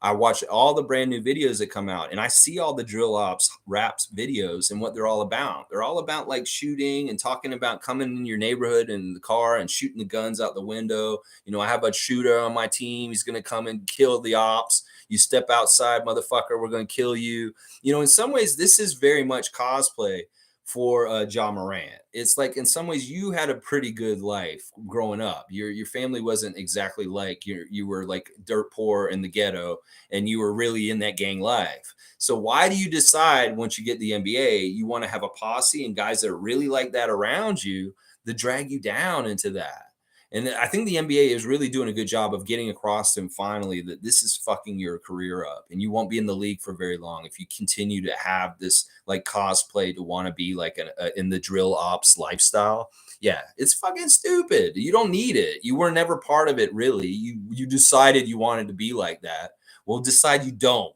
I watch all the brand new videos that come out and I see all the drill ops raps videos and what they're all about. They're all about like shooting and talking about coming in your neighborhood in the car and shooting the guns out the window. I have a shooter on my team. He's going to come and kill the ops. You step outside, motherfucker, we're going to kill you. In some ways, this is very much cosplay for Ja Morant. It's like in some ways you had a pretty good life growing up. Your family wasn't exactly like you were like dirt poor in the ghetto and you were really in that gang life. So why do you decide once you get the NBA you want to have a posse and guys that are really like that around you that drag you down into that? And I think the NBA is really doing a good job of getting across to him finally that this is fucking your career up and you won't be in the league for very long if you continue to have this like cosplay to want to be like in the drill ops lifestyle. Yeah, it's fucking stupid. You don't need it. You were never part of it, really. You decided you wanted to be like that. Well, decide you don't.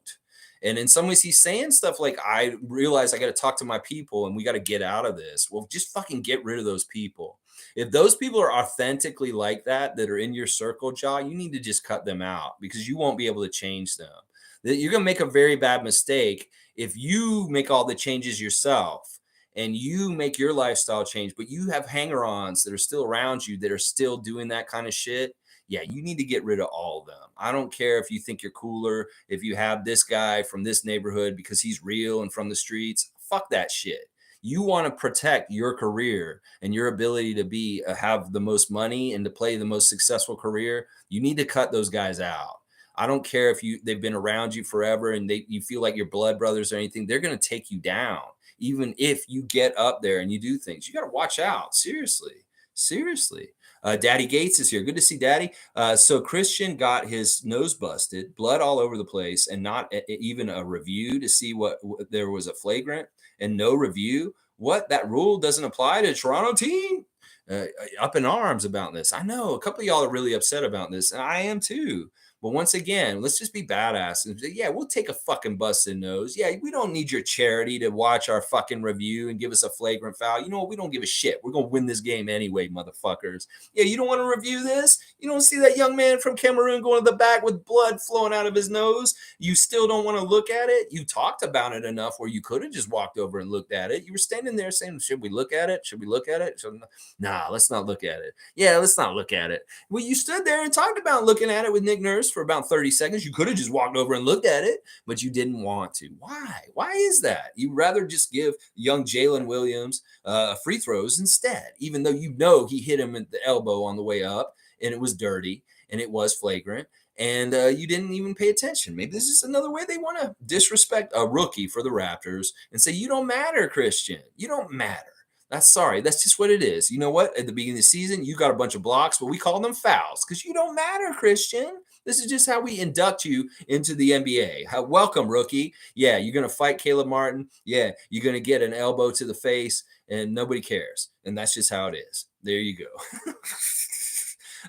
And in some ways, he's saying stuff like, I realize I got to talk to my people and we got to get out of this. Well, just fucking get rid of those people. If those people are authentically like that are in your circle, Ja, you need to just cut them out because you won't be able to change them. You're going to make a very bad mistake if you make all the changes yourself and you make your lifestyle change, but you have hanger-ons that are still around you that are still doing that kind of shit. Yeah, you need to get rid of all of them. I don't care if you think you're cooler, if you have this guy from this neighborhood because he's real and from the streets. Fuck that shit. You want to protect your career and your ability to have the most money and to play the most successful career. You need to cut those guys out. I don't care if they've been around you forever and you feel like your blood brothers or anything. They're going to take you down, even if you get up there and you do things. You got to watch out. Seriously. Daddy Gates is here. Good to see Daddy. So Christian got his nose busted, blood all over the place, and not even a review to see what there was a flagrant and no review. What? That rule doesn't apply to Toronto team? Up in arms about this. I know a couple of y'all are really upset about this, and I am too. But once again, let's just be badass and say, yeah, we'll take a fucking busted nose. Yeah, we don't need your charity to watch our fucking review and give us a flagrant foul. You know what? We don't give a shit. We're going to win this game anyway, motherfuckers. Yeah, you don't want to review this? You don't see that young man from Cameroon going to the back with blood flowing out of his nose? You still don't want to look at it? You talked about it enough where you could have just walked over and looked at it. You were standing there saying, should we look at it? Should we look at it? Nah, let's not look at it. Yeah, let's not look at it. Well, you stood there and talked about looking at it with Nick Nurse for about 30 seconds. You could have just walked over and looked at it, but you didn't want to. Why? Why is that? You'd rather just give young Jalen Williams free throws instead, even though you know he hit him at the elbow on the way up and it was dirty and it was flagrant. and you didn't even pay attention. Maybe this is another way they want to disrespect a rookie for the Raptors and say, you don't matter, Christian. You don't matter. That's sorry. That's just what it is. You know what? At the beginning of the season, you got a bunch of blocks, but we call them fouls because you don't matter, Christian. This is just how we induct you into the NBA. Welcome, rookie. Yeah, you're going to fight Caleb Martin. Yeah, you're going to get an elbow to the face, and nobody cares. And that's just how it is. There you go.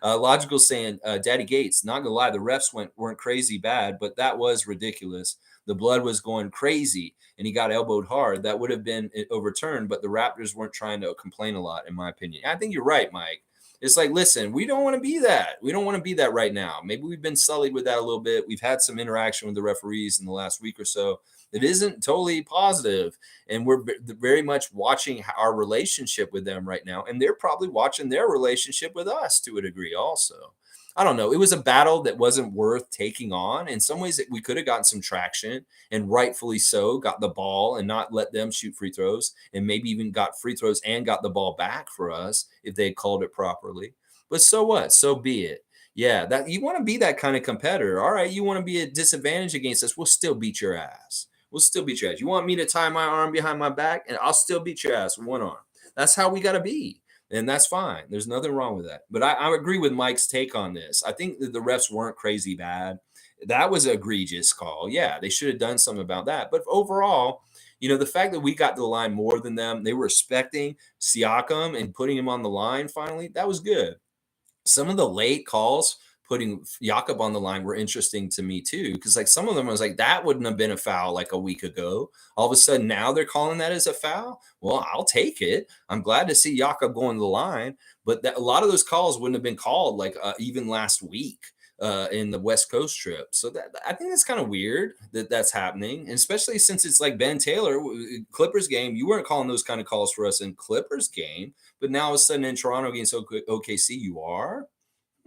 Logical saying, Daddy Gates, not gonna lie, the refs weren't crazy bad, but that was ridiculous. The blood was going crazy, and he got elbowed hard. That would have been overturned, but the Raptors weren't trying to complain a lot, in my opinion. I think you're right, Mike. It's like, listen, we don't want to be that. We don't want to be that right now. Maybe we've been sullied with that a little bit. We've had some interaction with the referees in the last week or so. It isn't totally positive, and we're very much watching our relationship with them right now, and they're probably watching their relationship with us to a degree also. I don't know. It was a battle that wasn't worth taking on. In some ways, we could have gotten some traction, and rightfully so, got the ball and not let them shoot free throws, and maybe even got free throws and got the ball back for us if they had called it properly. But so what? So be it. Yeah, that you want to be that kind of competitor. All right, you want to be at disadvantage against us. We'll still beat your ass. We'll still beat your ass. You want me to tie my arm behind my back, and I'll still beat your ass with one arm. That's how we got to be. And that's fine. There's nothing wrong with that. But I agree with Mike's take on this. I think that the refs weren't crazy bad. That was an egregious call. Yeah, they should have done something about that. But overall, the fact that we got to the line more than them, they were respecting Siakam and putting him on the line finally, that was good. Some of the late calls putting Jakob on the line were interesting to me too, because like some of them I was like, that wouldn't have been a foul like a week ago. All of a sudden now they're calling that as a foul. Well, I'll take it. I'm glad to see Jakob going to the line, but a lot of those calls wouldn't have been called like even last week in the West Coast trip. So that I think that's kind of weird that that's happening, and especially since it's like Ben Taylor, Clippers game. You weren't calling those kind of calls for us in Clippers game, but now all of a sudden in Toronto against OKC, you are.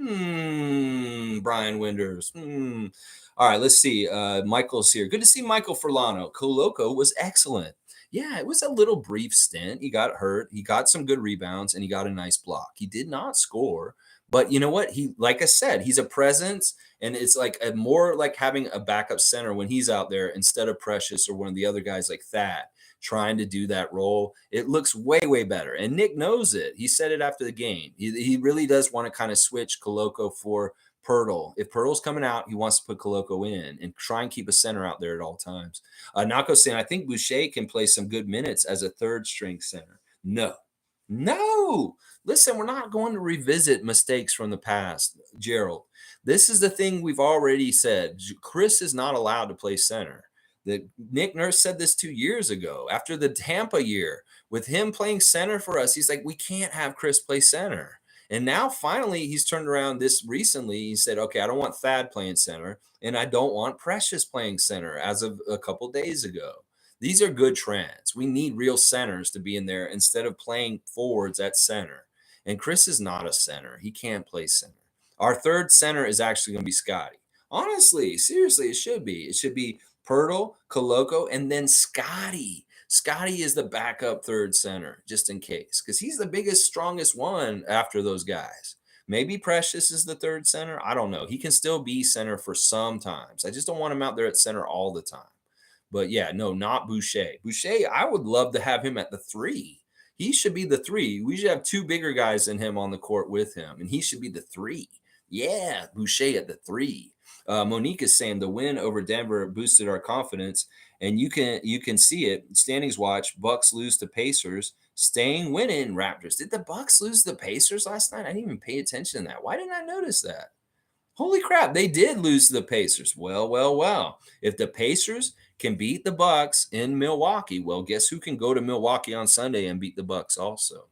Brian Windhorst. All right, let's see. Michael's here. Good to see Michael Furlano. Koloko was excellent. Yeah, it was a little brief stint. He got hurt. He got some good rebounds, and he got a nice block. He did not score, but you know what? Like I said, he's a presence, and it's like more like having a backup center when he's out there instead of Precious or one of the other guys like that trying to do that role. It looks way, way better. And Nick knows it. He said it after the game. He really does want to kind of switch Koloko for Poeltl. If Poeltl's coming out, he wants to put Koloko in and try and keep a center out there at all times. Nako saying, I think Boucher can play some good minutes as a third string center. No. Listen, we're not going to revisit mistakes from the past, Gerald. This is the thing we've already said. Chris is not allowed to play center. Nick Nurse said this 2 years ago after the Tampa year with him playing center for us. He's like, we can't have Chris play center. And now finally he's turned around this recently. He said, okay, I don't want Thad playing center and I don't want Precious playing center as of a couple days ago. These are good trends. We need real centers to be in there instead of playing forwards at center. And Chris is not a center. He can't play center. Our third center is actually going to be Scottie. Honestly, seriously, it should be. It should be Poeltl, Koloko, and then Scottie. Scottie is the backup third center, just in case, because he's the biggest, strongest one after those guys. Maybe Precious is the third center. I don't know. He can still be center for some times. I just don't want him out there at center all the time. But yeah, no, not Boucher. Boucher, I would love to have him at the 3. He should be the 3. We should have 2 bigger guys than him on the court with him, and he should be the 3. Yeah, Boucher at the 3. Monique is saying the win over Denver boosted our confidence, and you can see it. Standings watch: Bucks lose to Pacers, staying winning Raptors. Did the Bucks lose to the Pacers last night? I didn't even pay attention to that. Why didn't I notice that? Holy crap, they did lose to the Pacers. Well. If the Pacers can beat the Bucks in Milwaukee, well, guess who can go to Milwaukee on Sunday and beat the Bucks also?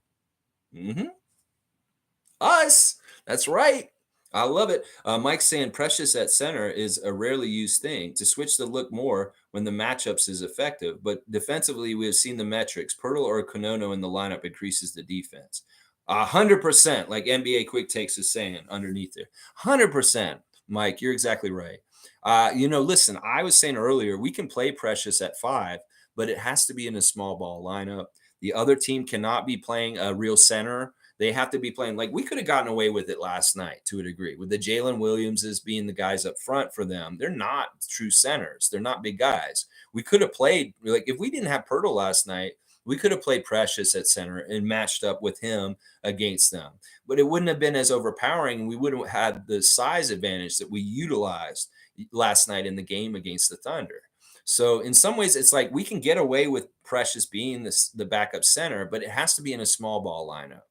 Us. That's right. I love it. Mike's saying Precious at center is a rarely used thing. To switch the look more when the matchups is effective. But defensively, we have seen the metrics. Poeltl or Konono in the lineup increases the defense. 100%, like NBA Quick Takes is saying underneath there. 100%, Mike, you're exactly right. Listen, I was saying earlier, we can play Precious at 5, but it has to be in a small ball lineup. The other team cannot be playing a real center. They have to be playing like we could have gotten away with it last night to a degree with the Jalen Williamses being the guys up front for them. They're not true centers. They're not big guys. We could have played like if we didn't have Poeltl last night, we could have played Precious at center and matched up with him against them. But it wouldn't have been as overpowering. We wouldn't have had the size advantage that we utilized last night in the game against the Thunder. So in some ways, it's like we can get away with Precious being the backup center, but it has to be in a small ball lineup.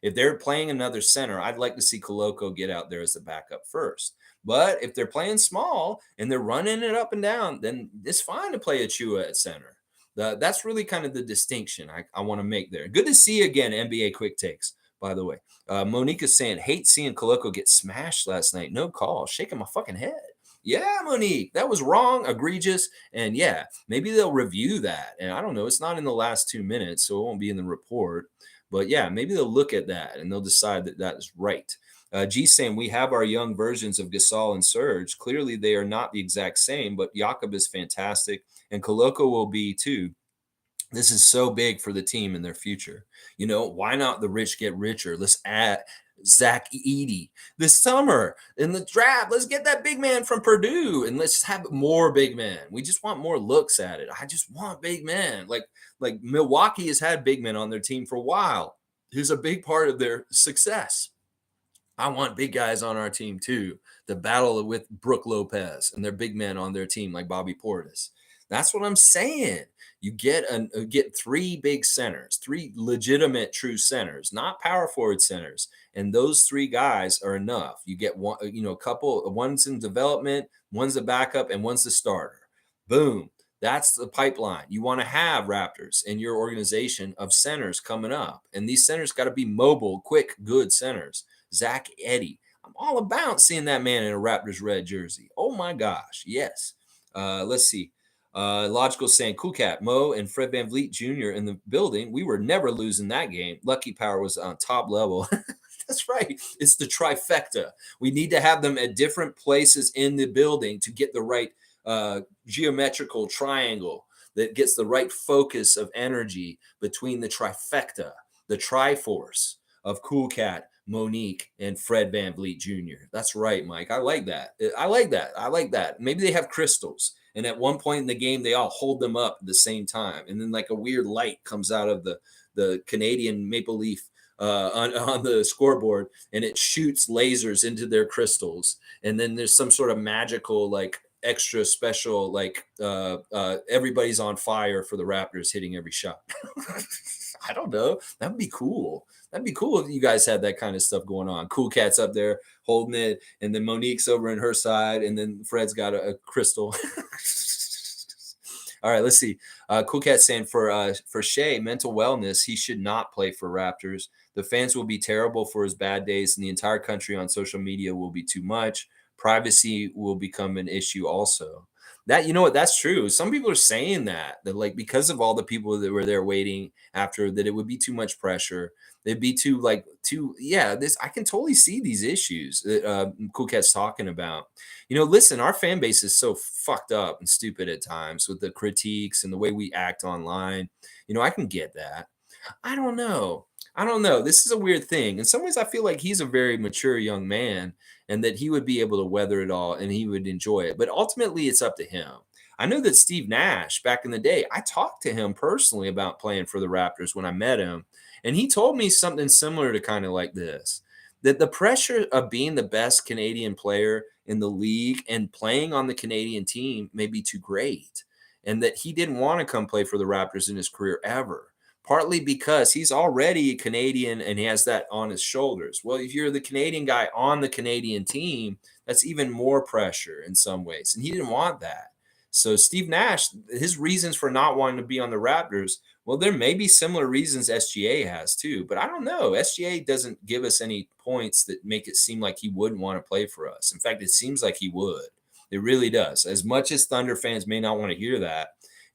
If they're playing another center, I'd like to see Koloko get out there as the backup first. But if they're playing small and they're running it up and down, then it's fine to play Achua at center. That's really kind of the distinction I want to make there. Good to see you again, NBA Quick Takes, by the way. Monique is saying, hate seeing Koloko get smashed last night. No call. Shaking my fucking head. Yeah, Monique, that was wrong, egregious. And yeah, maybe they'll review that. And I don't know. It's not in the last 2 minutes, so it won't be in the report. But yeah, maybe they'll look at that and they'll decide that that is right. G saying, we have our young versions of Gasol and Serge. Clearly, they are not the exact same, but Jakob is fantastic. And Koloko will be too. This is so big for the team in their future. You know, why not the rich get richer? Let's add Zach Edey this summer in the draft. Let's get that big man from Purdue and let's have more big men. We just want more looks at it. I just want big men. Like Milwaukee has had big men on their team for a while. Here's a big part of their success. I want big guys on our team too. The battle with Brook Lopez and their big men on their team like Bobby Portis. That's what I'm saying. You get three big centers, three legitimate true centers, not power forward centers, and those three guys are enough. You get one, a couple. One's in development, one's a backup, and one's the starter. Boom. That's the pipeline. You want to have Raptors in your organization of centers coming up, and these centers got to be mobile, quick, good centers. Zach Edey. I'm all about seeing that man in a Raptors red jersey. Oh my gosh, yes. Let's see. Logical saying, Cool Cat, Mo, and Fred VanVleet Jr. in the building. We were never losing that game. Lucky Power was on top level. That's right. It's the trifecta. We need to have them at different places in the building to get the right geometrical triangle that gets the right focus of energy between the trifecta, the Triforce of Cool Cat, Monique, and Fred VanVleet Jr. That's right, Mike. I like that. I like that. Maybe they have crystals. And at one point in the game, they all hold them up at the same time. And then like a weird light comes out of the Canadian maple leaf on the scoreboard, and it shoots lasers into their crystals. And then there's some sort of magical, like extra special, like everybody's on fire for the Raptors hitting every shot. I don't know. That would be cool. That'd be cool if you guys had that kind of stuff going on. Cool Cat's up there holding it, and then Monique's over on her side, and then Fred's got a crystal. All right, let's see. Cool Cat saying for Shai, mental wellness, he should not play for Raptors. The fans will be terrible for his bad days, and the entire country on social media will be too much. Privacy will become an issue also. That, you know what, that's true. Some people are saying that like because of all the people that were there waiting after, that it would be too much pressure. It'd be this, I can totally see these issues that Cool Cat's talking about. Listen, our fan base is so fucked up and stupid at times with the critiques and the way we act online. I can get that. I don't know. This is a weird thing. In some ways, I feel like he's a very mature young man and that he would be able to weather it all and he would enjoy it. But ultimately, it's up to him. I know that Steve Nash, back in the day, I talked to him personally about playing for the Raptors when I met him. And he told me something similar to kind of like this, that the pressure of being the best Canadian player in the league and playing on the Canadian team may be too great. And that he didn't want to come play for the Raptors in his career ever. Partly because he's already a Canadian and he has that on his shoulders. Well, if you're the Canadian guy on the Canadian team, that's even more pressure in some ways. And he didn't want that. So Steve Nash, his reasons for not wanting to be on the Raptors, well, there may be similar reasons SGA has too. But I don't know. SGA doesn't give us any points that make it seem like he wouldn't want to play for us. In fact, it seems like he would. It really does. As much as Thunder fans may not want to hear that,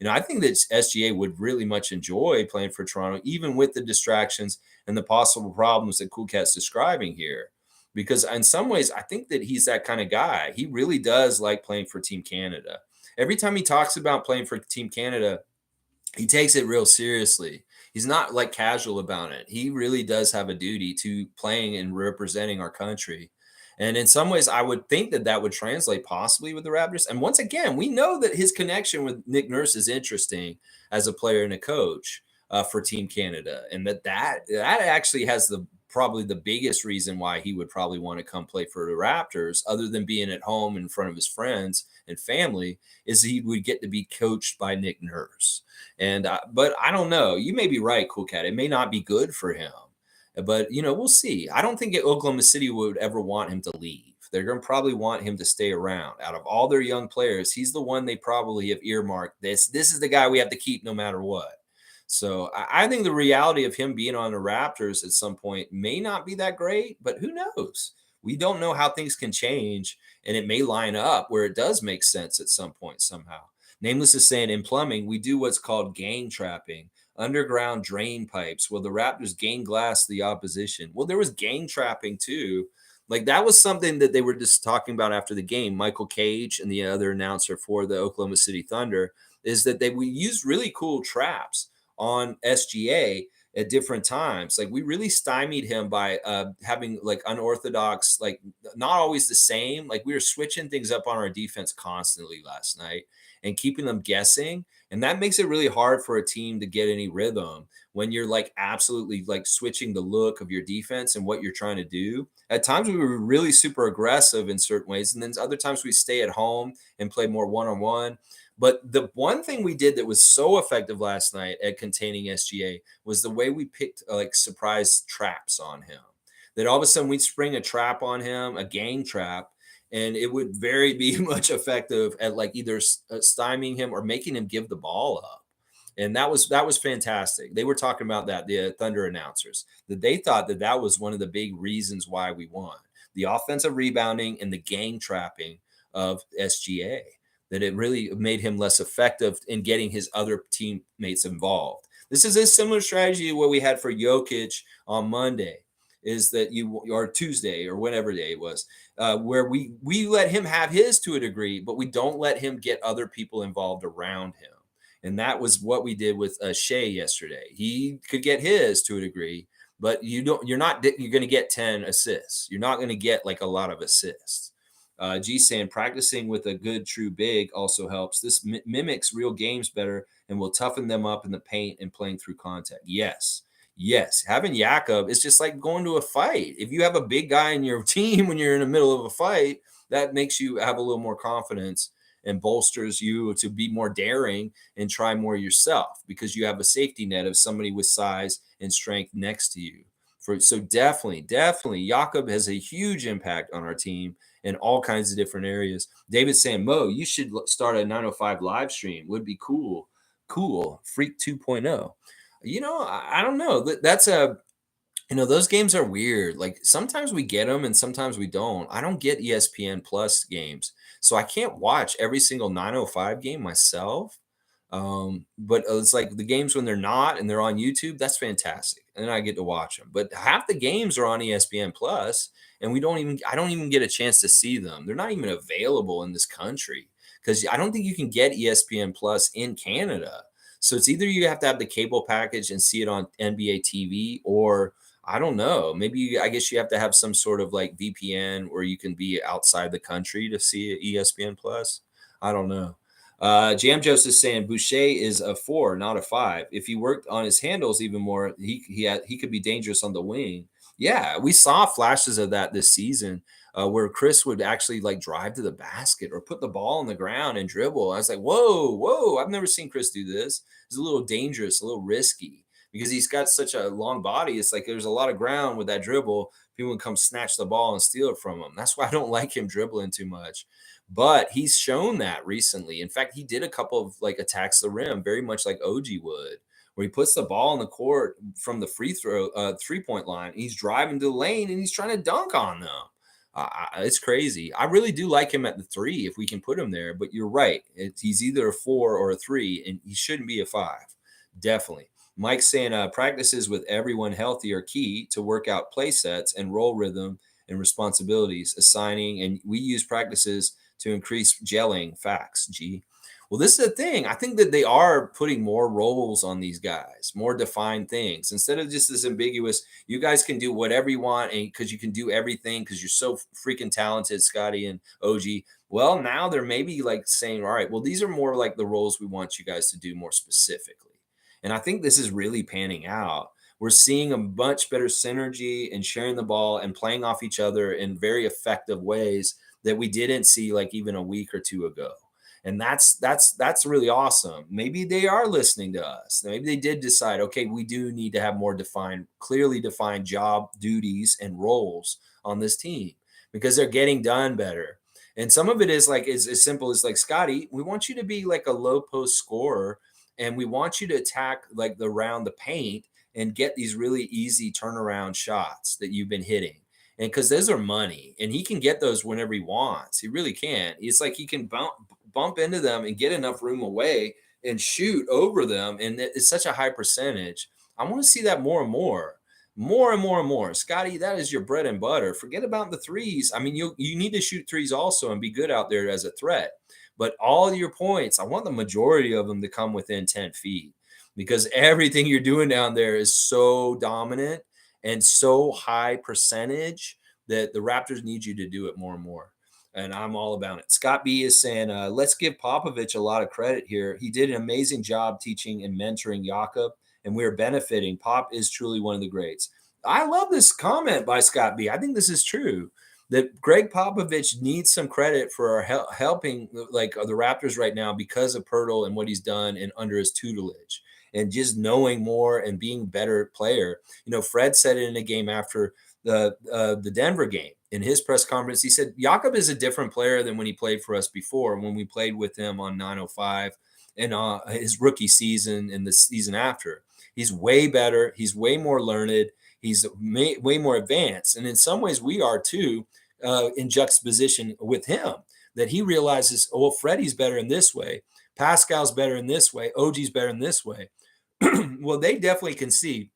I think that SGA would really much enjoy playing for Toronto, even with the distractions and the possible problems that Cool Cat's describing here. Because in some ways, I think that he's that kind of guy. He really does like playing for Team Canada. Every time he talks about playing for Team Canada, he takes it real seriously. He's not like casual about it. He really does have a duty to playing and representing our country. And in some ways, I would think that that would translate possibly with the Raptors. And once again, we know that his connection with Nick Nurse is interesting as a player and a coach for Team Canada, and that actually has the probably the biggest reason why he would probably want to come play for the Raptors, other than being at home in front of his friends and family, is he would get to be coached by Nick Nurse. And but I don't know. You may be right, Cool Cat. It may not be good for him, but we'll see. I don't think Oklahoma City would ever want him to leave. They're going to probably want him to stay around. Out of all their young players, he's the one they probably have earmarked. This is the guy we have to keep no matter what. So I think the reality of him being on the Raptors at some point may not be that great, but who knows? We don't know how things can change, and it may line up where it does make sense at some point somehow. Nameless is saying, in plumbing, we do what's called gang trapping, underground drain pipes. Well, the Raptors gang glass the opposition. Well, there was gang trapping too. Like that was something that they were just talking about after the game. Michael Cage and the other announcer for the Oklahoma City Thunder is that we used really cool traps on SGA at different times. Like we really stymied him by having like unorthodox, like not always the same. Like we were switching things up on our defense constantly last night and keeping them guessing. And that makes it really hard for a team to get any rhythm when you're like absolutely like switching the look of your defense and what you're trying to do. At times we were really super aggressive in certain ways. And then other times we stay at home and play more one-on-one. But the one thing we did that was so effective last night at containing SGA was the way we picked like surprise traps on him. That all of a sudden we'd spring a trap on him, a gang trap, and it would very be much effective at like either stymieing him or making him give the ball up. And that was fantastic. They were talking about that, the Thunder announcers, that they thought that that was one of the big reasons why we won. The offensive rebounding and the gang trapping of SGA, that it really made him less effective in getting his other teammates involved. This is a similar strategy to what we had for Jokic on Monday, is that or Tuesday or whatever day it was, where we let him have his to a degree, but we don't let him get other people involved around him. And that was what we did with Shai yesterday. He could get his to a degree, but you're going to get 10 assists. You're not going to get like a lot of assists. G saying practicing with a good true big also helps. This mimics real games better and will toughen them up in the paint and playing through contact. Yes. Having Jakob is just like going to a fight. If you have a big guy in your team when you're in the middle of a fight, that makes you have a little more confidence and bolsters you to be more daring and try more yourself because you have a safety net of somebody with size and strength next to you. So definitely, Jakob has a huge impact on our team in all kinds of different areas. David's saying, Mo, you should start a 905 live stream. Would be cool. Freak 2.0. I don't know. That's those games are weird. Like sometimes we get them and sometimes we don't. I don't get ESPN Plus games, so I can't watch every single 905 game myself. But it's like the games when they're not and they're on YouTube, that's fantastic. And I get to watch them. But half the games are on ESPN Plus, and I don't even get a chance to see them. They're not even available in this country because I don't think you can get ESPN Plus in Canada. So it's either you have to have the cable package and see it on NBA TV, or I don't know. I guess you have to have some sort of like VPN where you can be outside the country to see ESPN Plus. I don't know. Jam Joseph is saying Boucher is a 4, not a 5. If he worked on his handles even more, he could be dangerous on the wing. Yeah, we saw flashes of that this season where Chris would actually like drive to the basket or put the ball on the ground and dribble. I was like, whoa, I've never seen Chris do this. It's a little dangerous, a little risky because he's got such a long body. It's like there's a lot of ground with that dribble. People can come snatch the ball and steal it from him. That's why I don't like him dribbling too much. But he's shown that recently. In fact, he did a couple of like attacks the rim, very much like OG would, where he puts the ball in the court from the free throw, 3-point line. He's driving to the lane and he's trying to dunk on them. It's crazy. I really do like him at the 3 if we can put him there. But you're right. He's either a 4 or a 3, and he shouldn't be a 5. Definitely. Mike's saying practices with everyone healthy are key to work out play sets and role rhythm and responsibilities, assigning, and we use practices to increase gelling. Facts, G. Well, this is the thing. I think that they are putting more roles on these guys, more defined things instead of just this ambiguous. You guys can do whatever you want, and because you can do everything because you're so freaking talented, Scottie and OG. Well, now they're maybe like saying, all right, well, these are more like the roles we want you guys to do more specifically. And I think this is really panning out. We're seeing a much better synergy and sharing the ball and playing off each other in very effective ways that we didn't see like even a week or two ago. And that's really awesome. Maybe they are listening to us. Maybe they did decide, okay, we do need to have more defined, clearly defined job duties and roles on this team because they're getting done better. And some of it is like as simple as like, Scottie, we want you to be like a low post scorer, and we want you to attack like around the paint and get these really easy turnaround shots that you've been hitting. And because those are money, and he can get those whenever he wants. He really can. It's like he can bump into them and get enough room away and shoot over them. And it's such a high percentage. I want to see that more and more. More and more and more. Scottie, that is your bread and butter. Forget about the threes. I mean, you need to shoot threes also and be good out there as a threat. But all your points, I want the majority of them to come within 10 feet because everything you're doing down there is so dominant and so high percentage that the Raptors need you to do it more and more. And I'm all about it. Scott B is saying, let's give Popovich a lot of credit here. He did an amazing job teaching and mentoring Jakob, and we're benefiting. Pop is truly one of the greats. I love this comment by Scott B. I think this is true that Greg Popovich needs some credit for helping like the Raptors right now because of Poeltl and what he's done and under his tutelage and just knowing more and being a better player. You know, Fred said it in a game after the Denver game. In his press conference, he said Jakob is a different player than when he played for us before, when we played with him on 905 and his rookie season and the season after. He's way better. He's way more learned. He's way more advanced. And in some ways, we are too, in juxtaposition with him, that he realizes, oh, well, Freddie's better in this way. Pascal's better in this way. OG's better in this way. Well, they definitely can see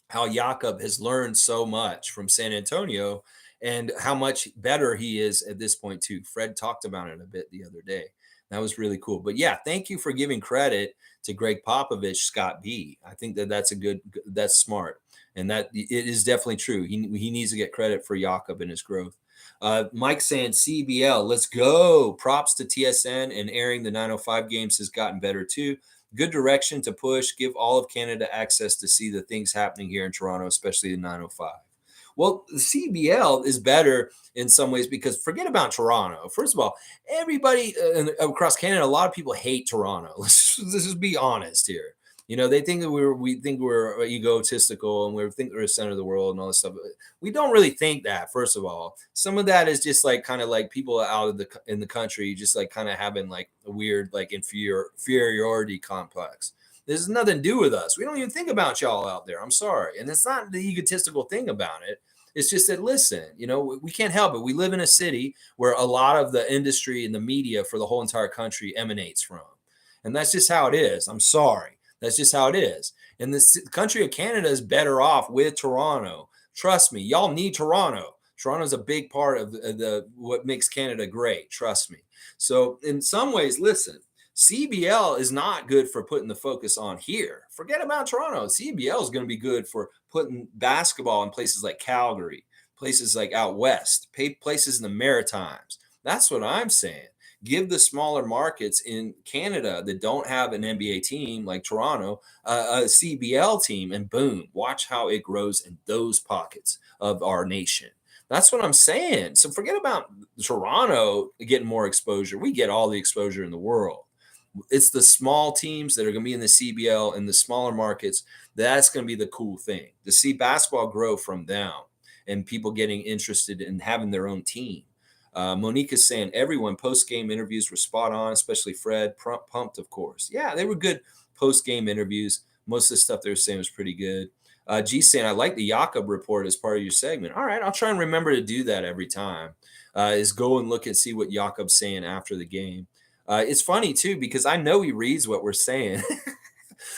how Jakob has learned so much from San Antonio and how much better he is at this point too. Fred talked about it a bit the other day. That was really cool. But yeah, thank you for giving credit to Greg Popovich, Scott B. I think that's smart. And that it is definitely true. He needs to get credit for Jakob and his growth. Mike saying CBL, let's go. Props to TSN, and airing the 905 games has gotten better too. Good direction to push, give all of Canada access to see the things happening here in Toronto, especially the 905. Well, the CBL is better in some ways because forget about Toronto. First of all, everybody across Canada, a lot of people hate Toronto. Let's just be honest here. You know, they think that we think we're egotistical and we think we're the center of the world and all this stuff. We don't really think that. First of all, some of that is just like kind of like people out of in the country just like kind of having like a weird like inferiority complex. There's nothing to do with us. We don't even think about y'all out there. I'm sorry, and it's not the egotistical thing about it. It's just that, listen, you know, we can't help it. We live in a city where a lot of the industry and the media for the whole entire country emanates from, and that's just how it is. I'm sorry. That's just how it is. And the country of Canada is better off with Toronto. Trust me, y'all need Toronto. Toronto's a big part of the what makes Canada great. Trust me. So in some ways, listen, CBL is not good for putting the focus on here. Forget about Toronto. CBL is going to be good for putting basketball in places like Calgary, places like out west, places in the Maritimes. That's what I'm saying. Give the smaller markets in Canada that don't have an NBA team like Toronto, a CBL team, and boom, watch how it grows in those pockets of our nation. That's what I'm saying. So forget about Toronto getting more exposure. We get all the exposure in the world. It's the small teams that are going to be in the CBL and the smaller markets. That's going to be the cool thing to see basketball grow from down and people getting interested in having their own team. Monique is saying everyone post-game interviews were spot on, especially Fred. Pumped, of course. Yeah, they were good post-game interviews. Most of the stuff they were saying was pretty good. G saying, I like the Jakob report as part of your segment. All right, I'll try and remember to do that every time. Is go and look and see what Jakob's saying after the game. It's funny, too, because I know he reads what we're saying.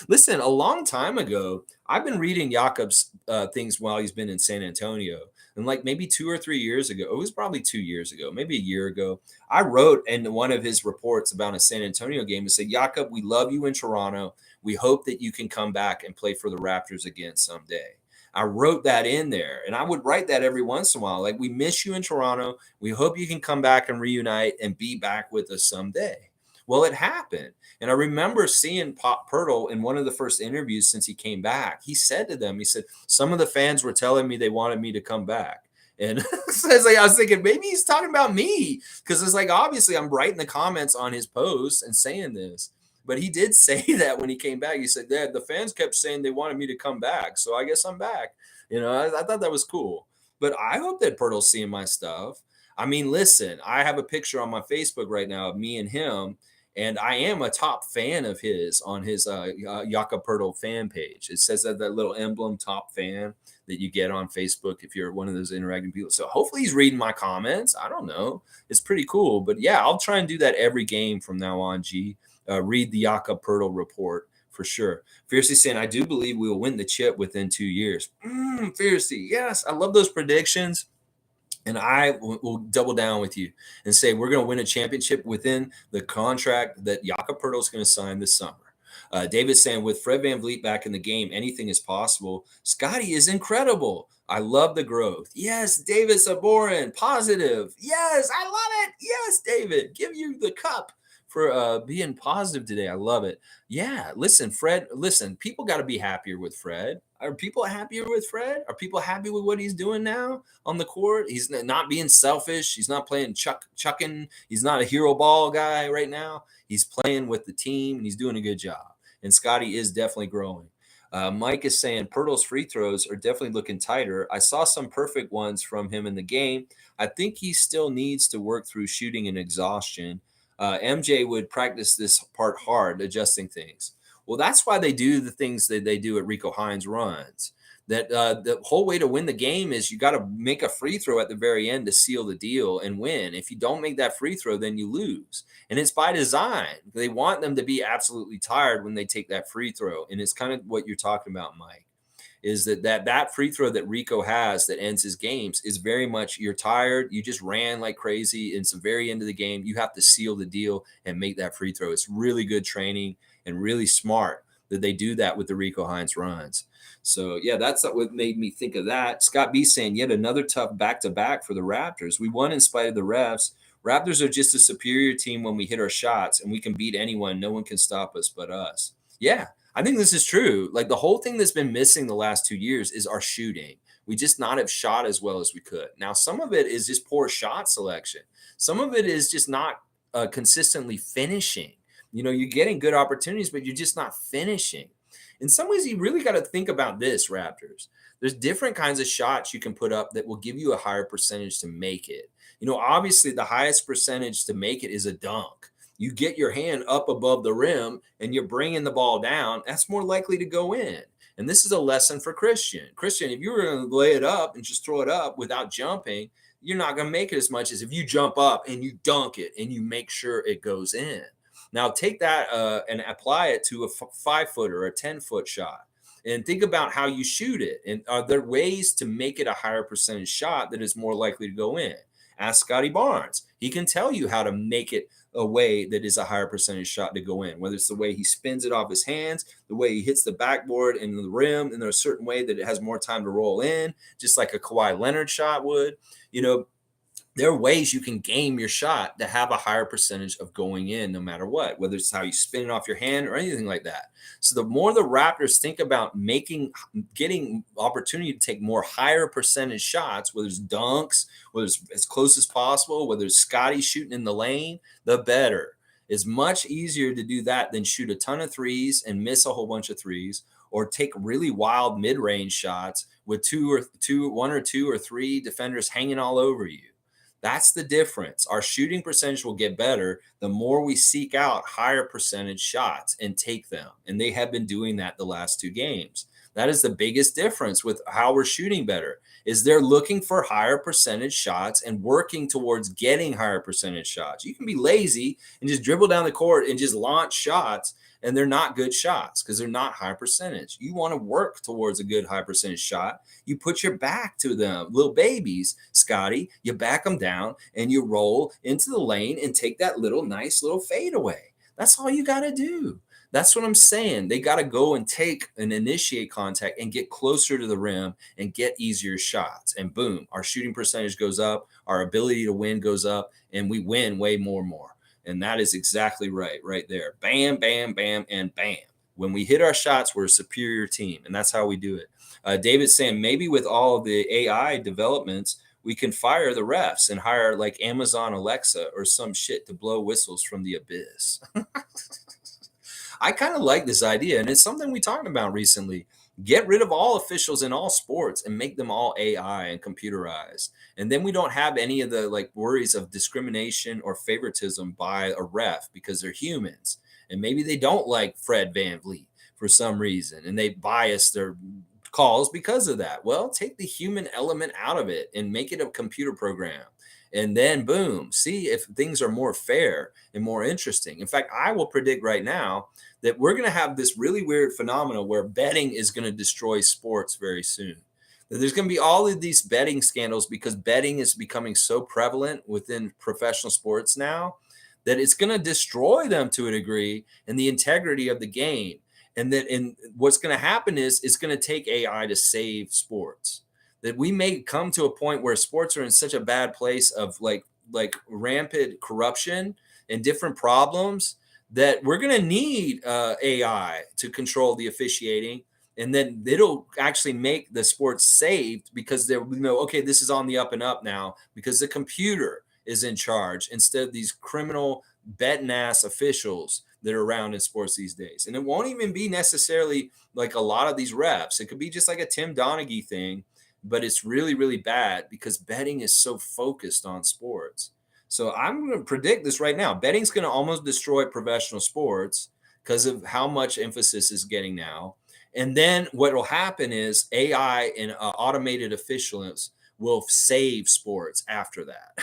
Listen, a long time ago, I've been reading Jakob's things while he's been in San Antonio. And like maybe 2 or 3 years ago, it was probably 2 years ago, maybe a year ago, I wrote in one of his reports about a San Antonio game and said, Jakob, we love you in Toronto. We hope that you can come back and play for the Raptors again someday. I wrote that in there, and I would write that every once in a while. Like, we miss you in Toronto. We hope you can come back and reunite and be back with us someday. Well, it happened. And I remember seeing Poeltl in one of the first interviews since he came back. He said to them, he said, some of the fans were telling me they wanted me to come back. And so it's like, I was thinking, maybe he's talking about me, because it's like, obviously I'm writing the comments on his posts and saying this. But he did say that when he came back. He said, Dad, the fans kept saying they wanted me to come back. So I guess I'm back. I thought that was cool. But I hope that Poeltl's seeing my stuff. I mean, listen, I have a picture on my Facebook right now of me and him. And I am a top fan of his on his Jakob Poeltl fan page. It says that little emblem, top fan, that you get on Facebook if you're one of those interacting people. So hopefully he's reading my comments. I don't know. It's pretty cool. But yeah, I'll try and do that every game from now on, G. Read the Jakob Poeltl report for sure. Fiercey saying, I do believe we will win the chip within 2 years. Fiercey, yes. I love those predictions. And I will double down with you and say we're going to win a championship within the contract that Jakob Poeltl is going to sign this summer. David's saying, with Fred VanVleet back in the game, anything is possible. Scottie is incredible. I love the growth. Yes, David Saborin, positive. Yes, I love it. Yes, David, give you the cup for being positive today. I love it. Yeah, listen, Fred, people got to be happier with Fred. Are people happier with Fred? Are people happy with what he's doing now on the court? He's not being selfish. He's not playing chucking. He's not a hero ball guy right now. He's playing with the team, and he's doing a good job. And Scottie is definitely growing. Mike is saying Poeltl's free throws are definitely looking tighter. I saw some perfect ones from him in the game. I think he still needs to work through shooting and exhaustion. MJ would practice this part hard, adjusting things. Well, that's why they do the things that they do at Rico Hines runs. That the whole way to win the game is you got to make a free throw at the very end to seal the deal and win. If you don't make that free throw, then you lose. And it's by design. They want them to be absolutely tired when they take that free throw. And it's kind of what you're talking about, Mike, is that free throw that Rico has that ends his games is very much, you're tired. You just ran like crazy. It's the very end of the game. You have to seal the deal and make that free throw. It's really good training and really smart that they do that with the Rico Hines runs. So, yeah, that's what made me think of that. Scott B saying, yet another tough back-to-back for the Raptors. We won in spite of the refs. Raptors are just a superior team when we hit our shots, and we can beat anyone. No one can stop us but us. Yeah, I think this is true. Like, the whole thing that's been missing the last 2 years is our shooting. We just not have shot as well as we could. Now, some of it is just poor shot selection. Some of it is just not consistently finishing. You're getting good opportunities, but you're just not finishing. In some ways, you really got to think about this, Raptors. There's different kinds of shots you can put up that will give you a higher percentage to make it. Obviously, the highest percentage to make it is a dunk. You get your hand up above the rim and you're bringing the ball down, that's more likely to go in. And this is a lesson for Christian. Christian, if you were going to lay it up and just throw it up without jumping, you're not going to make it as much as if you jump up and you dunk it and you make sure it goes in. Now, take that and apply it to a 5-footer or a 10-foot shot and think about how you shoot it. And are there ways to make it a higher percentage shot that is more likely to go in? Ask Scottie Barnes. He can tell you how to make it a way that is a higher percentage shot to go in, whether it's the way he spins it off his hands, the way he hits the backboard and the rim, and there's a certain way that it has more time to roll in, just like a Kawhi Leonard shot would. There are ways you can game your shot to have a higher percentage of going in no matter what, whether it's how you spin it off your hand or anything like that. So the more the Raptors think about getting opportunity to take more higher percentage shots, whether it's dunks, whether it's as close as possible, whether it's Scottie shooting in the lane, the better. It's much easier to do that than shoot a ton of threes and miss a whole bunch of threes, or take really wild mid-range shots with one or two or three defenders hanging all over you. That's the difference. Our shooting percentage will get better the more we seek out higher percentage shots and take them. And they have been doing that the last 2 games. That is the biggest difference with how we're shooting better. is they're looking for higher percentage shots and working towards getting higher percentage shots. You can be lazy and just dribble down the court and just launch shots, and they're not good shots because they're not high percentage. You want to work towards a good high percentage shot. You put your back to them, little babies, Scottie. You back them down and you roll into the lane and take that nice little fade away. That's all you got to do. That's what I'm saying. They got to go and take and initiate contact and get closer to the rim and get easier shots. And boom, our shooting percentage goes up, our ability to win goes up, and we win way more. And that is exactly right there. Bam, bam, bam, and bam. When we hit our shots, we're a superior team, and that's how we do it. David's saying maybe with all of the AI developments, we can fire the refs and hire like Amazon Alexa or some shit to blow whistles from the abyss. I kind of like this idea, and it's something we talked about recently. Get rid of all officials in all sports and make them all AI and computerized. And then we don't have any of the like worries of discrimination or favoritism by a ref because they're humans. And maybe they don't like Fred VanVleet for some reason, and they bias their calls because of that. Well, take the human element out of it and make it a computer program. And then boom, see if things are more fair and more interesting. In fact, I will predict right now that we're going to have this really weird phenomenon where betting is going to destroy sports very soon. That there's going to be all of these betting scandals because betting is becoming so prevalent within professional sports now that it's going to destroy them to a degree and the integrity of the game. And what's going to happen is it's going to take AI to save sports. That we may come to a point where sports are in such a bad place of like rampant corruption and different problems that we're going to need AI to control the officiating, and then it'll actually make the sports saved because they'll know, okay, this is on the up and up now because the computer is in charge instead of these criminal betting ass officials that are around in sports these days. And it won't even be necessarily like a lot of these refs. It could be just like a Tim Donaghy thing, but it's really, really bad because betting is so focused on sports. So I'm going to predict this right now. Betting's going to almost destroy professional sports because of how much emphasis is getting now. And then what will happen is AI and automated officials will save sports after that.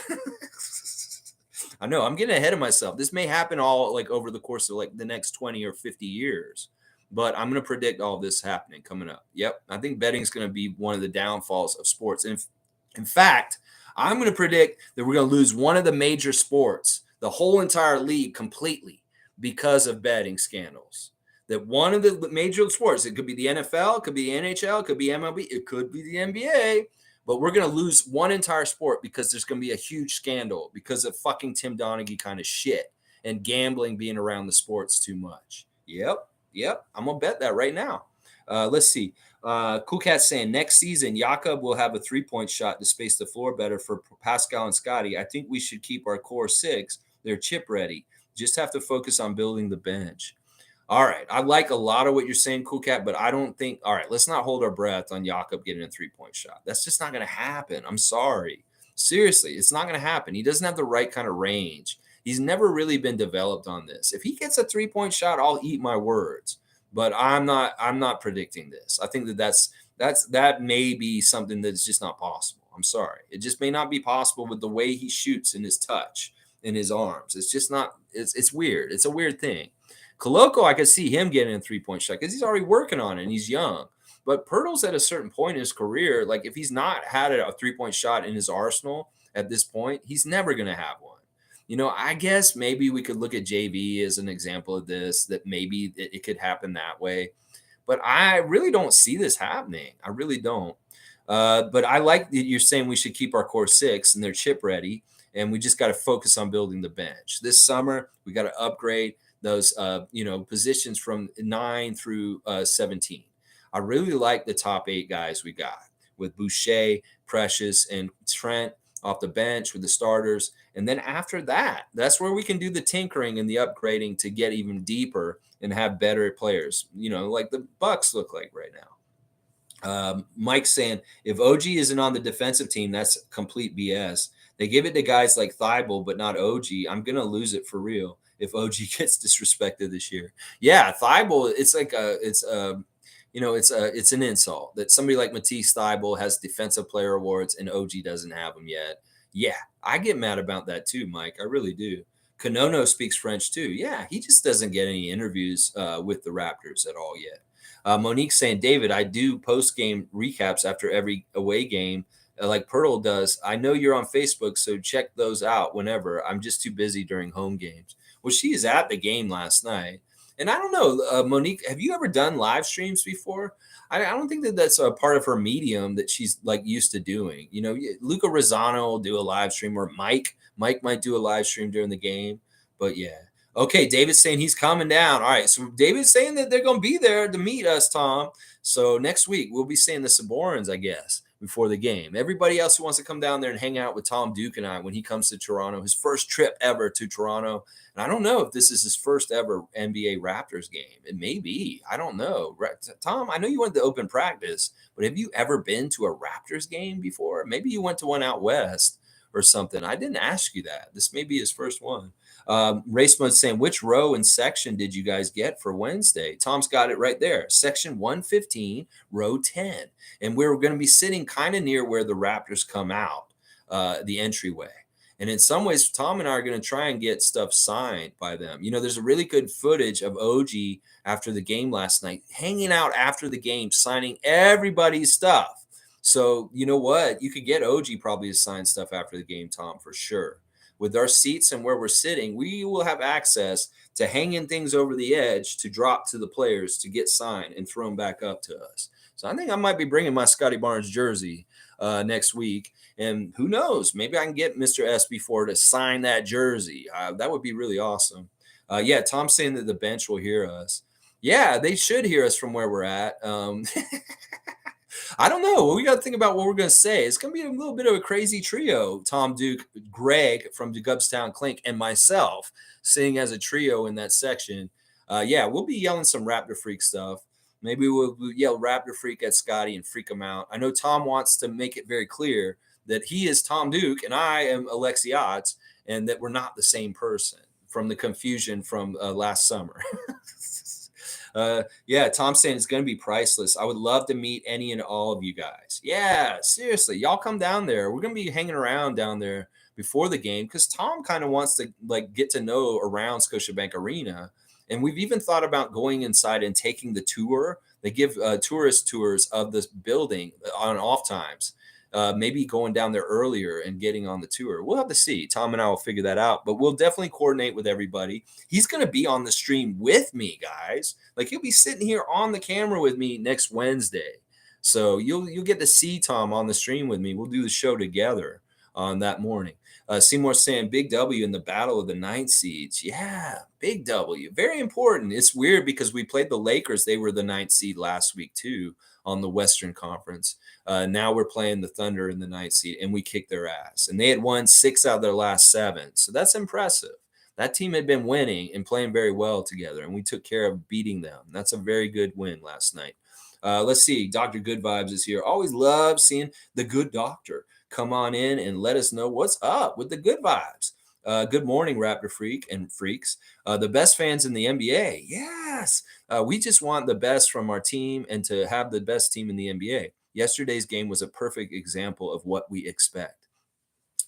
I know I'm getting ahead of myself. This may happen all like over the course of like the next 20 or 50 years. But I'm going to predict all this happening coming up. Yep. I think betting is going to be one of the downfalls of sports. And in fact, I'm going to predict that we're going to lose one of the major sports, the whole entire league completely because of betting scandals. That one of the major sports, it could be the NFL, it could be the NHL, it could be MLB, it could be the NBA, but we're going to lose one entire sport because there's going to be a huge scandal because of fucking Tim Donaghy kind of shit and gambling being around the sports too much. Yep, I'm going to bet that right now. Let's see. Cool Cat saying next season, Jakob will have a three-point shot to space the floor better for Pascal and Scottie. I think we should keep our core six. They're chip ready. Just have to focus on building the bench. All right. I like a lot of what you're saying, Cool Cat, but I don't think – all right, let's not hold our breath on Jakob getting a three-point shot. That's just not going to happen. I'm sorry. Seriously, it's not going to happen. He doesn't have the right kind of range. He's never really been developed on this. If he gets a three-point shot, I'll eat my words. But I'm not predicting this. I think that may be something that's just not possible. I'm sorry. It just may not be possible with the way he shoots and his touch in his arms. It's just not – it's weird. It's a weird thing. Koloko, I could see him getting a three-point shot because he's already working on it and he's young. But Poeltl's at a certain point in his career, like if he's not had a three-point shot in his arsenal at this point, he's never going to have one. You know, I guess maybe we could look at JV as an example of this, that maybe it could happen that way. But I really don't see this happening. I really don't. But I like that you're saying we should keep our core six and they're chip ready, and we just got to focus on building the bench. This summer, we got to upgrade those, positions from 9 through 17. I really like the top 8 guys we got with Boucher, Precious, and Trent off the bench with the starters. And then after that, that's where we can do the tinkering and the upgrading to get even deeper and have better players, like the Bucks look like right now. Mike's saying, if OG isn't on the defensive team, that's complete BS. They give it to guys like Thibault, but not OG. I'm going to lose it for real if OG gets disrespected this year. Yeah, Thibault, it's it's an insult that somebody like Matisse Thybulle has defensive player awards and OG doesn't have them yet. Yeah, I get mad about that too, Mike. I really do. Kanono speaks French too. Yeah, he just doesn't get any interviews with the Raptors at all yet. Monique saying, David, I do post game recaps after every away game, like Poeltl does. I know you're on Facebook, so check those out whenever. I'm just too busy during home games. Well, she is at the game last night. And I don't know, Monique, have you ever done live streams before? I don't think that that's a part of her medium that she's like used to doing. Luca Rosano will do a live stream, or Mike might do a live stream during the game. But yeah. Okay, David's saying he's coming down. All right, so David's saying that they're going to be there to meet us, Tom. So next week we'll be seeing the Saborans, I guess, before the game. Everybody else who wants to come down there and hang out with Tom Duke and I when he comes to Toronto, his first trip ever to Toronto. And I don't know if this is his first ever NBA Raptors game. It may be. I don't know. Tom, I know you went to open practice, but have you ever been to a Raptors game before? Maybe you went to one out west or something. I didn't ask you that. This may be his first one. Race Mode saying, which row and section did you guys get for Wednesday? Tom's got it right there. Section 115, row 10. And we're going to be sitting kind of near where the Raptors come out, the entryway. And in some ways, Tom and I are going to try and get stuff signed by them. There's a really good footage of OG after the game last night, hanging out after the game, signing everybody's stuff. So you know what? You could get OG probably to sign stuff after the game, Tom, for sure. With our seats and where we're sitting, we will have access to hanging things over the edge to drop to the players to get signed and thrown back up to us. So I think I might be bringing my Scottie Barnes jersey next week. And who knows, maybe I can get Mr. SB4 to sign that jersey. That would be really awesome. Yeah, Tom's saying that the bench will hear us. Yeah, they should hear us from where we're at. I don't know. We got to think about what we're going to say. It's going to be a little bit of a crazy trio. Tom Duke, Greg from the Gubstown Clink, and myself sitting as a trio in that section. Yeah, we'll be yelling some Raptor Freak stuff. Maybe we'll yell Raptor Freak at Scottie and freak him out. I know Tom wants to make it very clear that he is Tom Duke and I am Alexiotz, and that we're not the same person from the confusion from last summer. Yeah, Tom's saying it's going to be priceless. I would love to meet any and all of you guys. Yeah, seriously, y'all come down there. We're going to be hanging around down there before the game because Tom kind of wants to get to know around Scotiabank Arena. And we've even thought about going inside and taking the tour. They give tourist tours of this building on off times. Maybe going down there earlier and getting on the tour. We'll have to see. Tom and I will figure that out, but we'll definitely coordinate with everybody. He's going to be on the stream with me, guys. He'll be sitting here on the camera with me next Wednesday. So you'll get to see Tom on the stream with me. We'll do the show together on that morning. Seymour saying big W in the battle of the 9th seeds. Yeah, big W. Very important. It's weird because we played the Lakers. They were the 9th seed last week too on the Western Conference. Now we're playing the Thunder in the 9th seed, and we kicked their ass. And they had won 6 out of their last 7. So that's impressive. That team had been winning and playing very well together, and we took care of beating them. That's a very good win last night. Let's see. Dr. Good Vibes is here. Always love seeing the good doctor come on in and let us know what's up with the good vibes. Good morning, Raptor Freak and Freaks. The best fans in the NBA. Yes. We just want the best from our team and to have the best team in the NBA. Yesterday's game was a perfect example of what we expect.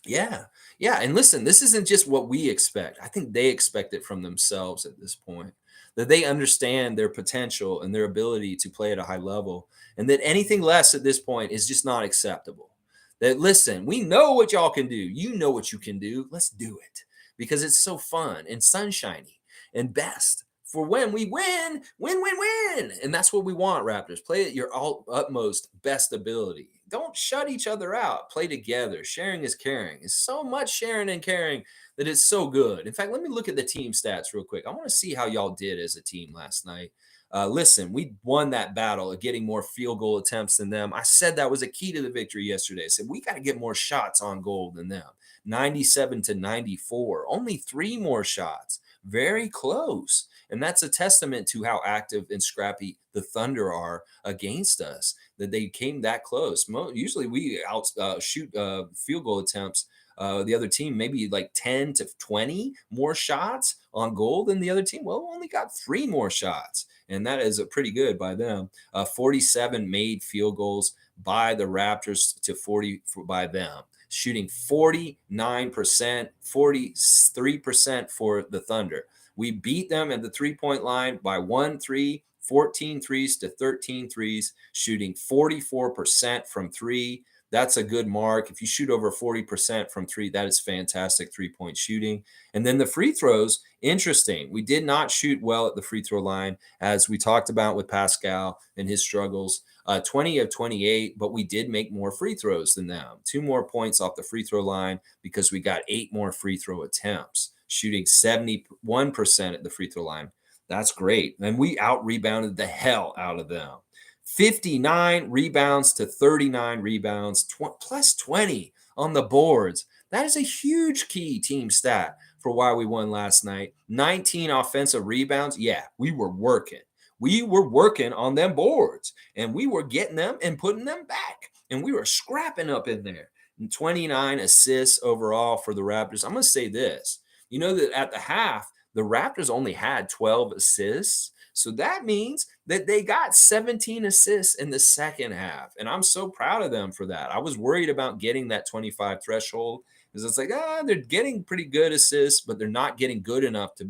Yeah. And listen, this isn't just what we expect. I think they expect it from themselves at this point, that they understand their potential and their ability to play at a high level, and that anything less at this point is just not acceptable. That, listen, we know what y'all can do. You know what you can do. Let's do it because it's so fun and sunshiny and best for when we win. And that's what we want, Raptors. Play at your utmost best ability. Don't shut each other out. Play together. Sharing is caring. It's so much sharing and caring that it's so good. In fact, let me look at the team stats real quick. I want to see how y'all did as a team last night. Listen, we won that battle of getting more field goal attempts than them. I said that was a key to the victory yesterday. I said, we got to get more shots on goal than them. 97-94, only 3 more shots. Very close. And that's a testament to how active and scrappy the Thunder are against us, that they came that close. Usually we shoot field goal attempts. The other team, maybe like 10 to 20 more shots. on goal than the other team. Well, we only got 3 more shots, and that is a pretty good by them. 47 made field goals by the Raptors to 40 by them, shooting 49%, 43% for the Thunder. We beat them at the 3-point line by 1 3, 14 threes to 13 threes, shooting 44% from 3. That's a good mark. If you shoot over 40% from 3, that is fantastic 3-point shooting. And then the free throws, interesting. We did not shoot well at the free throw line, as we talked about with Pascal and his struggles. 20 of 28, but we did make more free throws than them. 2 more points off the free throw line because we got 8 more free throw attempts, shooting 71% at the free throw line. That's great. And we out-rebounded the hell out of them. 59 rebounds to 39 rebounds, plus 20 on the boards. That is a huge key team stat for why we won last night. 19 offensive rebounds. Yeah, we were working. We were working on them boards, and we were getting them and putting them back, and we were scrapping up in there. And 29 assists overall for the Raptors. I'm going to say this. You know that at the half, the Raptors only had 12 assists. So that means that they got 17 assists in the second half. And I'm so proud of them for that. I was worried about getting that 25 threshold because it's like, they're getting pretty good assists, but they're not getting good enough to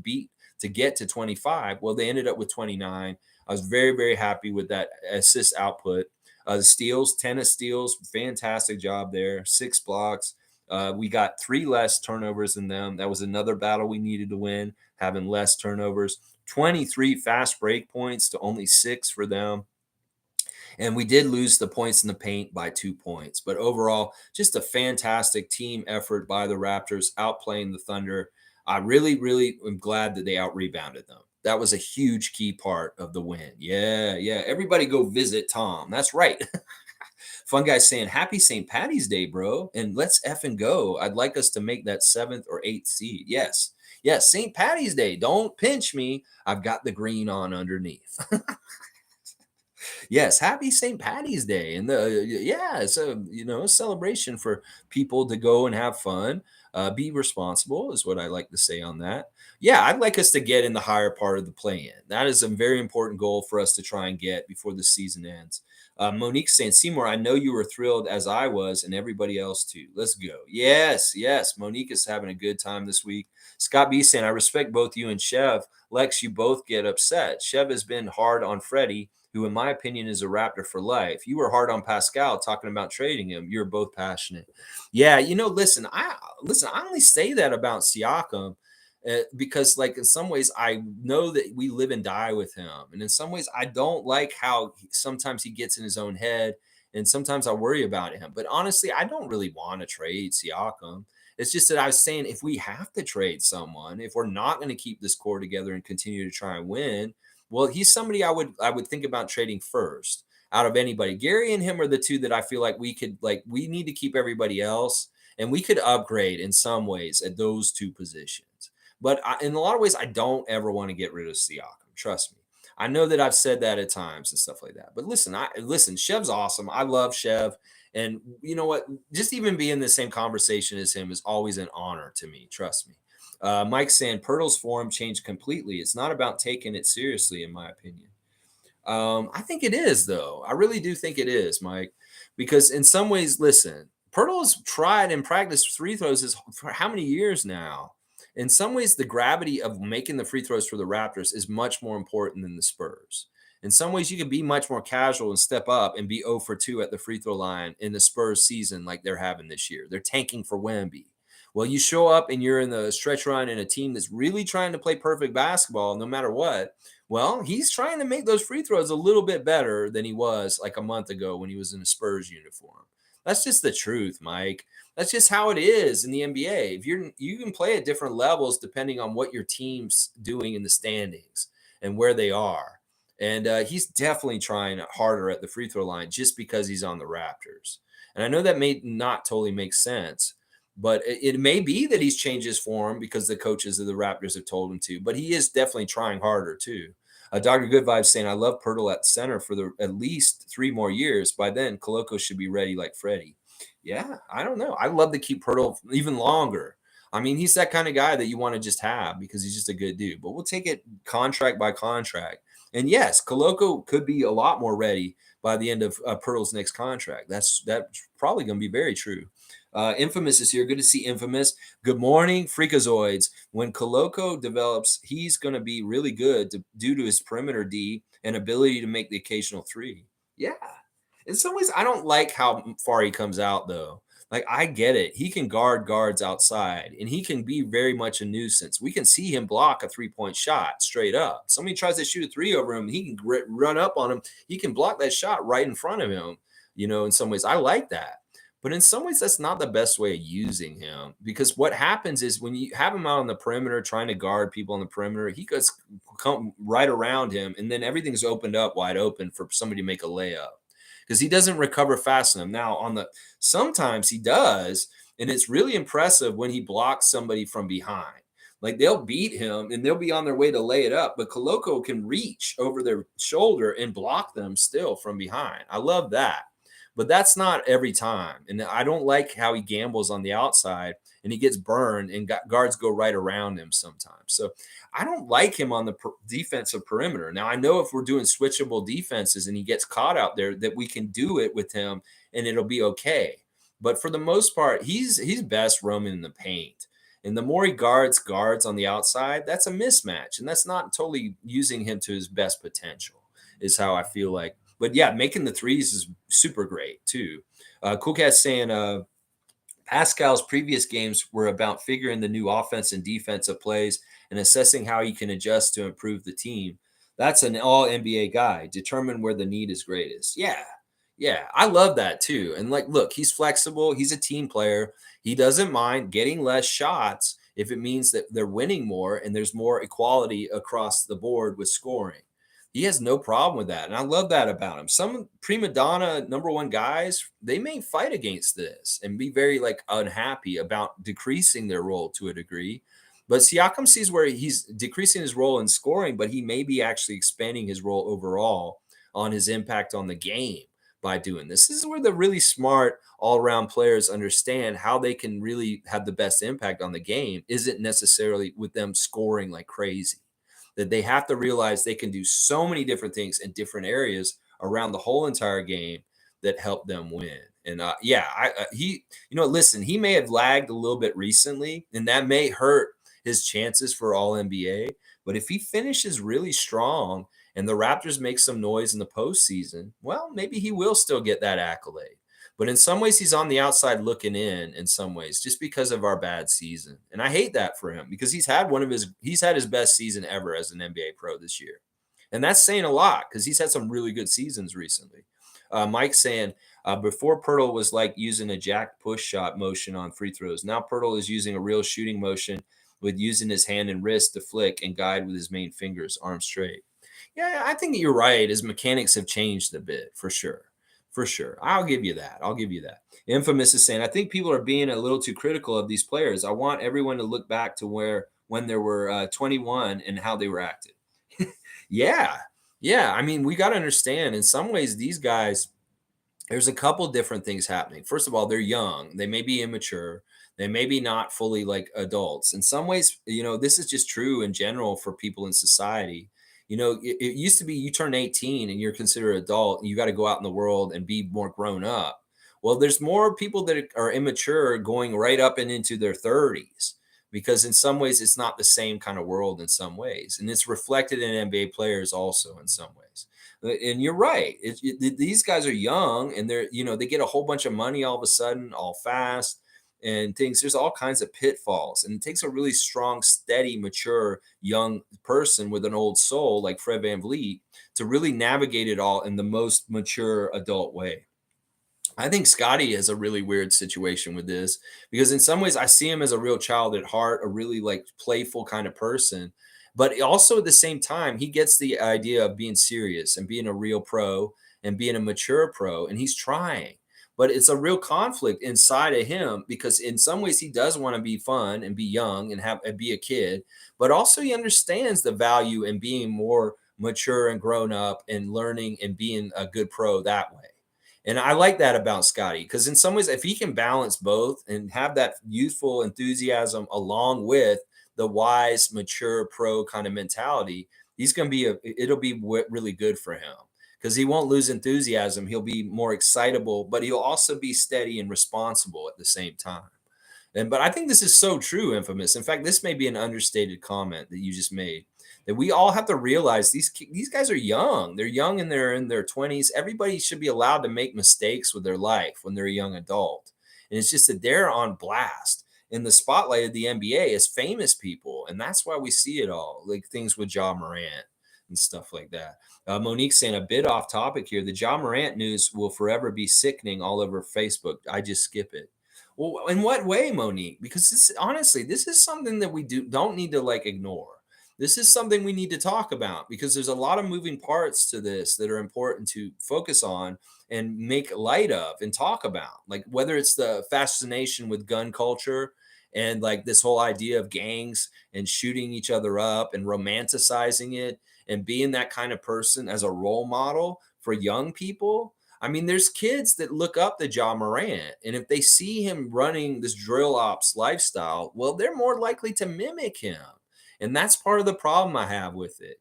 get to 25. Well, they ended up with 29. I was very, very happy with that assist output. The steals, 10 steals, fantastic job there. 6 blocks. We got 3 less turnovers than them. That was another battle we needed to win, having less turnovers. 23 fast break points to only 6 for them. And we did lose the points in the paint by 2 points. But overall, just a fantastic team effort by the Raptors, outplaying the Thunder. I really, really am glad that they out-rebounded them. That was a huge key part of the win. Yeah. Everybody go visit Tom. That's right. Fun guy saying, happy St. Patty's Day, bro. And let's effing go. I'd like us to make that 7th or 8th seed. Yes, St. Patty's Day. Don't pinch me. I've got the green on underneath. Yes, happy St. Patty's Day. And it's a celebration for people to go and have fun. Be responsible is what I like to say on that. Yeah, I'd like us to get in the higher part of the play-in. That is a very important goal for us to try and get before the season ends. Monique saying, Seymour, I know you were thrilled as I was and everybody else too. Let's go. Yes. Monique is having a good time this week. Scott B saying, I respect both you and Chev. Lex, you both get upset. Chev has been hard on Freddie, who in my opinion is a Raptor for life. You were hard on Pascal talking about trading him. You're both passionate. Yeah, listen, I only say that about Siakam because like in some ways I know that we live and die with him. And in some ways I don't like how sometimes he gets in his own head and sometimes I worry about him. But honestly, I don't really want to trade Siakam. It's just that I was saying if we have to trade someone, if we're not going to keep this core together and continue to try and win, well, he's somebody I would think about trading first out of anybody. Gary and him are the two that I feel like we need to keep everybody else and we could upgrade in some ways at those 2 positions. But in a lot of ways, I don't ever want to get rid of Siakam. Trust me. I know that I've said that at times and stuff like that. But listen, Shev's awesome. I love Shev. And you know what? Just even being in the same conversation as him is always an honor to me. Trust me. Mike saying Poeltl's form changed completely. It's not about taking it seriously, in my opinion. I think it is, though. I really do think it is, Mike, because in some ways, listen, Poeltl's tried and practiced free throws for how many years now? In some ways, the gravity of making the free throws for the Raptors is much more important than the Spurs. In some ways, you can be much more casual and step up and be 0 for 2 at the free throw line in the Spurs season like they're having this year. They're tanking for Wemby. Well, you show up and you're in the stretch run in a team that's really trying to play perfect basketball no matter what. Well, he's trying to make those free throws a little bit better than he was like a month ago when he was in a Spurs uniform. That's just the truth, Mike. That's just how it is in the NBA. If you can play at different levels depending on what your team's doing in the standings and where they are. And he's definitely trying harder at the free throw line just because he's on the Raptors. And I know that may not totally make sense, but it may be that he's changed his form because the coaches of the Raptors have told him to. But he is definitely trying harder too. Dr. Good Vibes saying, I love Poeltl at center for at least 3 more years. By then, Koloko should be ready like Freddie. Yeah, I don't know. I'd love to keep Poeltl even longer. I mean, he's that kind of guy that you want to just have because he's just a good dude. But we'll take it contract by contract. And yes, Koloko could be a lot more ready by the end of Poeltl's next contract. That's probably going to be very true. Infamous is here. Good to see Infamous. Good morning, Freakazoids. When Koloko develops, he's going to be really good due to his perimeter D and ability to make the occasional three. Yeah. In some ways, I don't like how far he comes out, though. Like, I get it. He can guard guards outside, and he can be very much a nuisance. We can see him block a three-point shot straight up. Somebody tries to shoot a three over him, he can run up on him. He can block that shot right in front of him. In some ways, I like that. But in some ways, that's not the best way of using him, because what happens is when you have him out on the perimeter trying to guard people on the perimeter, he goes come right around him, and then everything's opened up wide open for somebody to make a layup because he doesn't recover fast enough. Now, sometimes he does, and it's really impressive when he blocks somebody from behind. Like, they'll beat him and they'll be on their way to lay it up, but Koloko can reach over their shoulder and block them still from behind. I love that. But that's not every time. And I don't like how he gambles on the outside and he gets burned and guards go right around him sometimes. So I don't like him on the defensive perimeter. Now, I know if we're doing switchable defenses and he gets caught out there, that we can do it with him and it'll be okay. But for the most part, he's best roaming in the paint. And the more he guards on the outside, that's a mismatch. And that's not totally using him to his best potential, is how I feel like. But yeah, making the threes is super great too. Cool Cat saying Pascal's previous games were about figuring the new offense and defensive plays and assessing how he can adjust to improve the team. That's an all NBA guy. Determine where the need is greatest. Yeah, I love that too. And like, look, he's flexible. He's a team player. He doesn't mind getting less shots if it means that they're winning more and there's more equality across the board with scoring. He has no problem with that. And I love that about him. Some prima donna number one guys, they may fight against this and be very like unhappy about decreasing their role to a degree. But Siakam sees where he's decreasing his role in scoring, but he may be actually expanding his role overall on his impact on the game by doing this. This is where the really smart all-around players understand how they can really have the best impact on the game isn't necessarily with them scoring like crazy. That they have to realize they can do so many different things in different areas around the whole entire game that help them win. And listen, he may have lagged a little bit recently, and that may hurt his chances for All NBA. But if he finishes really strong and the Raptors make some noise in the postseason, well, maybe he will still get that accolade. But in some ways, he's on the outside looking in some ways, just because of our bad season. And I hate that for him because he's had his best season ever as an NBA pro this year. And that's saying a lot because he's had some really good seasons recently. Mike saying, before Poeltl was like using a jack push shot motion on free throws. Now Poeltl is using a real shooting motion with using his hand and wrist to flick and guide with his main fingers, arms straight. Yeah, I think you're right. His mechanics have changed a bit, for sure. For sure. I'll give you that. Infamous is saying, I think people are being a little too critical of these players. I want everyone to look back to when there were 21 and how they were acted. Yeah. I mean, we got to understand in some ways, these guys, there's a couple different things happening. First of all, they're young. They may be immature. They may be not fully like adults. In some ways, this is just true in general for people in society. It used to be you turn 18 and you're considered adult. And you got to go out in the world and be more grown up. Well, there's more people that are immature going right up and into their 30s because in some ways it's not the same kind of world in some ways. And it's reflected in NBA players also in some ways. And you're right. These guys are young and they get a whole bunch of money all of a sudden, all fast. And things, there's all kinds of pitfalls. And it takes a really strong, steady, mature young person with an old soul like Fred VanVleet to really navigate it all in the most mature adult way. I think Scottie has a really weird situation with this because in some ways I see him as a real child at heart, a really like playful kind of person. But also at the same time, he gets the idea of being serious and being a real pro and being a mature pro. And he's trying. But it's a real conflict inside of him because in some ways he does want to be fun and be young and be a kid, but also he understands the value in being more mature and grown up and learning and being a good pro that way. And I like that about Scottie because in some ways, if he can balance both and have that youthful enthusiasm along with the wise, mature pro kind of mentality, he's going to be it'll be really good for him because he won't lose enthusiasm. He'll be more excitable, but he'll also be steady and responsible at the same time. But I think this is so true, Infamous. In fact, this may be an understated comment that you just made. That we all have to realize these guys are young. They're young and they're in their 20s. Everybody should be allowed to make mistakes with their life when they're a young adult. And it's just that they're on blast in the spotlight of the NBA as famous people. And that's why we see it all, like things with Ja Morant and stuff like that. Monique saying a bit off topic here. The Ja Morant news will forever be sickening all over Facebook. I just skip it. Well, in what way, Monique? Because this, honestly, this is something that we don't need to like ignore. This is something we need to talk about because there's a lot of moving parts to this that are important to focus on and make light of and talk about. Like whether it's the fascination with gun culture and like this whole idea of gangs and shooting each other up and romanticizing it and being that kind of person as a role model for young people. I mean, there's kids that look up to Ja Morant, and if they see him running this drill ops lifestyle, well, they're more likely to mimic him. And that's part of the problem I have with it.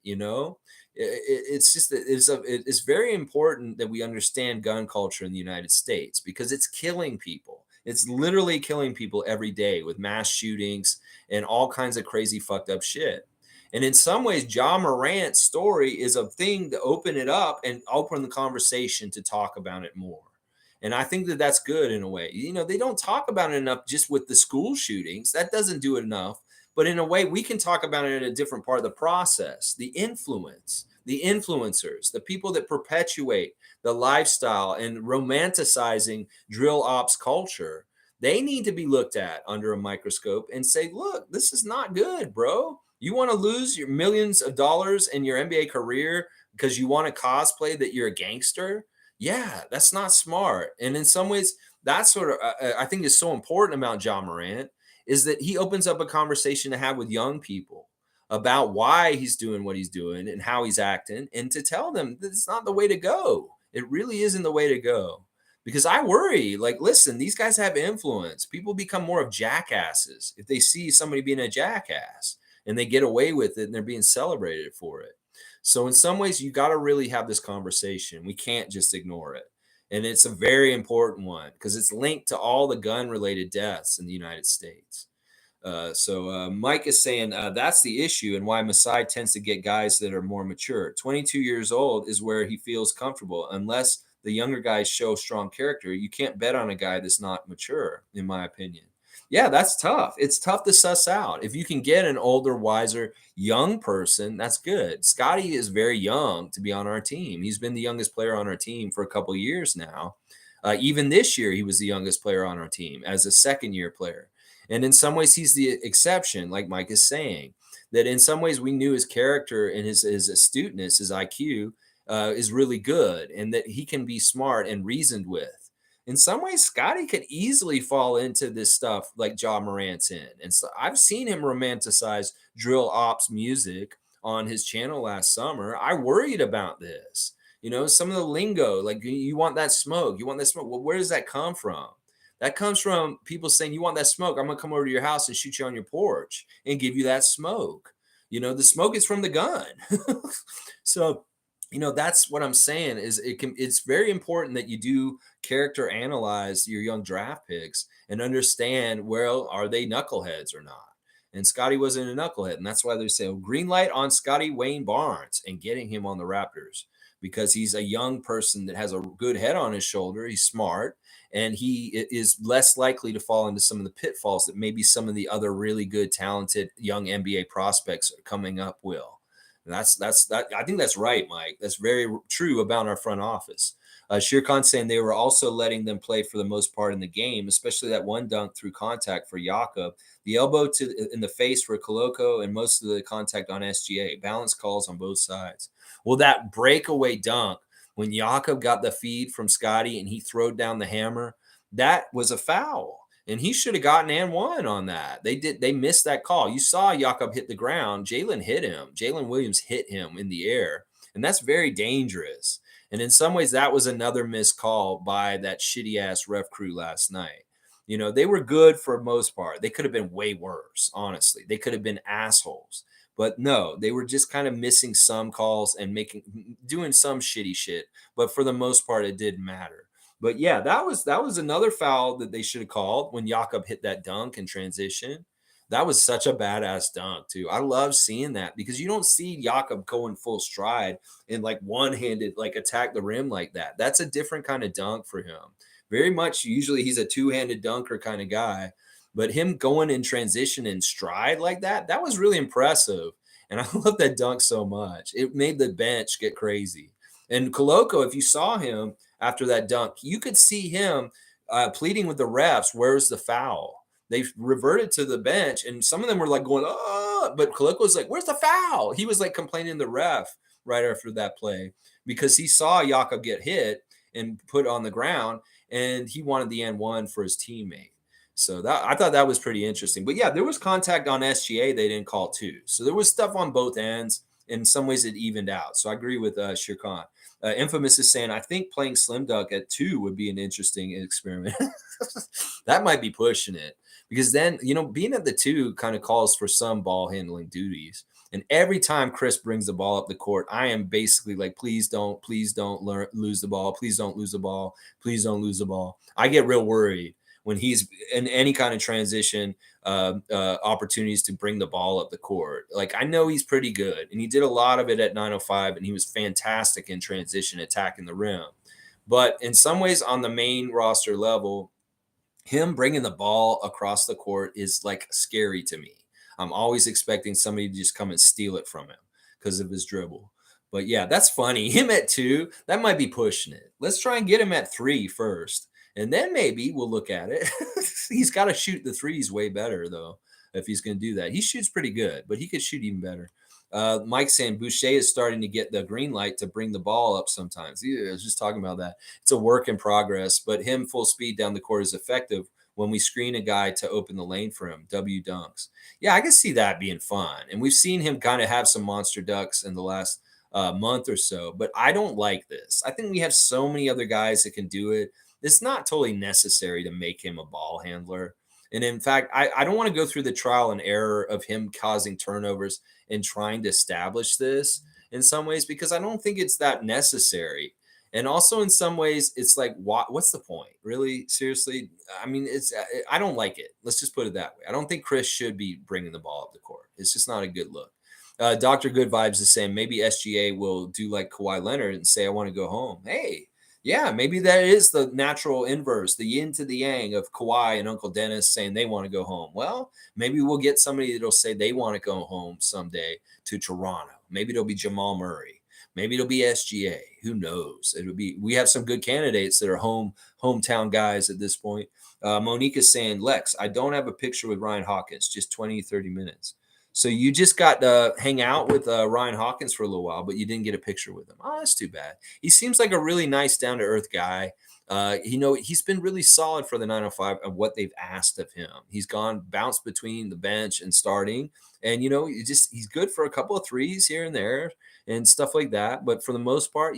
It's just that it's very important that we understand gun culture in the United States because it's killing people. It's literally killing people every day with mass shootings and all kinds of crazy fucked up shit. And in some ways, Ja Morant's story is a thing to open it up and open the conversation to talk about it more. And I think that that's good in a way. They don't talk about it enough just with the school shootings. That doesn't do it enough. But in a way, we can talk about it in a different part of the process, the influence, the influencers, the people that perpetuate the lifestyle and romanticizing drill ops culture. They need to be looked at under a microscope and say, look, this is not good, bro. You want to lose your millions of dollars in your NBA career because you want to cosplay that you're a gangster? Yeah, that's not smart. And in some ways, that's sort of, I think is so important about Ja Morant is that he opens up a conversation to have with young people about why he's doing what he's doing and how he's acting and to tell them that it's not the way to go. It really isn't the way to go. Because I worry, like, listen, these guys have influence. People become more of jackasses if they see somebody being a jackass and they get away with it and they're being celebrated for it. So in some ways, you got to really have this conversation. We can't just ignore it. And it's a very important one because it's linked to all the gun related deaths in the United States. So Mike is saying that's the issue and why Masai tends to get guys that are more mature. 22 years old is where he feels comfortable. Unless the younger guys show strong character, you can't bet on a guy that's not mature, in my opinion. Yeah, that's tough. It's tough to suss out. If you can get an older, wiser, young person, that's good. Scottie is very young to be on our team. He's been the youngest player on our team for a couple of years now. Even this year, he was the youngest player on our team as a second-year player. And in some ways, he's the exception, like Mike is saying, that in some ways we knew his character and his astuteness, his IQ is really good and that he can be smart and reasoned with. In some ways, Scottie could easily fall into this stuff like Ja Morant's in. And so I've seen him romanticize drill ops music on his channel last summer. I worried about this. Some of the lingo, like you want that smoke, you want that smoke. Well, where does that come from? That comes from people saying, you want that smoke? I'm going to come over to your house and shoot you on your porch and give you that smoke. The smoke is from the gun. So, that's what I'm saying is it's very important that you do character analyze your young draft picks and understand, well, are they knuckleheads or not? And Scottie wasn't a knucklehead. And that's why they say, green light on Scottie Wayne Barnes and getting him on the Raptors because he's a young person that has a good head on his shoulder. He's smart. And he is less likely to fall into some of the pitfalls that maybe some of the other really good, talented young NBA prospects are coming up will. And that's that. I think that's right, Mike. That's very true about our front office. Shir Khan saying they were also letting them play for the most part in the game, especially that one dunk through contact for Jakob, the elbow in the face for Koloko, and most of the contact on SGA. Balance calls on both sides. Well, that breakaway dunk when Jakob got the feed from Scottie and he throwed down the hammer, that was a foul. And he should have gotten and one on that. They missed that call. You saw Jakob hit the ground. Jalen hit him. Jalen Williams hit him in the air. And that's very dangerous. And in some ways, that was another missed call by that shitty ass ref crew last night. They were good for the most part. They could have been way worse, honestly. They could have been assholes. But no, they were just kind of missing some calls and doing some shitty shit. But for the most part, it didn't matter. But yeah, that was another foul that they should have called when Jakob hit that dunk in transition. That was such a badass dunk, too. I love seeing that because you don't see Jakob going full stride and like one-handed, like attack the rim like that. That's a different kind of dunk for him. Very much, usually he's a two-handed dunker kind of guy. But him going in transition and stride like that was really impressive. And I love that dunk so much. It made the bench get crazy. And Koloko, if you saw him after that dunk, you could see him pleading with the refs, where's the foul? They reverted to the bench, and some of them were like going, oh, but Koloko was like, where's the foul? He was like complaining to the ref right after that play because he saw Jakob get hit and put on the ground, and he wanted the N1 for his teammate. So I thought that was pretty interesting. But yeah, there was contact on SGA they didn't call too. So there was stuff on both ends. In some ways, it evened out. So I agree with Shirkan. Infamous is saying, I think playing Slim Dunk at 2 would be an interesting experiment. That might be pushing it. Because then, being at the 2 kind of calls for some ball handling duties. And every time Chris brings the ball up the court, I am basically like, please don't lose the ball. Please don't lose the ball. Please don't lose the ball. I get real worried when he's in any kind of transition opportunities to bring the ball up the court. Like, I know he's pretty good, and he did a lot of it at 905, and he was fantastic in transition attacking the rim. But in some ways, on the main roster level, him bringing the ball across the court is like scary to me. I'm always expecting somebody to just come and steal it from him because of his dribble. But yeah, that's funny. Him at 2, that might be pushing it. Let's try and get him at 3 first. And then maybe we'll look at it. He's got to shoot the threes way better, though, if he's going to do that. He shoots pretty good, but he could shoot even better. Mike saying Boucher is starting to get the green light to bring the ball up sometimes. I was just talking about that. It's a work in progress, but him full speed down the court is effective when we screen a guy to open the lane for him. W dunks. Yeah, I can see that being fun. And we've seen him kind of have some monster ducks in the last month or so, but I don't like this. I think we have so many other guys that can do it. It's not totally necessary to make him a ball handler. And in fact, I don't want to go through the trial and error of him causing turnovers and trying to establish this in some ways, because I don't think it's that necessary. And also in some ways, it's like, what's the point? Really? Seriously? I mean, I don't like it. Let's just put it that way. I don't think Chris should be bringing the ball up the court. It's just not a good look. Dr. Good Vibes is saying maybe SGA will do like Kawhi Leonard and say, I want to go home. Hey, yeah, maybe that is the natural inverse, the yin to the yang of Kawhi and Uncle Dennis saying they want to go home. Well, maybe we'll get somebody that'll say they want to go home someday to Toronto. Maybe it'll be Jamal Murray. Maybe it'll be SGA. Who knows? We have some good candidates that are hometown guys at this point. Monique is saying, Lex, I don't have a picture with Ryan Hawkins, just 20, 30 minutes. So you just got to hang out with Ryan Hawkins for a little while, but you didn't get a picture with him. Oh, that's too bad. He seems like a really nice, down-to-earth guy. He's been really solid for the 905 of what they've asked of him. He's bounced between the bench and starting. And, he's good for a couple of threes here and there and stuff like that. But for the most part,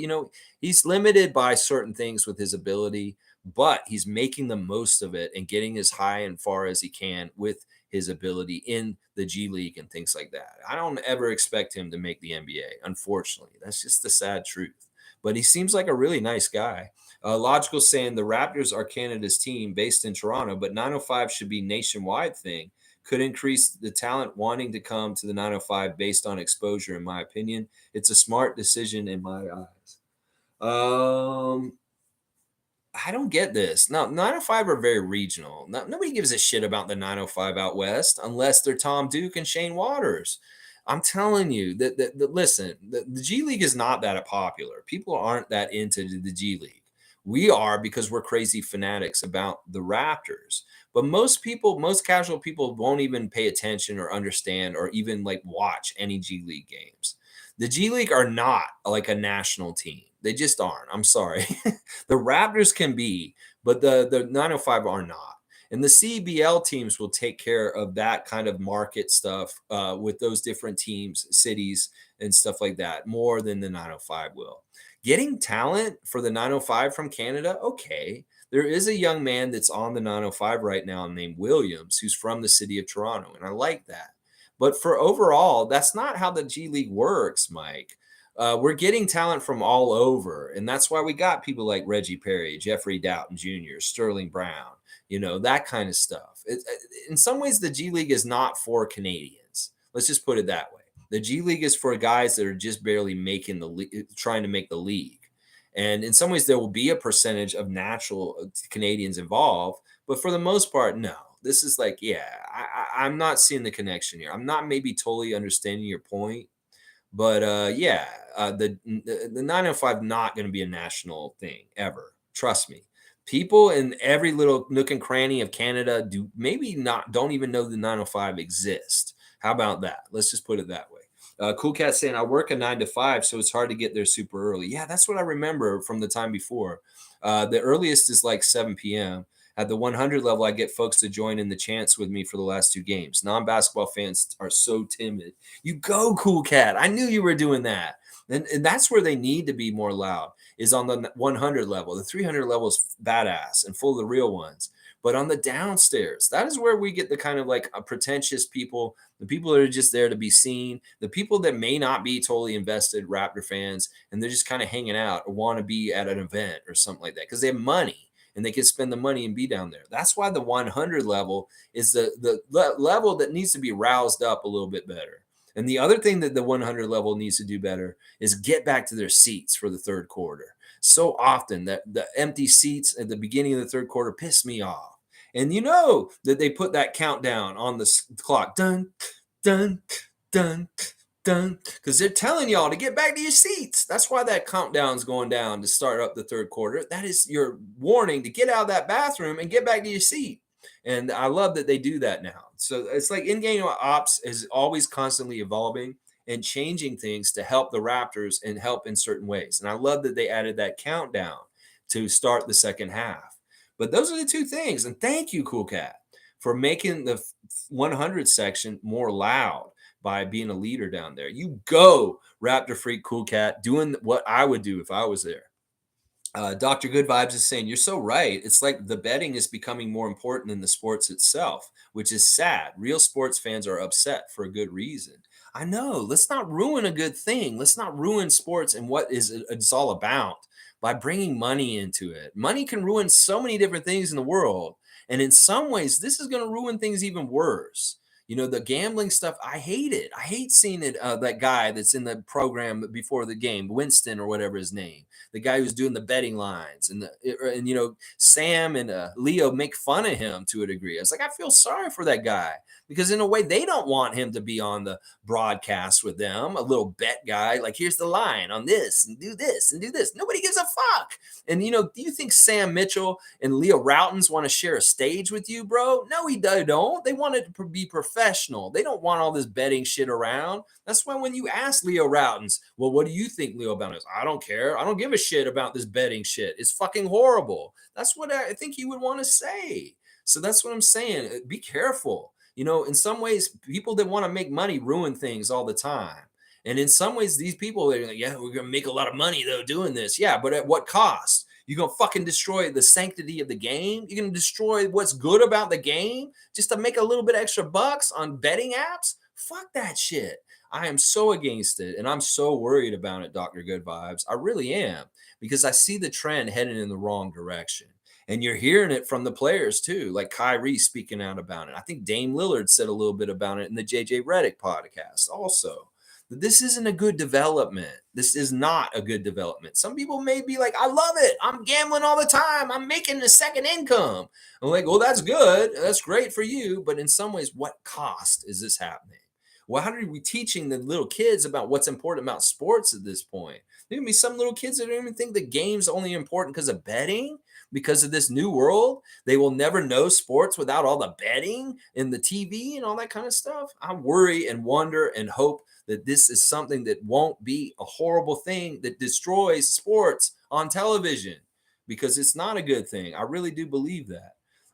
he's limited by certain things with his ability, but he's making the most of it and getting as high and far as he can with his ability in the G League and things like that. I don't ever expect him to make the NBA, unfortunately. That's just the sad truth. But he seems like a really nice guy. Logical saying the Raptors are Canada's team based in Toronto, but 905 should be nationwide thing. Could increase the talent wanting to come to the 905 based on exposure, in my opinion. It's a smart decision in my eyes. I don't get this. No, 905 are very regional. Nobody gives a shit about the 905 out west unless they're Tom Duke and Shane Waters. I'm telling you that listen, the G League is not that popular. People aren't that into the G League. We are because we're crazy fanatics about the Raptors. But most casual people won't even pay attention or understand or even like watch any G League games. The G League are not like a national team. They just aren't. I'm sorry. The Raptors can be, but the 905 are not. And the CEBL teams will take care of that kind of market stuff with those different teams, cities, and stuff like that more than the 905 will. Getting talent for the 905 from Canada, okay. There is a young man that's on the 905 right now named Williams, who's from the city of Toronto, and I like that. But for overall, that's not how the G League works, Mike. We're getting talent from all over, and that's why we got people like Reggie Perry, Jeffrey Dowtin Jr., Sterling Brown, that kind of stuff. In some ways, the G League is not for Canadians. Let's just put it that way. The G League is for guys that are just barely making trying to make the league. And in some ways, there will be a percentage of natural Canadians involved, but for the most part, no. This is like, I'm not seeing the connection here. I'm not maybe totally understanding your point, but the 905 not going to be a national thing ever. Trust me. People in every little nook and cranny of Canada don't even know the 905 exists. How about that? Let's just put it that way. Cool Cat saying, I work a 9 to 5, so it's hard to get there super early. Yeah, that's what I remember from the time before. The earliest is like 7 p.m. At the 100 level, I get folks to join in the chants with me for the last 2 games. Non-basketball fans are so timid. You go, Cool Cat. I knew you were doing that. And that's where they need to be more loud, is on the 100 level. The 300 level is badass and full of the real ones. But on the downstairs, that is where we get the kind of like pretentious people, the people that are just there to be seen, the people that may not be totally invested Raptor fans, and they're just kind of hanging out or want to be at an event or something like that because they have money and they can spend the money and be down there. That's why the 100 level is the level that needs to be roused up a little bit better. And the other thing that the 100 level needs to do better is get back to their seats for the third quarter. So often that the empty seats at the beginning of the third quarter piss me off. And you know that they put that countdown on the clock. Dun, dun, dun, dun. Because they're telling y'all to get back to your seats. That's why that countdown's going down to start up the third quarter. That is your warning to get out of that bathroom and get back to your seat. And I love that they do that now. So it's like in-game ops is always constantly evolving and changing things to help the Raptors and help in certain ways. And I love that they added that countdown to start the second half. But those are the two things. And thank you, Cool Cat, for making the 100 section more loud by being a leader down there. You go, Raptor Freak Cool Cat, doing what I would do if I was there. Dr. Good Vibes is saying, you're so right. It's like the betting is becoming more important than the sports itself, which is sad. Real sports fans are upset for a good reason. I know. Let's not ruin a good thing. Let's not ruin sports and what it's all about by bringing money into it. Money can ruin so many different things in the world. And in some ways, this is going to ruin things even worse. The gambling stuff, I hate it. I hate seeing it. That guy that's in the program before the game, Winston or whatever his name, the guy who's doing the betting lines, and Sam and Leo make fun of him to a degree. It's like, I feel sorry for that guy because in a way they don't want him to be on the broadcast with them, a little bet guy. Like, here's the line on this and do this and do this. Nobody gives a fuck. And, do you think Sam Mitchell and Leo Routins want to share a stage with you, bro? No, they don't. They want it to be professional. They don't want all this betting shit around. That's why when you ask Leo Routins, well, what do you think, Leo, about this? I don't care. I don't give a shit about this betting shit. It's fucking horrible. That's what I think he would want to say. So that's what I'm saying. Be careful. In some ways, people that want to make money ruin things all the time. And in some ways, these people, they're like, yeah, we're going to make a lot of money, though, doing this. Yeah, but at what cost? You're going to fucking destroy the sanctity of the game? You're going to destroy what's good about the game just to make a little bit extra bucks on betting apps? Fuck that shit. I am so against it, and I'm so worried about it, Dr. Good Vibes. I really am, because I see the trend heading in the wrong direction. And you're hearing it from the players, too, like Kyrie speaking out about it. I think Dame Lillard said a little bit about it in the JJ Redick podcast also. This isn't a good development. This is not a good development. Some people may be like, I love it. I'm gambling all the time. I'm making a second income. I'm like, well, that's good. That's great for you. But in some ways, what cost is this happening? Well, how are we teaching the little kids about what's important about sports at this point? There can be some little kids that don't even think the game's only important because of betting, because of this new world. They will never know sports without all the betting and the TV and all that kind of stuff. I worry and wonder and hope that this is something that won't be a horrible thing that destroys sports on television, because it's not a good thing. I really do believe that.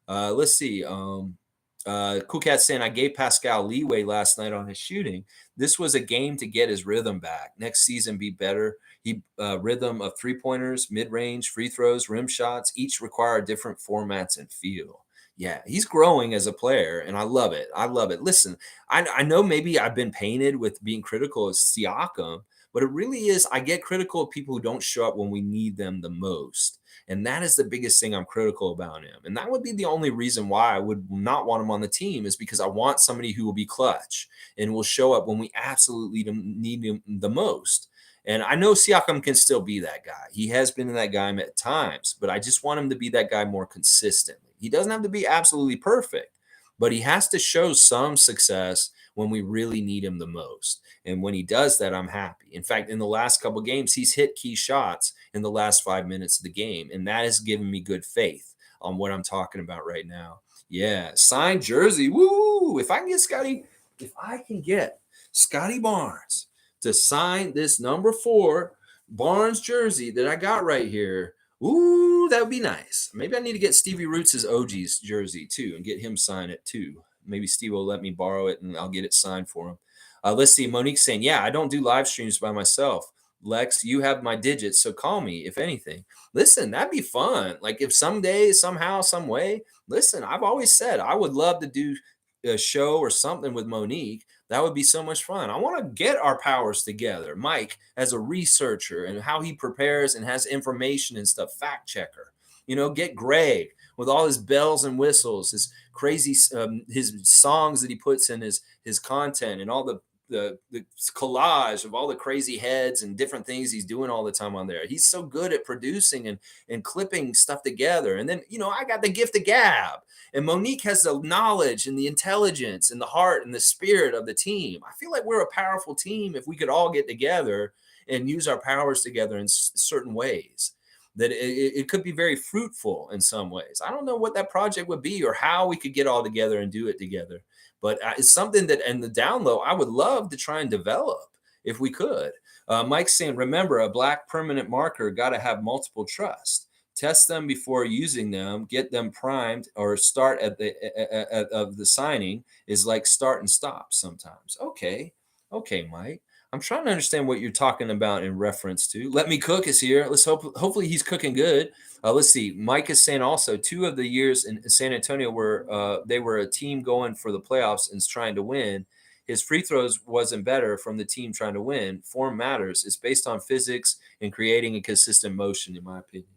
Let's see. Cool Cat saying, I gave Pascal leeway last night on his shooting. This was a game to get his rhythm back. Next season, be better. He rhythm of 3-pointers, mid-range, free throws, rim shots, each require different formats and feel. Yeah, he's growing as a player, and I love it. I love it. Listen, I know maybe I've been painted with being critical of Siakam, but it really is. I get critical of people who don't show up when we need them the most. And that is the biggest thing I'm critical about him. And that would be the only reason why I would not want him on the team, is because I want somebody who will be clutch and will show up when we absolutely need him the most. And I know Siakam can still be that guy. He has been that guy at times, but I just want him to be that guy more consistently. He doesn't have to be absolutely perfect, but he has to show some success when we really need him the most. And when he does that, I'm happy. In fact, in the last couple of games, he's hit key shots in the last 5 minutes of the game. And that has given me good faith on what I'm talking about right now. Yeah. Signed jersey. Woo! If I can get Scottie Barnes to sign this number 4 Barnes jersey that I got right here, ooh, that would be nice. Maybe I need to get Stevie Roots' OG's jersey too and get him sign it too. Maybe Steve will let me borrow it and I'll get it signed for him. Let's see. Monique saying, yeah, I don't do live streams by myself. Lex, you have my digits, so call me if anything. Listen, that'd be fun. Like if someday, somehow, some way, listen, I've always said I would love to do a show or something with Monique. That would be so much fun. I want to get our powers together. Mike, as a researcher and how he prepares and has information and stuff, fact checker. Get Greg with all his bells and whistles, his crazy, his songs that he puts in his content, and all the collage of all the crazy heads and different things he's doing all the time on there. He's so good at producing and clipping stuff together. And then, I got the gift of gab, and Monique has the knowledge and the intelligence and the heart and the spirit of the team. I feel like we're a powerful team if we could all get together and use our powers together in certain ways. That it could be very fruitful in some ways. I don't know what that project would be or how we could get all together and do it together. But it's something that, and the down low, I would love to try and develop if we could. Mike's saying, remember, a black permanent marker got to have multiple trust. Test them before using them, get them primed, or start at the signing is like start and stop sometimes. Okay, Mike. I'm trying to understand what you're talking about in reference to. Let Me Cook is here. Hopefully he's cooking good. Let's see. Mike is saying also 2 of the years in San Antonio were they were a team going for the playoffs and trying to win. His free throws wasn't better from the team trying to win. Form matters. It's based on physics and creating a consistent motion, in my opinion.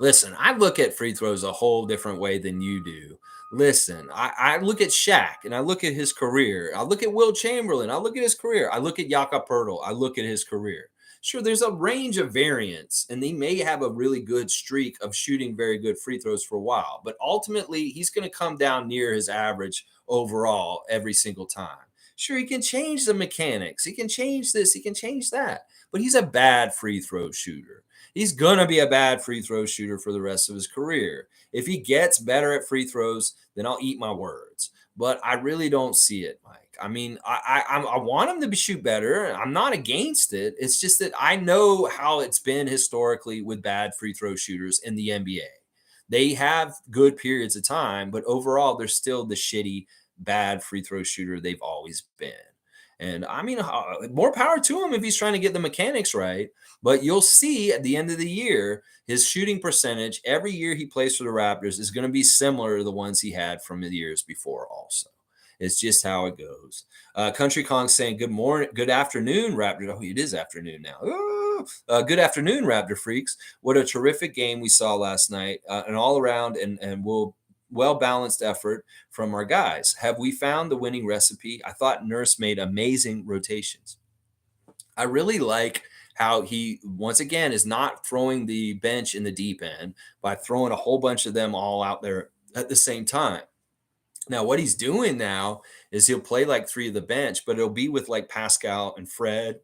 Listen, I look at free throws a whole different way than you do. Listen, I look at Shaq and I look at his career. I look at Will Chamberlain. I look at his career. I look at Yak Boucher. I look at his career. Sure, there's a range of variance, and he may have a really good streak of shooting very good free throws for a while. But ultimately, he's going to come down near his average overall every single time. Sure, he can change the mechanics. He can change this. He can change that. But he's a bad free throw shooter. He's going to be a bad free throw shooter for the rest of his career. If he gets better at free throws, then I'll eat my words. But I really don't see it, Mike. I mean, I want him to shoot better. I'm not against it. It's just that I know how it's been historically with bad free throw shooters in the NBA. They have good periods of time, but overall, they're still the shitty, bad free throw shooter they've always been. And I mean, more power to him if he's trying to get the mechanics right. But you'll see at the end of the year, his shooting percentage every year he plays for the Raptors is going to be similar to the ones he had from the years before also. It's just how it goes. Country Kong saying, good morning, good afternoon, Raptor. Oh, it is afternoon now. Good afternoon, Raptor freaks. What a terrific game we saw last night. An all around and well-balanced effort from our guys. Have we found the winning recipe? I thought Nurse made amazing rotations. I really like how he, once again, is not throwing the bench in the deep end by throwing a whole bunch of them all out there at the same time. Now, what he's doing now is he'll play like 3 of the bench, but it'll be with like Pascal and Fred.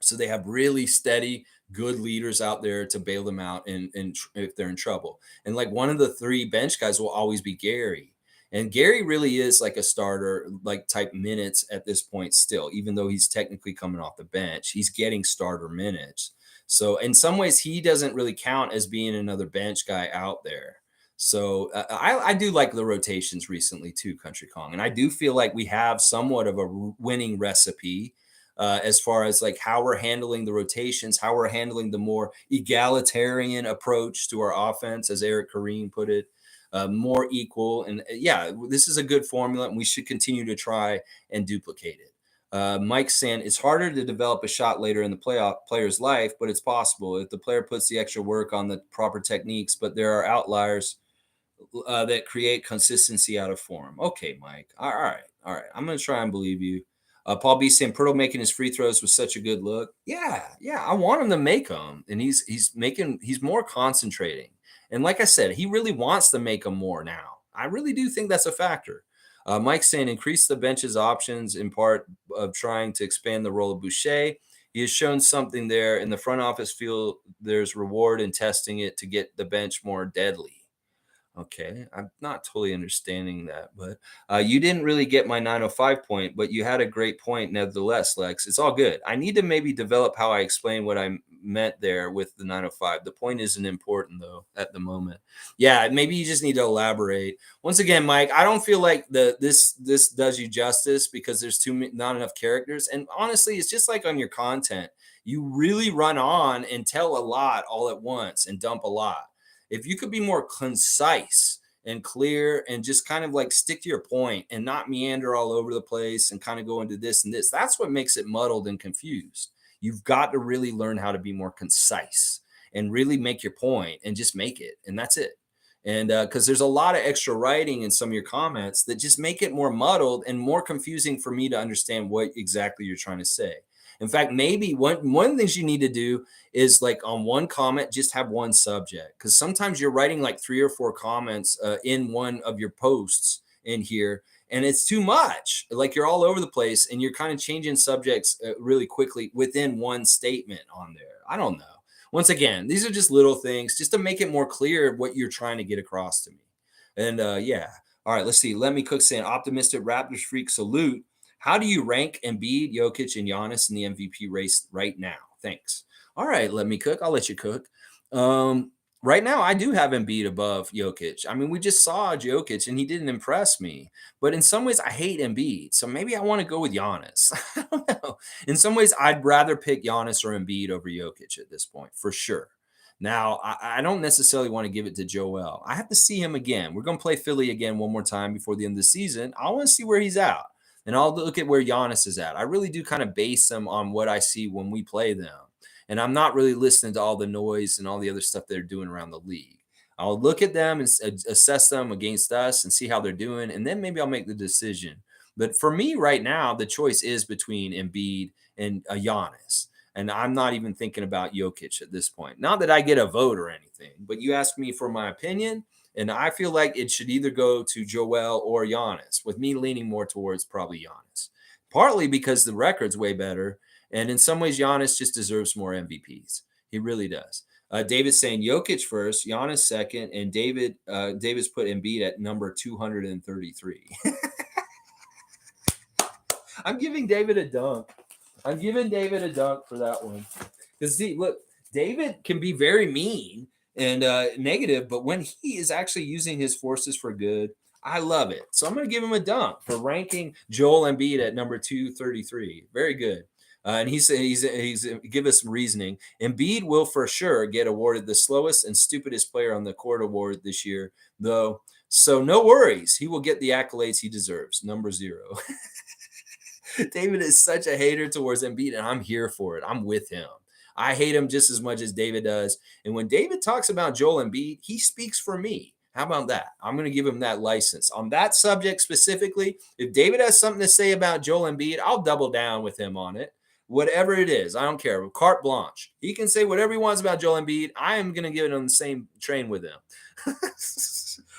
So they have really steady, good leaders out there to bail them out and if they're in trouble. And like one of the 3 bench guys will always be Gary. And Gary really is like a starter, like type minutes at this point still, even though he's technically coming off the bench. He's getting starter minutes. So in some ways, he doesn't really count as being another bench guy out there. So I do like the rotations recently too, Country Kong, and I do feel like we have somewhat of a winning recipe as far as like how we're handling the rotations, how we're handling the more egalitarian approach to our offense, as Eric Kareem put it, more equal. And yeah, this is a good formula, and we should continue to try and duplicate it. Mike's saying it's harder to develop a shot later in the player's life, but it's possible if the player puts the extra work on the proper techniques. But there are outliers that create consistency out of form. Okay, Mike. All right. All right. I'm going to try and believe you. Paul B saying Poeltl making his free throws was such a good look. Yeah. Yeah. I want him to make them. And he's more concentrating. And like I said, he really wants to make them more now. I really do think that's a factor. Mike saying increase the bench's options in part of trying to expand the role of Boucher. He has shown something there in the front office feel there's reward in testing it to get the bench more deadly. Okay, I'm not totally understanding that, but you didn't really get my 905 point, but you had a great point nevertheless, Lex. It's all good. I need to maybe develop how I explain what I meant there with the 905. The point isn't important though at the moment. Yeah, maybe you just need to elaborate. Once again, Mike, I don't feel like this does you justice because there's not enough characters, and honestly, it's just like on your content. You really run on and tell a lot all at once and dump a lot. If you could be more concise and clear and just kind of like stick to your point and not meander all over the place and kind of go into this and this, that's what makes it muddled and confused. You've got to really learn how to be more concise and really make your point and just make it. And that's it. And because there's a lot of extra writing in some of your comments that just make it more muddled and more confusing for me to understand what exactly you're trying to say. In fact, maybe one of the things you need to do is like on one comment, just have one subject. Because sometimes you're writing like 3 or 4 comments in one of your posts in here, and it's too much. Like you're all over the place and you're kind of changing subjects really quickly within one statement on there. I don't know. Once again, these are just little things just to make it more clear what you're trying to get across to me. And yeah. All right, let's see. Let me cook saying optimistic Raptors freak salute. How do you rank Embiid, Jokic, and Giannis in the MVP race right now? Thanks. All right, let me cook. I'll let you cook. Right now, I do have Embiid above Jokic. I mean, we just saw Jokic, and he didn't impress me. But in some ways, I hate Embiid. So maybe I want to go with Giannis. I don't know. In some ways, I'd rather pick Giannis or Embiid over Jokic at this point, for sure. Now, I don't necessarily want to give it to Joel. I have to see him again. We're going to play Philly again one more time before the end of the season. I want to see where he's at. And I'll look at where Giannis is at. I really do kind of base them on what I see when we play them. And I'm not really listening to all the noise and all the other stuff they're doing around the league. I'll look at them and assess them against us and see how they're doing. And then maybe I'll make the decision. But for me right now, the choice is between Embiid and Giannis. And I'm not even thinking about Jokic at this point. Not that I get a vote or anything, but you asked me for my opinion. And I feel like it should either go to Joel or Giannis, with me leaning more towards probably Giannis. Partly because the record's way better. And in some ways, Giannis just deserves more MVPs. He really does. David's saying Jokic first, Giannis second, and David's put Embiid at number 233. I'm giving David a dunk. I'm giving David a dunk for that one. Because see, look, David can be very mean and negative, but when he is actually using his forces for good, I love it. So I'm going to give him a dunk for ranking Joel Embiid at number 233. Very good. And he's give us some reasoning. Embiid will for sure get awarded the slowest and stupidest player on the court award this year, though. So no worries. He will get the accolades he deserves. Number 0. David is such a hater towards Embiid, and I'm here for it. I'm with him. I hate him just as much as David does. And when David talks about Joel Embiid, he speaks for me. How about that? I'm going to give him that license. On that subject specifically, if David has something to say about Joel Embiid, I'll double down with him on it. Whatever it is, I don't care. Carte blanche. He can say whatever he wants about Joel Embiid. I am going to get on the same train with him.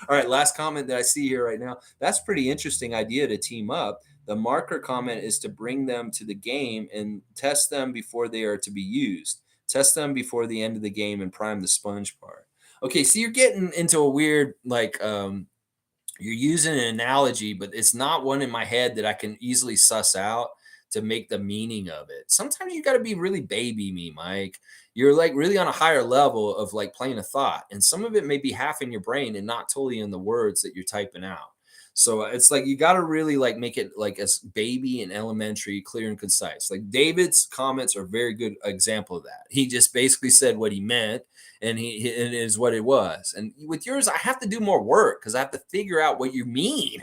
All right, last comment that I see here right now. That's a pretty interesting idea to team up. The marker comment is to bring them to the game and test them before they are to be used. Test them before the end of the game and prime the sponge part. Okay, so you're getting into a weird, like, you're using an analogy, but it's not one in my head that I can easily suss out. to make the meaning of it. Sometimes you got to be really baby me, Mike. You're like really on a higher level of like playing a thought. And some of it may be half in your brain and not totally in the words that you're typing out. So it's like you got to really like make it like as baby and elementary, clear and concise. Like David's comments are a very good example of that. He just basically said what he meant, and it is what it was. And with yours, I have to do more work because I have to figure out what you mean.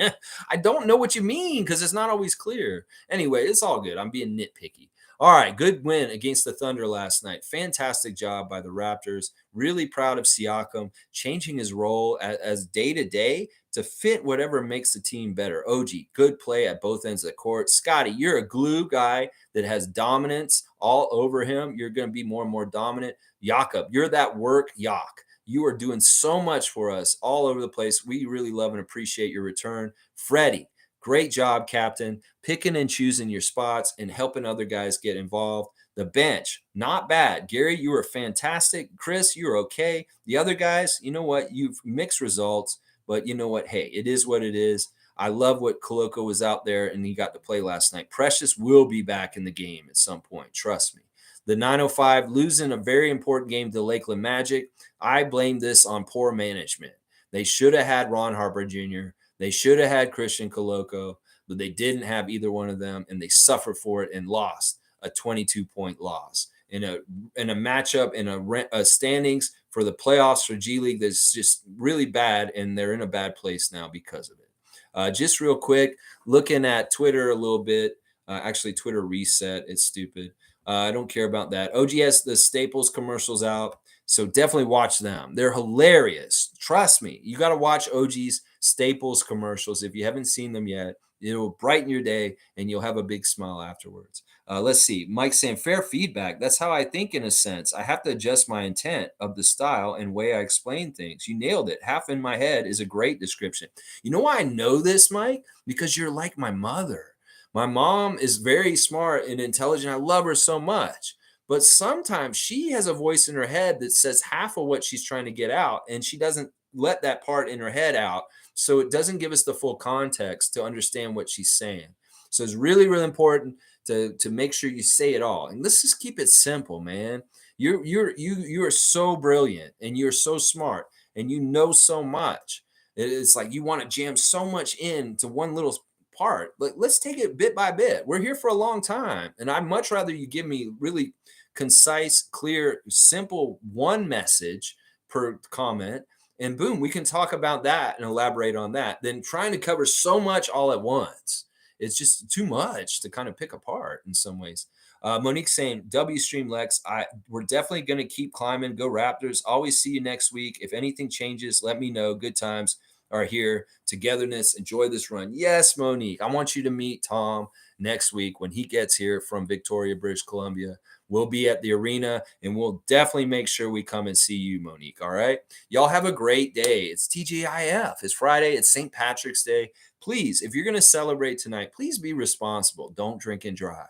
I don't know what you mean because it's not always clear. Anyway, it's all good. I'm being nitpicky. All right, good win against the Thunder last night. Fantastic job by the Raptors. Really proud of Siakam changing his role as day to day to fit whatever makes the team better. OG, good play at both ends of the court. Scottie, you're a glue guy that has dominance all over him. You're going to be more and more dominant. Jakob, you're that work Yak. You are doing so much for us all over the place. We really love and appreciate your return. Freddie, great job, Captain, picking and choosing your spots and helping other guys get involved. The bench, not bad. Gary, you were fantastic. Chris, you're okay. The other guys, you know what? You've mixed results, but you know what? Hey, it is what it is. I love what Koloko was out there and he got to play last night. Precious will be back in the game at some point. Trust me. The 905 losing a very important game to Lakeland Magic. I blame this on poor management. They should have had Ron Harper Jr. They should have had Christian Koloko, but they didn't have either one of them, and they suffered for it and lost a 22-point loss in a matchup in a standings for the playoffs for G League that's just really bad, and they're in a bad place now because of it. Just real quick, looking at Twitter a little bit. Actually, Twitter reset. It's stupid. I don't care about that. OG has the Staples commercials out, so definitely watch them. They're hilarious. Trust me. You got to watch OG's Staples commercials if you haven't seen them yet. It'll brighten your day, and you'll have a big smile afterwards. Let's see. Mike saying, fair feedback. That's how I think in a sense. I have to adjust my intent of the style and way I explain things. You nailed it. Half in my head is a great description. You know why I know this, Mike? Because you're like my mother. My mom is very smart and intelligent. I love her so much. But sometimes she has a voice in her head that says half of what she's trying to get out, and she doesn't let that part in her head out. So it doesn't give us the full context to understand what she's saying. So it's really, really important to make sure you say it all. And let's just keep it simple, man. You are so brilliant and you're so smart and you know so much. It's like you want to jam so much into one little part. Let's take it bit by bit. We're here for a long time, and I'd much rather you give me really concise, clear, simple one message per comment, and boom, we can talk about that and elaborate on that than trying to cover so much all at once. It's just too much to kind of pick apart in some ways. Monique saying, W Stream Lex, we're definitely going to keep climbing. Go Raptors. Always see you next week. If anything changes, let me know. Good times are here. Togetherness. Enjoy this run. Yes, Monique. I want you to meet Tom next week when he gets here from Victoria, British Columbia. We'll be at the arena, and we'll definitely make sure we come and see you, Monique. All right? Y'all have a great day. It's TGIF. It's Friday. It's St. Patrick's Day. Please, if you're going to celebrate tonight, please be responsible. Don't drink and drive.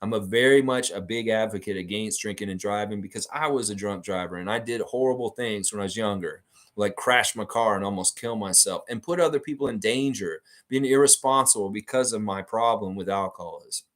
I'm very much a big advocate against drinking and driving because I was a drunk driver, and I did horrible things when I was younger, like crash my car and almost kill myself and put other people in danger, being irresponsible because of my problem with alcoholism.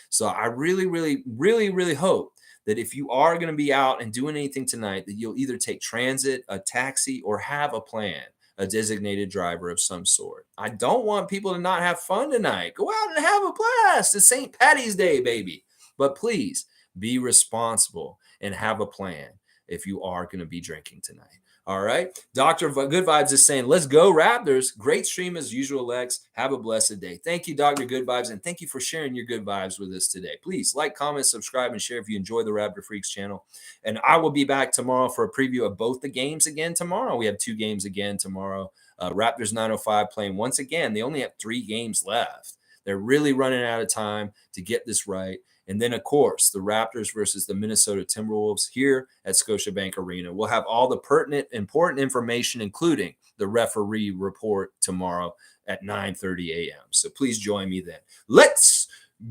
So I really, really, really, really hope that if you are going to be out and doing anything tonight, that you'll either take transit, a taxi, or have a plan, a designated driver of some sort. I don't want people to not have fun tonight. Go out and have a blast. It's St. Patty's Day, baby. But please be responsible and have a plan if you are going to be drinking tonight. All right. Dr. Good Vibes is saying, let's go Raptors. Great stream as usual, Lex. Have a blessed day. Thank you, Dr. Good Vibes, and thank you for sharing your good vibes with us today. Please like, comment, subscribe, and share if you enjoy the Raptor Freaks channel. And I will be back tomorrow for a preview of both the games again tomorrow. We have 2 games again tomorrow. Raptors 905 playing once again. They only have 3 games left. They're really running out of time to get this right. And then, of course, the Raptors versus the Minnesota Timberwolves here at Scotiabank Arena. We'll have all the pertinent, important information, including the referee report tomorrow at 9:30 a.m. So please join me then. Let's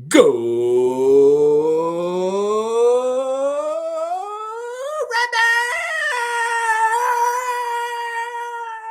go